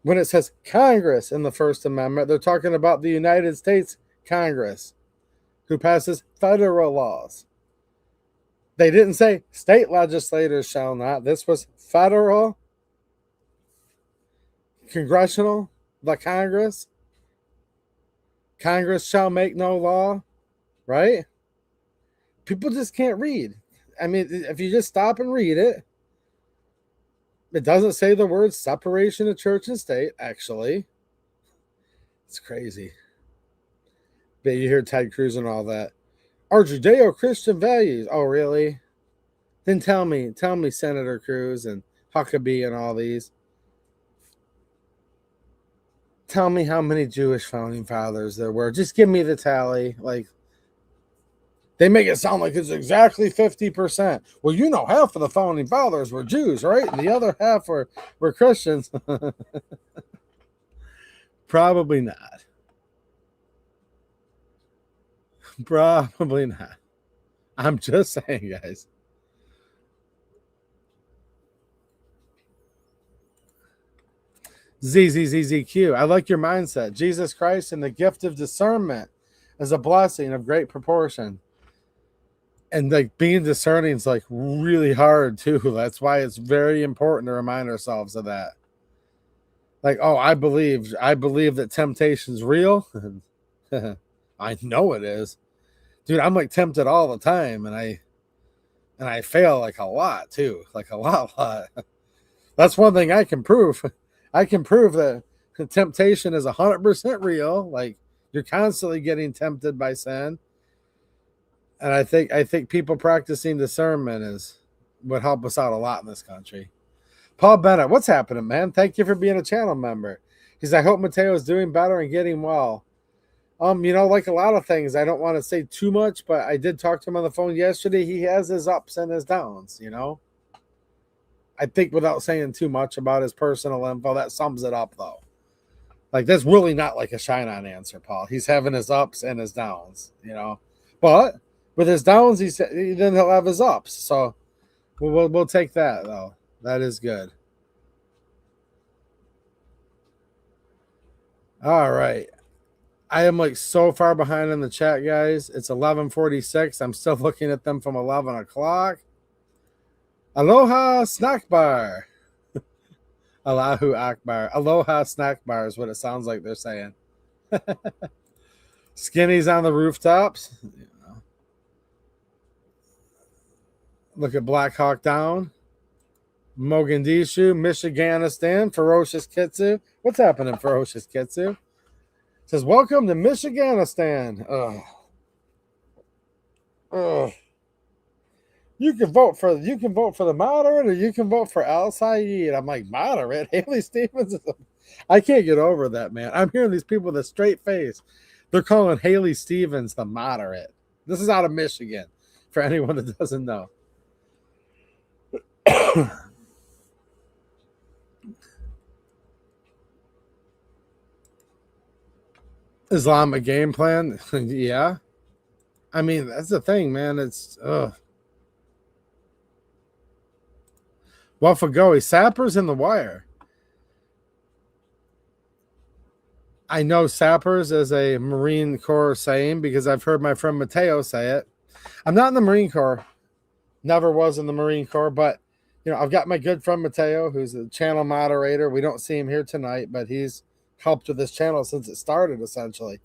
When it says Congress in the First Amendment, they're talking about the United States Congress, who passes federal laws. They didn't say state legislators shall not. This was federal, congressional, the Congress. Congress shall make no law, right? People just can't read. I mean, if you just stop and read it, it doesn't say the word separation of church and state, actually. It's crazy. But you hear Ted Cruz and all that. Our Judeo-Christian values. Oh, really? Then tell me, Senator Cruz and Huckabee and all these. Tell me how many Jewish founding fathers there were. Just give me the tally. Like, They make it sound like it's exactly 50%. Well, you know, half of the founding fathers were Jews, right? And the other half were Christians. Probably not. Probably not. I'm just saying, guys. ZZZZQ. I like your mindset. Jesus Christ and the gift of discernment is a blessing of great proportion. And like being discerning is like really hard too. That's why it's very important to remind ourselves of that. Like, oh, I believe that temptation's real. I know it is. Dude, I'm like tempted all the time, and I fail like a lot too. Like a lot. That's one thing I can prove. I can prove that temptation is 100% real. Like you're constantly getting tempted by sin. And I think people practicing discernment would help us out a lot in this country. Paul Bennett, what's happening, man? Thank you for being a channel member. He says, I hope Mateo is doing better and getting well. Like a lot of things, I don't want to say too much, but I did talk to him on the phone yesterday. He has his ups and his downs, I think without saying too much about his personal info, that sums it up, though. Like, that's really not like a shine-on answer, Paul. He's having his ups and his downs, But with his downs, then he'll have his ups. So we'll take that, though. That is good. All right. I am like so far behind in the chat, guys. It's 11:46. I'm still looking at them from 11 o'clock. Aloha snack bar. Allahu Akbar. Aloha snack bar is what it sounds like they're saying. Skinnies on the rooftops. Look at Black Hawk Down. Mogadishu, Michiganistan, Ferocious Kitsu. What's happening, Ferocious Kitsu? It says, welcome to Michiganistan. You can vote for the moderate, or you can vote for Al Sayed. I'm like, moderate? Haley Stevens? I can't get over that, man. I'm hearing these people with a straight face. They're calling Haley Stevens the moderate. This is out of Michigan, for anyone that doesn't know. Islamic game plan? Yeah. I mean, that's the thing, man. It's Wafagoey, sappers in the wire. I know sappers is a Marine Corps saying because I've heard my friend Mateo say it. I'm not in the Marine Corps. Never was in the Marine Corps, but I've got my good friend Mateo, who's a channel moderator. We don't see him here tonight, but he's helped with this channel since it started, essentially.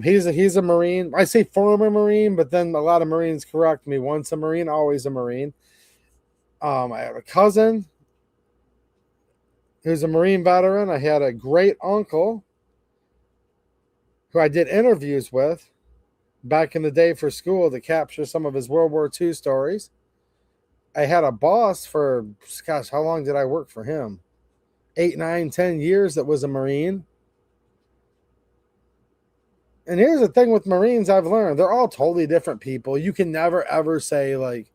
He's a Marine. I say former Marine, but then a lot of Marines correct me. Once a Marine, always a Marine. I have a cousin who's a Marine veteran. I had a great uncle who I did interviews with back in the day for school to capture some of his World War II stories. I had a boss for, gosh, how long did I work for him? 8, 9, 10 years that was a Marine. And here's the thing with Marines I've learned. They're all totally different people. You can never, ever say, like,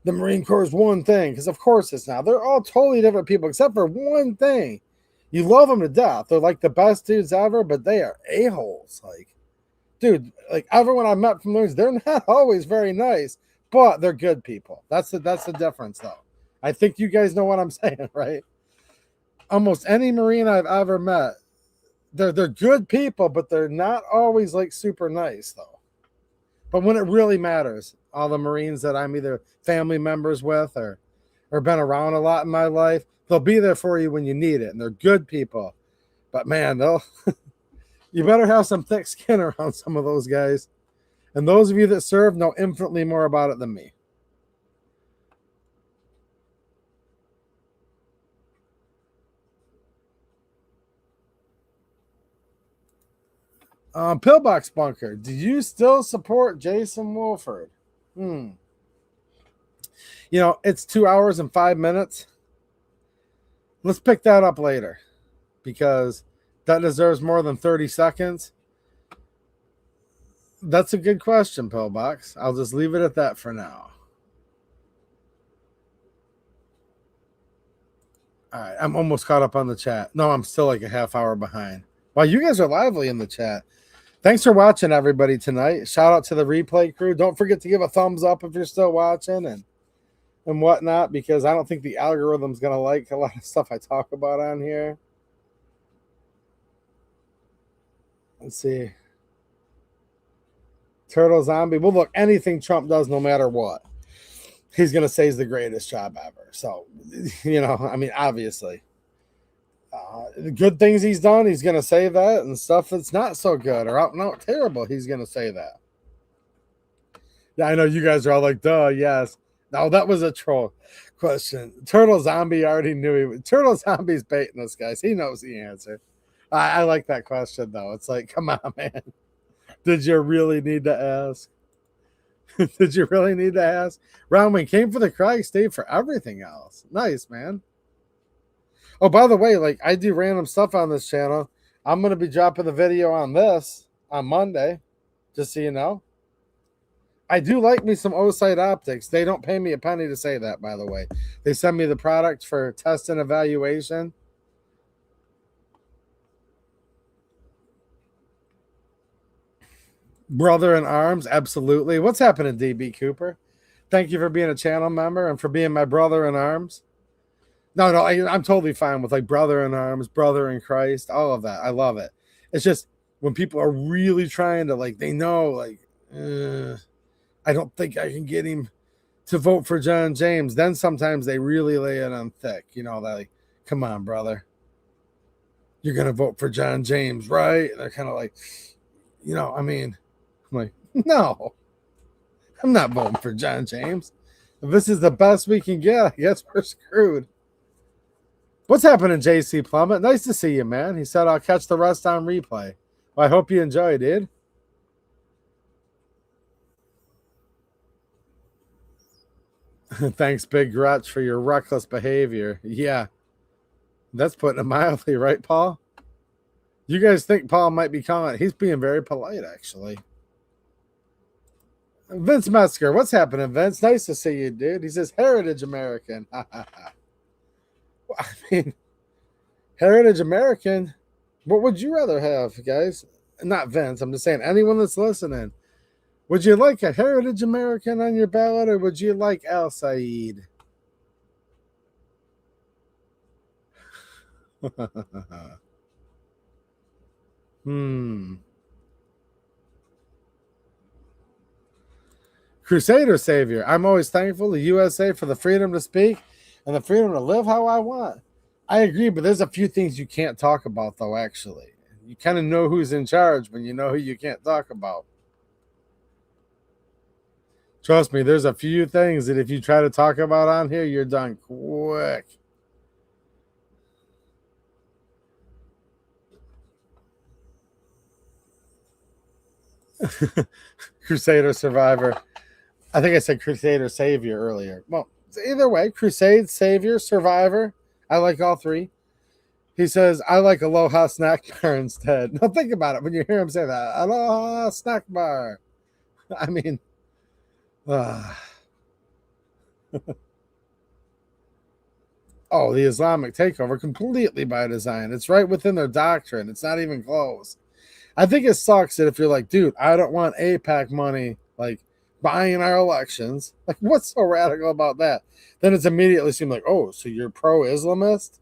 the Marine Corps is one thing, because of course it's not. They're all totally different people, except for one thing. You love them to death. They're like the best dudes ever, but they are a-holes. Like, dude, like everyone I met from Marines, they're not always very nice, but they're good people. That's the difference, though. I think you guys know what I'm saying, right? Almost any Marine I've ever met, they're good people, but they're not always like super nice, though. But when it really matters, all the Marines that I'm either family members with or been around a lot in my life, they'll be there for you when you need it, and they're good people. But man, you better have some thick skin around some of those guys. And those of you that serve know infinitely more about it than me. Pillbox Bunker, do you still support Jason Wolford? It's 2 hours and 5 minutes. Let's pick that up later, because that deserves more than 30 seconds. That's a good question, Pillbox. I'll just leave it at that for now. All right, I'm almost caught up on the chat. No, I'm still like a half hour behind. Wow, you guys are lively in the chat. Thanks for watching, everybody, tonight. Shout out to the replay crew. Don't forget to give a thumbs up if you're still watching and whatnot, because I don't think the algorithm's going to like a lot of stuff I talk about on here. Let's see. Turtle Zombie. Well, look, anything Trump does, no matter what, he's going to say is the greatest job ever. So, I mean, obviously. The good things he's done, he's going to say that, and stuff that's not so good or out and out terrible, he's going to say that. Yeah, I know you guys are all like, duh, yes. No, that was a troll question. Turtle Zombie already knew he was. Turtle Zombie's baiting us, guys. He knows the answer. I like that question, though. It's like, come on, man. Did you really need to ask? Did you really need to ask? Roundwing came for the crack, stayed for everything else. Nice, man. Oh, by the way, like I do random stuff on this channel. I'm going to be dropping the video on this on Monday, just so you know. I do like me some O-Site optics. They don't pay me a penny to say that, by the way. They send me the product for test and evaluation. Brother in arms, absolutely. What's happening, DB Cooper? Thank you for being a channel member and for being my brother in arms. No, I'm totally fine with like brother in arms, brother in Christ, all of that. I love it. It's just when people are really trying to like, they know like, I don't think I can get him to vote for John James. Then sometimes they really lay it on thick. Like, come on, brother. You're going to vote for John James, right? And they're kind of like, I mean, I'm like, no, I'm not voting for John James. If this is the best we can get, I guess we're screwed. What's happening, JC Plummet? Nice to see you, man. He said, I'll catch the rest on replay. Well, I hope you enjoy, dude. Thanks, Big Grutch, for your reckless behavior. Yeah. That's putting it mildly, right, Paul? You guys think Paul might be calling? He's being very polite, actually. Vince Metzger, what's happening, Vince? Nice to see you, dude. He says, Heritage American. I mean, Heritage American, what would you rather have, guys? Not Vince, I'm just saying anyone that's listening. Would you like a Heritage American on your ballot, or would you like Al Saeed? Crusader Savior. I'm always thankful to USA for the freedom to speak and the freedom to live how I want. I agree, but there's a few things you can't talk about, though, actually. You kind of know who's in charge when you know who you can't talk about. Trust me, there's a few things that if you try to talk about on here, you're done quick. Crusader Survivor. I think I said Crusader Savior earlier. Well, either way, Crusade, Savior, Survivor. I like all three. He says, I like Aloha Snack Bar instead. Now think about it when you hear him say that. Aloha Snack Bar. I mean, oh, the Islamic takeover completely by design. It's right within their doctrine. It's not even close. I think it sucks that if you're like, dude, I don't want AIPAC money, like buying our elections. Like, what's so radical about that? Then it's immediately seemed like, oh, so you're pro-Islamist?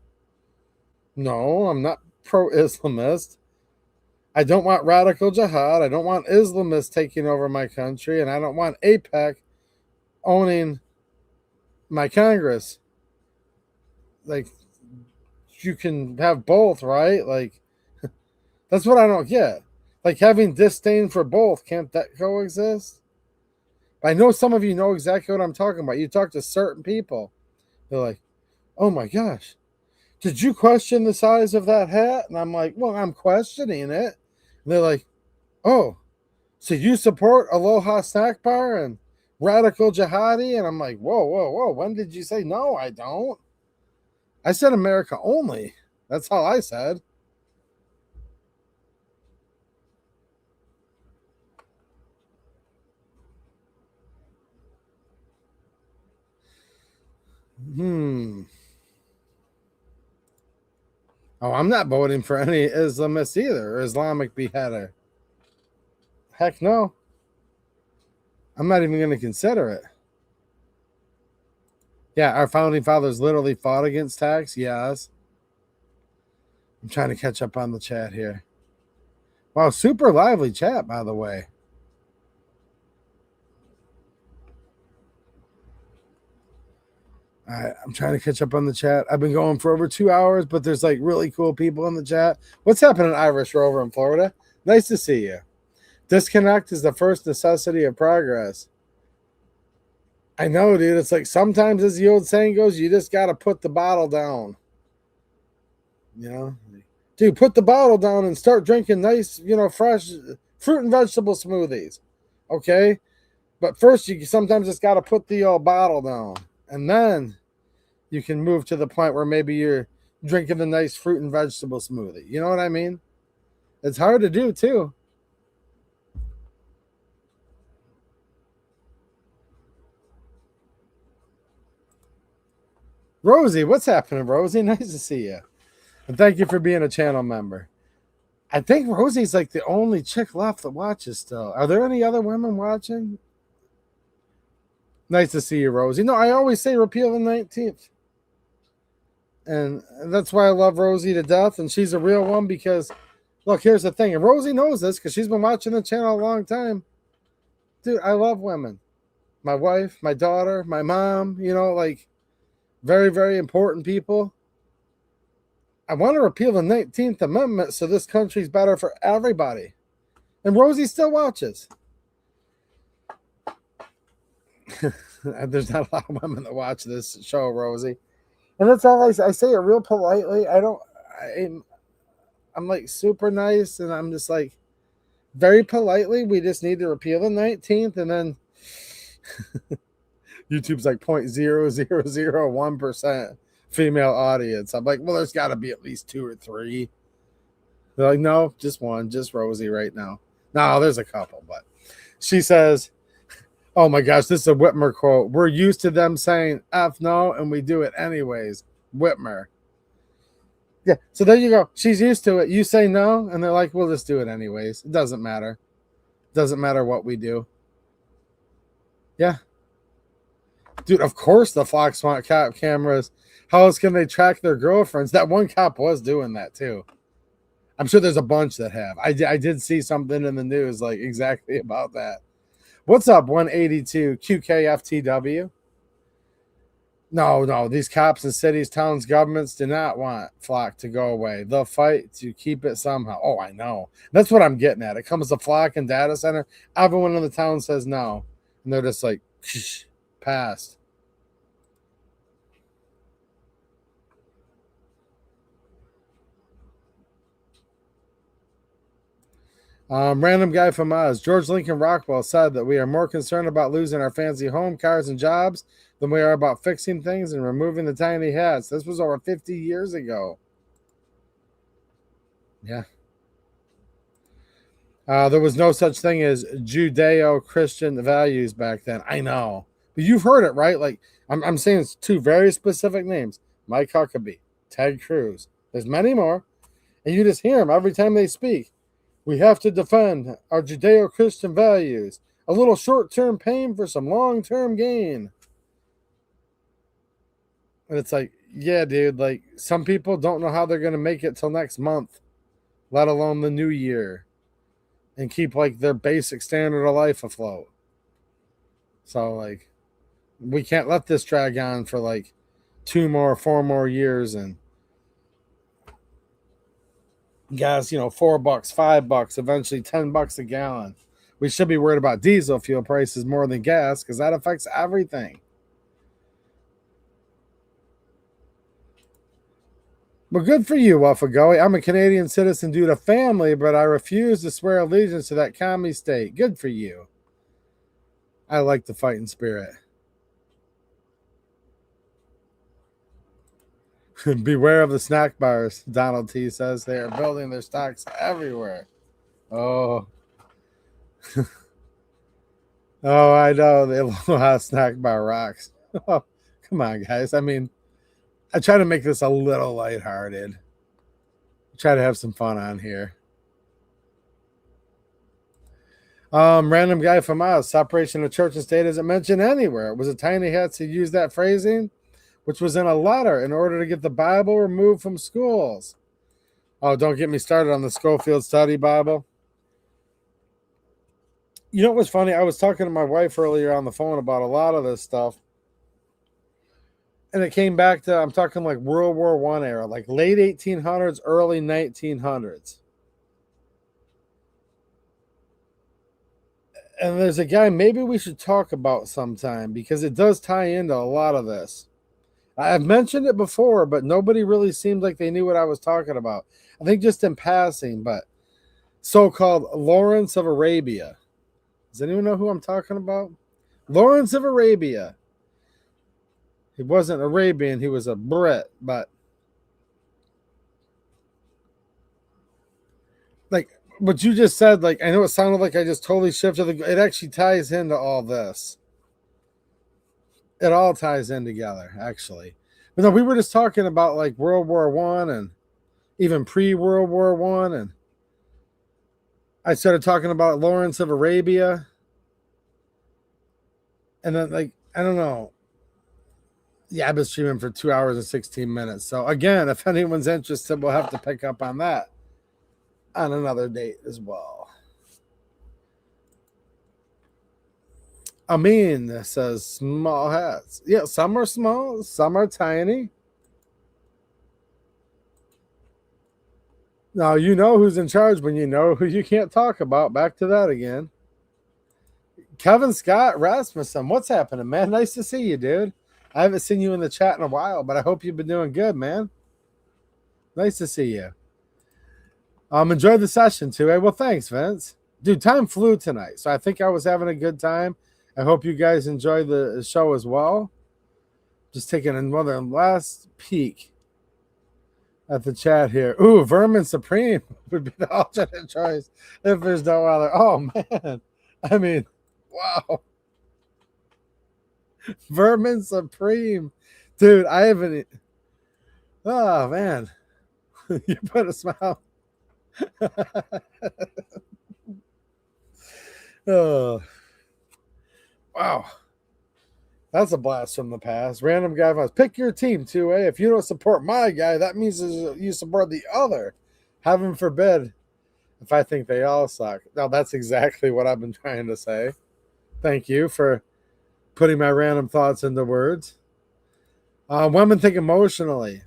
No, I'm not pro-Islamist. I don't want radical jihad. I don't want Islamists taking over my country, and I don't want AIPAC owning my Congress. Like, you can have both, right? Like, that's what I don't get. Like, having disdain for both, can't that coexist? I know some of you know exactly what I'm talking about. You talk to certain people. They're like, oh my gosh, did you question the size of that hat? And I'm like, well, I'm questioning it. And they're like, oh, so you support Aloha Snack Bar and radical jihadi? And I'm like, whoa. When did you say no? I don't. I said America only. That's all I said. Oh, I'm not voting for any Islamist either, or Islamic beheader. Heck no. I'm not even going to consider it. Yeah, our founding fathers literally fought against tax. Yes. I'm trying to catch up on the chat here. Wow, super lively chat, by the way. I'm trying to catch up on the chat. I've been going for over 2 hours, but there's like really cool people in the chat. What's happening, Irish Rover in Florida? Nice to see you. Disconnect is the first necessity of progress. I know, dude. It's like sometimes, as the old saying goes, you just got to put the bottle down. You know, dude, put the bottle down and start drinking nice, fresh fruit and vegetable smoothies. Okay. But first, you sometimes just got to put the old bottle down. And then you can move to the point where maybe you're drinking a nice fruit and vegetable smoothie. You know what I mean? It's hard to do, too. Rosie, what's happening, Rosie? Nice to see you. And thank you for being a channel member. I think Rosie's like the only chick left that watches still. Are there any other women watching? Nice to see you, Rosie. No, I always say repeal the 19th. And that's why I love Rosie to death. And she's a real one because, look, here's the thing. And Rosie knows this because she's been watching the channel a long time. Dude, I love women. My wife, my daughter, my mom, like very, very important people. I want to repeal the 19th Amendment so this country's better for everybody. And Rosie still watches. There's not a lot of women that watch this show, Rosie. And that's all I say it real politely. I'm like super nice, and I'm just like very politely, we just need to repeal the 19th, and then YouTube's like 0.0001% female audience. I'm like, well, there's got to be at least 2 or 3. They're like, no, just one, just Rosie right now. No, there's a couple, but she says, oh my gosh, this is a Whitmer quote. We're used to them saying F no, and we do it anyways. Whitmer. Yeah, so there you go. She's used to it. You say no, and they're like, we'll just do it anyways. It doesn't matter. Doesn't matter what we do. Yeah. Dude, of course the Fox want cop cameras. How else can they track their girlfriends? That one cop was doing that too. I'm sure there's a bunch that have. I did see something in the news like exactly about that. What's up, 182 QKFTW? No. These cops in cities, towns, governments do not want Flock to go away. They'll fight to keep it somehow. Oh, I know. That's what I'm getting at. It comes to Flock and data center. Everyone in the town says no. And they're just like, passed. Random guy from Oz. George Lincoln Rockwell said that we are more concerned about losing our fancy home, cars, and jobs than we are about fixing things and removing the tiny hats. This was over 50 years ago. Yeah. There was no such thing as Judeo-Christian values back then. I know. But you've heard it, right? Like, I'm saying it's 2 very specific names. Mike Huckabee, Ted Cruz. There's many more. And you just hear them every time they speak. We have to defend our Judeo-Christian values. A little short-term pain for some long-term gain. And it's like, yeah, dude, like some people don't know how they're going to make it till next month, let alone the new year, and keep like their basic standard of life afloat. So like, we can't let this drag on for like 2 more, 4 more years. And gas, $4, $5, eventually $10 a gallon. We should be worried about diesel fuel prices more than gas because that affects everything. Well, good for you, Wuffagoey. I'm a Canadian citizen due to family, but I refuse to swear allegiance to that commie state. Good for you. I like the fighting spirit. Beware of the snack bars, Donald T says. They are building their stocks everywhere. Oh. Oh, I know. They love snack bar rocks. Come on, guys. I mean, I try to make this a little lighthearted. Try to have some fun on here. Random guy from Oz. Separation of church and state isn't mentioned anywhere. It was a tiny hats who used that phrasing, which was in a letter in order to get the Bible removed from schools. Oh, don't get me started on the Schofield Study Bible. You know what's funny? I was talking to my wife earlier on the phone about a lot of this stuff. And it came back to, I'm talking like World War I era, like late 1800s, early 1900s. And there's a guy maybe we should talk about sometime because it does tie into a lot of this. I've mentioned it before, but nobody really seemed like they knew what I was talking about. I think just in passing, but so-called Lawrence of Arabia. Does anyone know who I'm talking about? Lawrence of Arabia. He wasn't Arabian, he was a Brit, but like what you just said, like I know it sounded like I just totally shifted. It actually ties into all this. It all ties in together, actually. But no, we were just talking about like World War I and even pre-World War I, and I started talking about Lawrence of Arabia, and then like I don't know. Yeah, I've been streaming for 2 hours and 16 minutes. So again, if anyone's interested, we'll have to pick up on that on another date as well. Amin says small hats. Yeah, some are small, some are tiny. Now you know who's in charge when you know who you can't talk about. Back to that again. Kevin Scott Rasmussen, what's happening, man? Nice to see you, dude. I haven't seen you in the chat in a while, but I hope you've been doing good, man. Nice to see you. Enjoyed the session too. Well, thanks, Vince. Dude, time flew tonight, so I think I was having a good time. I hope you guys enjoyed the show as well. Just taking another last peek at the chat here. Ooh, Vermin Supreme would be the alternate choice if there's no other. Oh, man. I mean, wow. Vermin Supreme. Dude, I haven't. Oh, man. You put a smile. Oh. Wow. That's a blast from the past. Random guy wants pick your team, 2A. If you don't support my guy, that means you support the other. Heaven forbid if I think they all suck. Now, that's exactly what I've been trying to say. Thank you for putting my random thoughts into words. Women think emotionally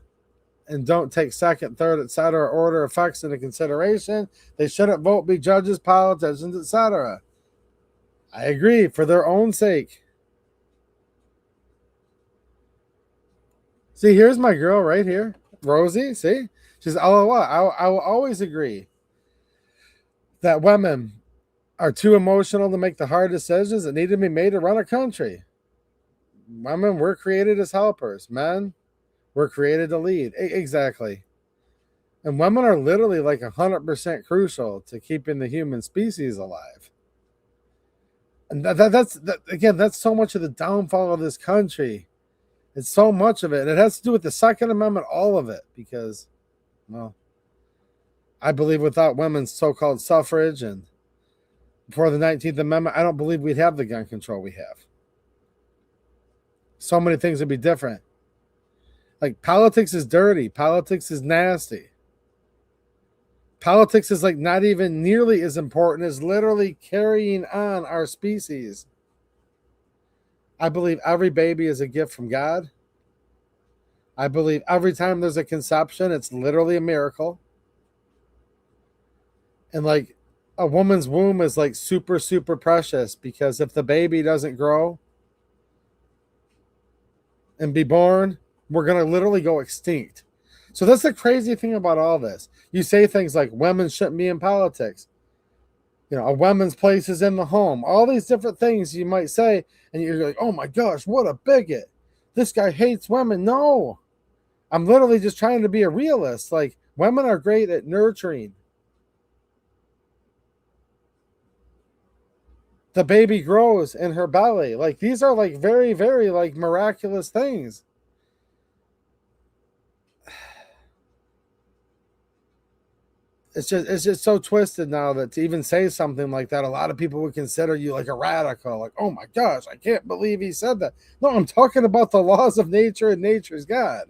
and don't take second, third, etc. order effects into consideration. They shouldn't vote, be judges, politicians, etc. I agree, for their own sake. See, here's my girl right here, Rosie. See, she's LOL. I will always agree that women are too emotional to make the hard decisions that need to be made to run a country. Women were created as helpers. Men were created to lead. Exactly. And women are literally like 100% crucial to keeping the human species alive. And that's so much of the downfall of this country. It's so much of it. And it has to do with the Second Amendment, all of it. Because, well, I believe without women's so-called suffrage and before the 19th Amendment, I don't believe we'd have the gun control we have. So many things would be different. Like, politics is dirty. Politics is nasty. Politics is like not even nearly as important as literally carrying on our species. I believe every baby is a gift from God. I believe every time there's a conception, it's literally a miracle. And like a woman's womb is like super, super precious because if the baby doesn't grow and be born, we're going to literally go extinct. So that's the crazy thing about all this. You say things like women shouldn't be in politics. You know, a woman's place is in the home. All these different things you might say, and you're like, oh my gosh, what a bigot. This guy hates women. No. I'm literally just trying to be a realist. Like, women are great at nurturing. the baby grows in her belly. Like, these are like very, very like miraculous things. It's just so twisted now that to even say something like that, a lot of people would consider you like a radical. Like, oh my gosh, I can't believe he said that. No, I'm talking about the laws of nature and nature's God.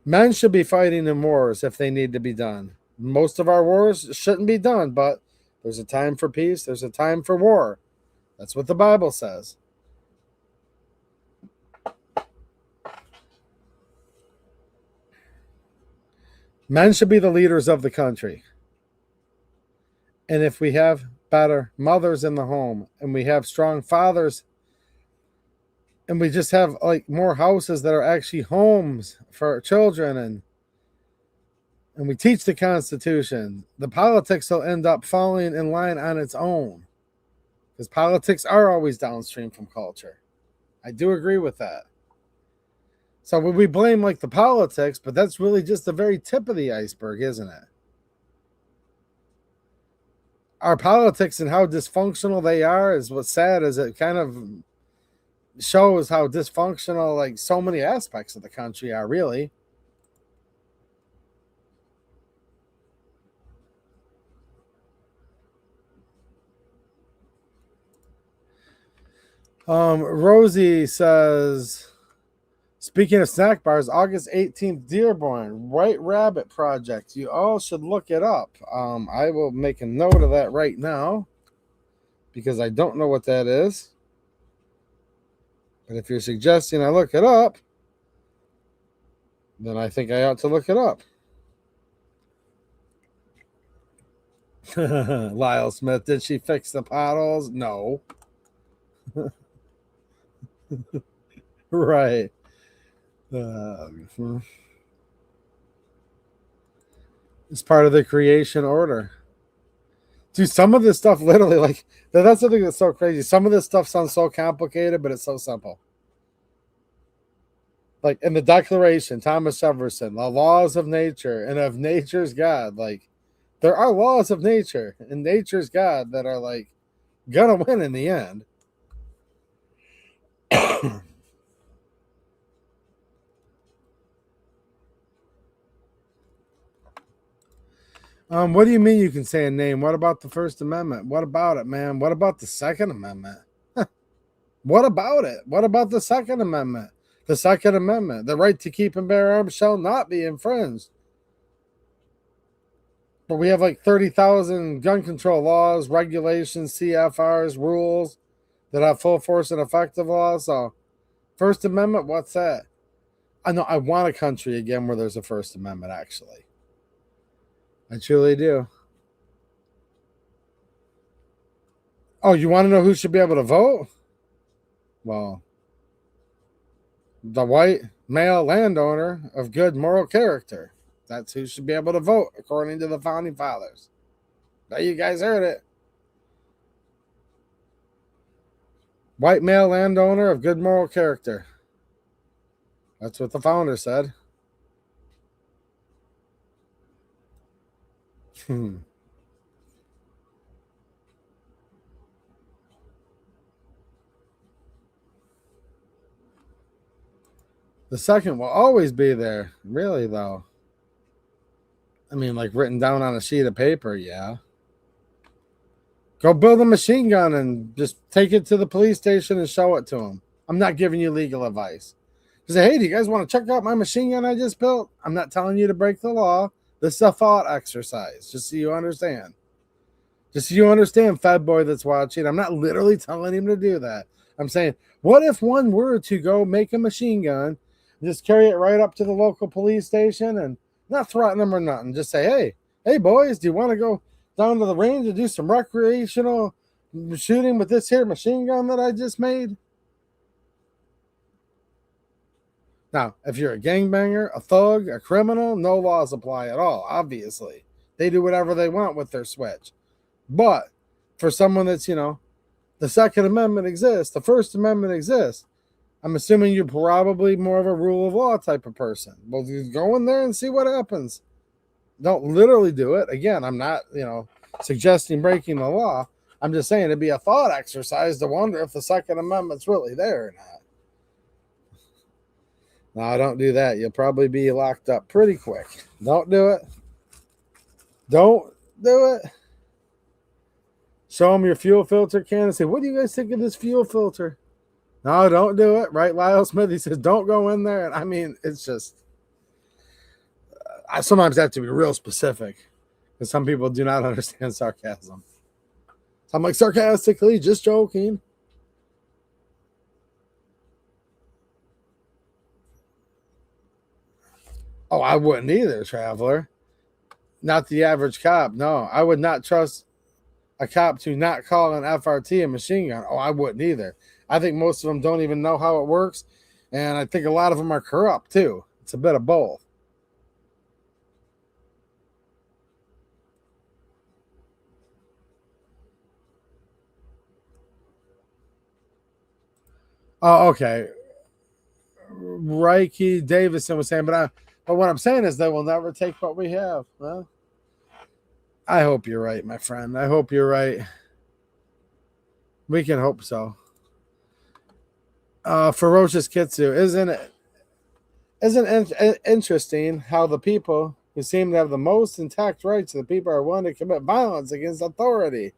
Men should be fighting in wars if they need to be done. Most of our wars shouldn't be done, but there's a time for peace, there's a time for war. That's what the Bible says. Men should be the leaders of the country. And if we have better mothers in the home and we have strong fathers and we just have like more houses that are actually homes for children and we teach the Constitution, the politics will end up falling in line on its own. Because politics are always downstream from culture. I do agree with that. So we blame like the politics, but that's really just the very tip of the iceberg, isn't it? Our politics and how dysfunctional they are is what's sad, is it kind of shows how dysfunctional like so many aspects of the country are, really. Rosie says, speaking of snack bars, August 18th, Dearborn, White Rabbit Project. You all should look it up. I will make a note of that right now because I don't know what that is. But if you're suggesting I look it up, then I think I ought to look it up. Lyle Smith, did she fix the potholes? No. Right. It's part of the creation order. Dude, some of this stuff literally, like, that's the thing that's so crazy. Some of this stuff sounds so complicated, but it's so simple. Like in the Declaration, Thomas Jefferson, the laws of nature and of nature's God. Like, there are laws of nature and nature's God that are like gonna win in the end. What do you mean you can say a name? What about the First Amendment? What about it, man? What about the Second Amendment? What about it? What about the Second Amendment? The Second Amendment, the right to keep and bear arms shall not be infringed. But we have like 30,000 gun control laws, regulations, CFRs, rules that have full force and effective law. So, First Amendment, what's that? I know I want a country again where there's a First Amendment, actually. I truly do. Oh, you want to know who should be able to vote? Well, the white male landowner of good moral character. That's who should be able to vote, according to the founding fathers. Now you guys heard it. White male landowner of good moral character. That's what the founder said. The second will always be there. Really, though. I mean, like written down on a sheet of paper, yeah. Go build a machine gun and just take it to the police station and show it to them. I'm not giving you legal advice. Just say, hey, do you guys want to check out my machine gun I just built? I'm not telling you to break the law. This is a thought exercise, just so you understand. Just so you understand, Fed Boy that's watching. I'm not literally telling him to do that. I'm saying, what if one were to go make a machine gun, just carry it right up to the local police station and not threaten them or nothing. Just say, hey, boys, do you want to go down to the range and do some recreational shooting with this here machine gun that I just made? Now, if you're a gangbanger, a thug, a criminal, no laws apply at all, obviously. They do whatever they want with their switch. But for someone that's, the Second Amendment exists, the First Amendment exists, I'm assuming you're probably more of a rule of law type of person. Well, you go in there and see what happens. Don't literally do it. Again, I'm not, suggesting breaking the law. I'm just saying it'd be a thought exercise to wonder if the Second Amendment's really there or not. No, don't do that. You'll probably be locked up pretty quick. Don't do it. Don't do it. Show them your fuel filter can and say, what do you guys think of this fuel filter? No, don't do it. Right, Lyle Smith? He says, don't go in there. And I mean, it's just, I sometimes have to be real specific because some people do not understand sarcasm. So I'm like, sarcastically, just joking. Oh, I wouldn't either, traveler. Not the average cop. No, I would not trust a cop to not call an FRT a machine gun. Oh, I wouldn't either. I think most of them don't even know how it works. And I think a lot of them are corrupt too. It's a bit of both. Oh, okay. Reiki Davison was saying, but what I'm saying is they will never take what we have. Well, I hope you're right, my friend. I hope you're right. We can hope so. Ferocious Kitsu, isn't it interesting how the people who seem to have the most intact rights of the people are willing to commit violence against authority?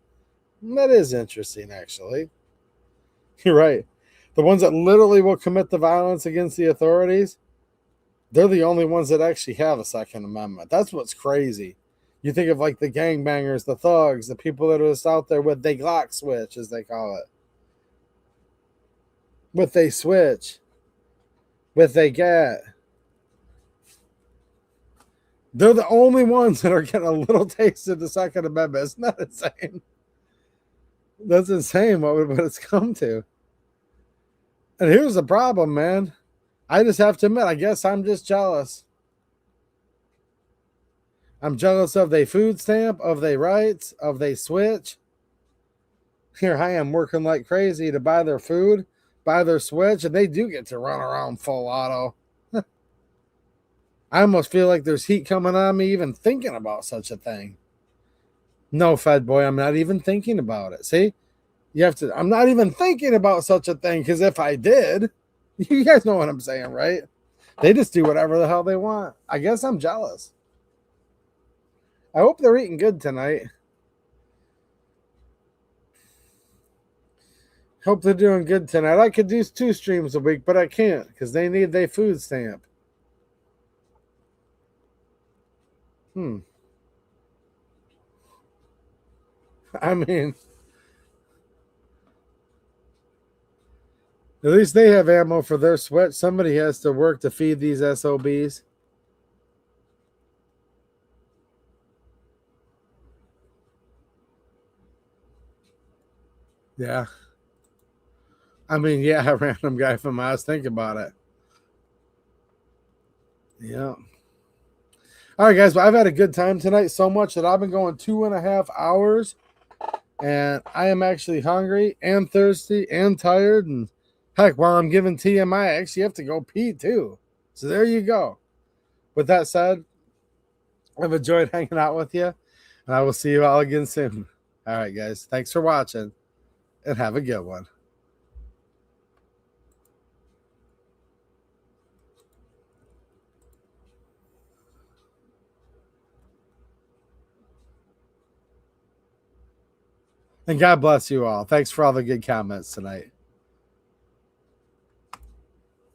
That is interesting, actually. You're right. The ones that literally will commit the violence against the authorities, they're the only ones that actually have a Second Amendment. That's what's crazy. You think of like the gangbangers, the thugs, the people that are just out there with they Glock switch, as they call it. With they switch. With they gat. They're the only ones that are getting a little taste of the Second Amendment. Isn't that insane? That's insane what it's come to. And here's the problem, man. I just have to admit, I guess I'm just jealous. I'm jealous of their food stamp, of their rights, of their switch. Here I am working like crazy to buy their food, buy their switch, and they do get to run around full auto. I almost feel like there's heat coming on me even thinking about such a thing. No, Fed boy, I'm not even thinking about it. See? I'm not even thinking about such a thing because if I did, you guys know what I'm saying, right? They just do whatever the hell they want. I guess I'm jealous. I hope they're eating good tonight. Hope they're doing good tonight. I could do 2 streams a week, but I can't because they need their food stamp. I mean, at least they have ammo for their sweat. Somebody has to work to feed these SOBs. Yeah. I mean, yeah, a random guy from Oz. Think about it. Yeah. All right, guys. Well, I've had a good time tonight so much that I've been going 2.5 hours. And I am actually hungry and thirsty and tired. And heck, while I'm giving TMI, I actually have to go pee too. So there you go. With that said, I've enjoyed hanging out with you. And I will see you all again soon. All right, guys. Thanks for watching. And have a good one. And God bless you all. Thanks for all the good comments tonight.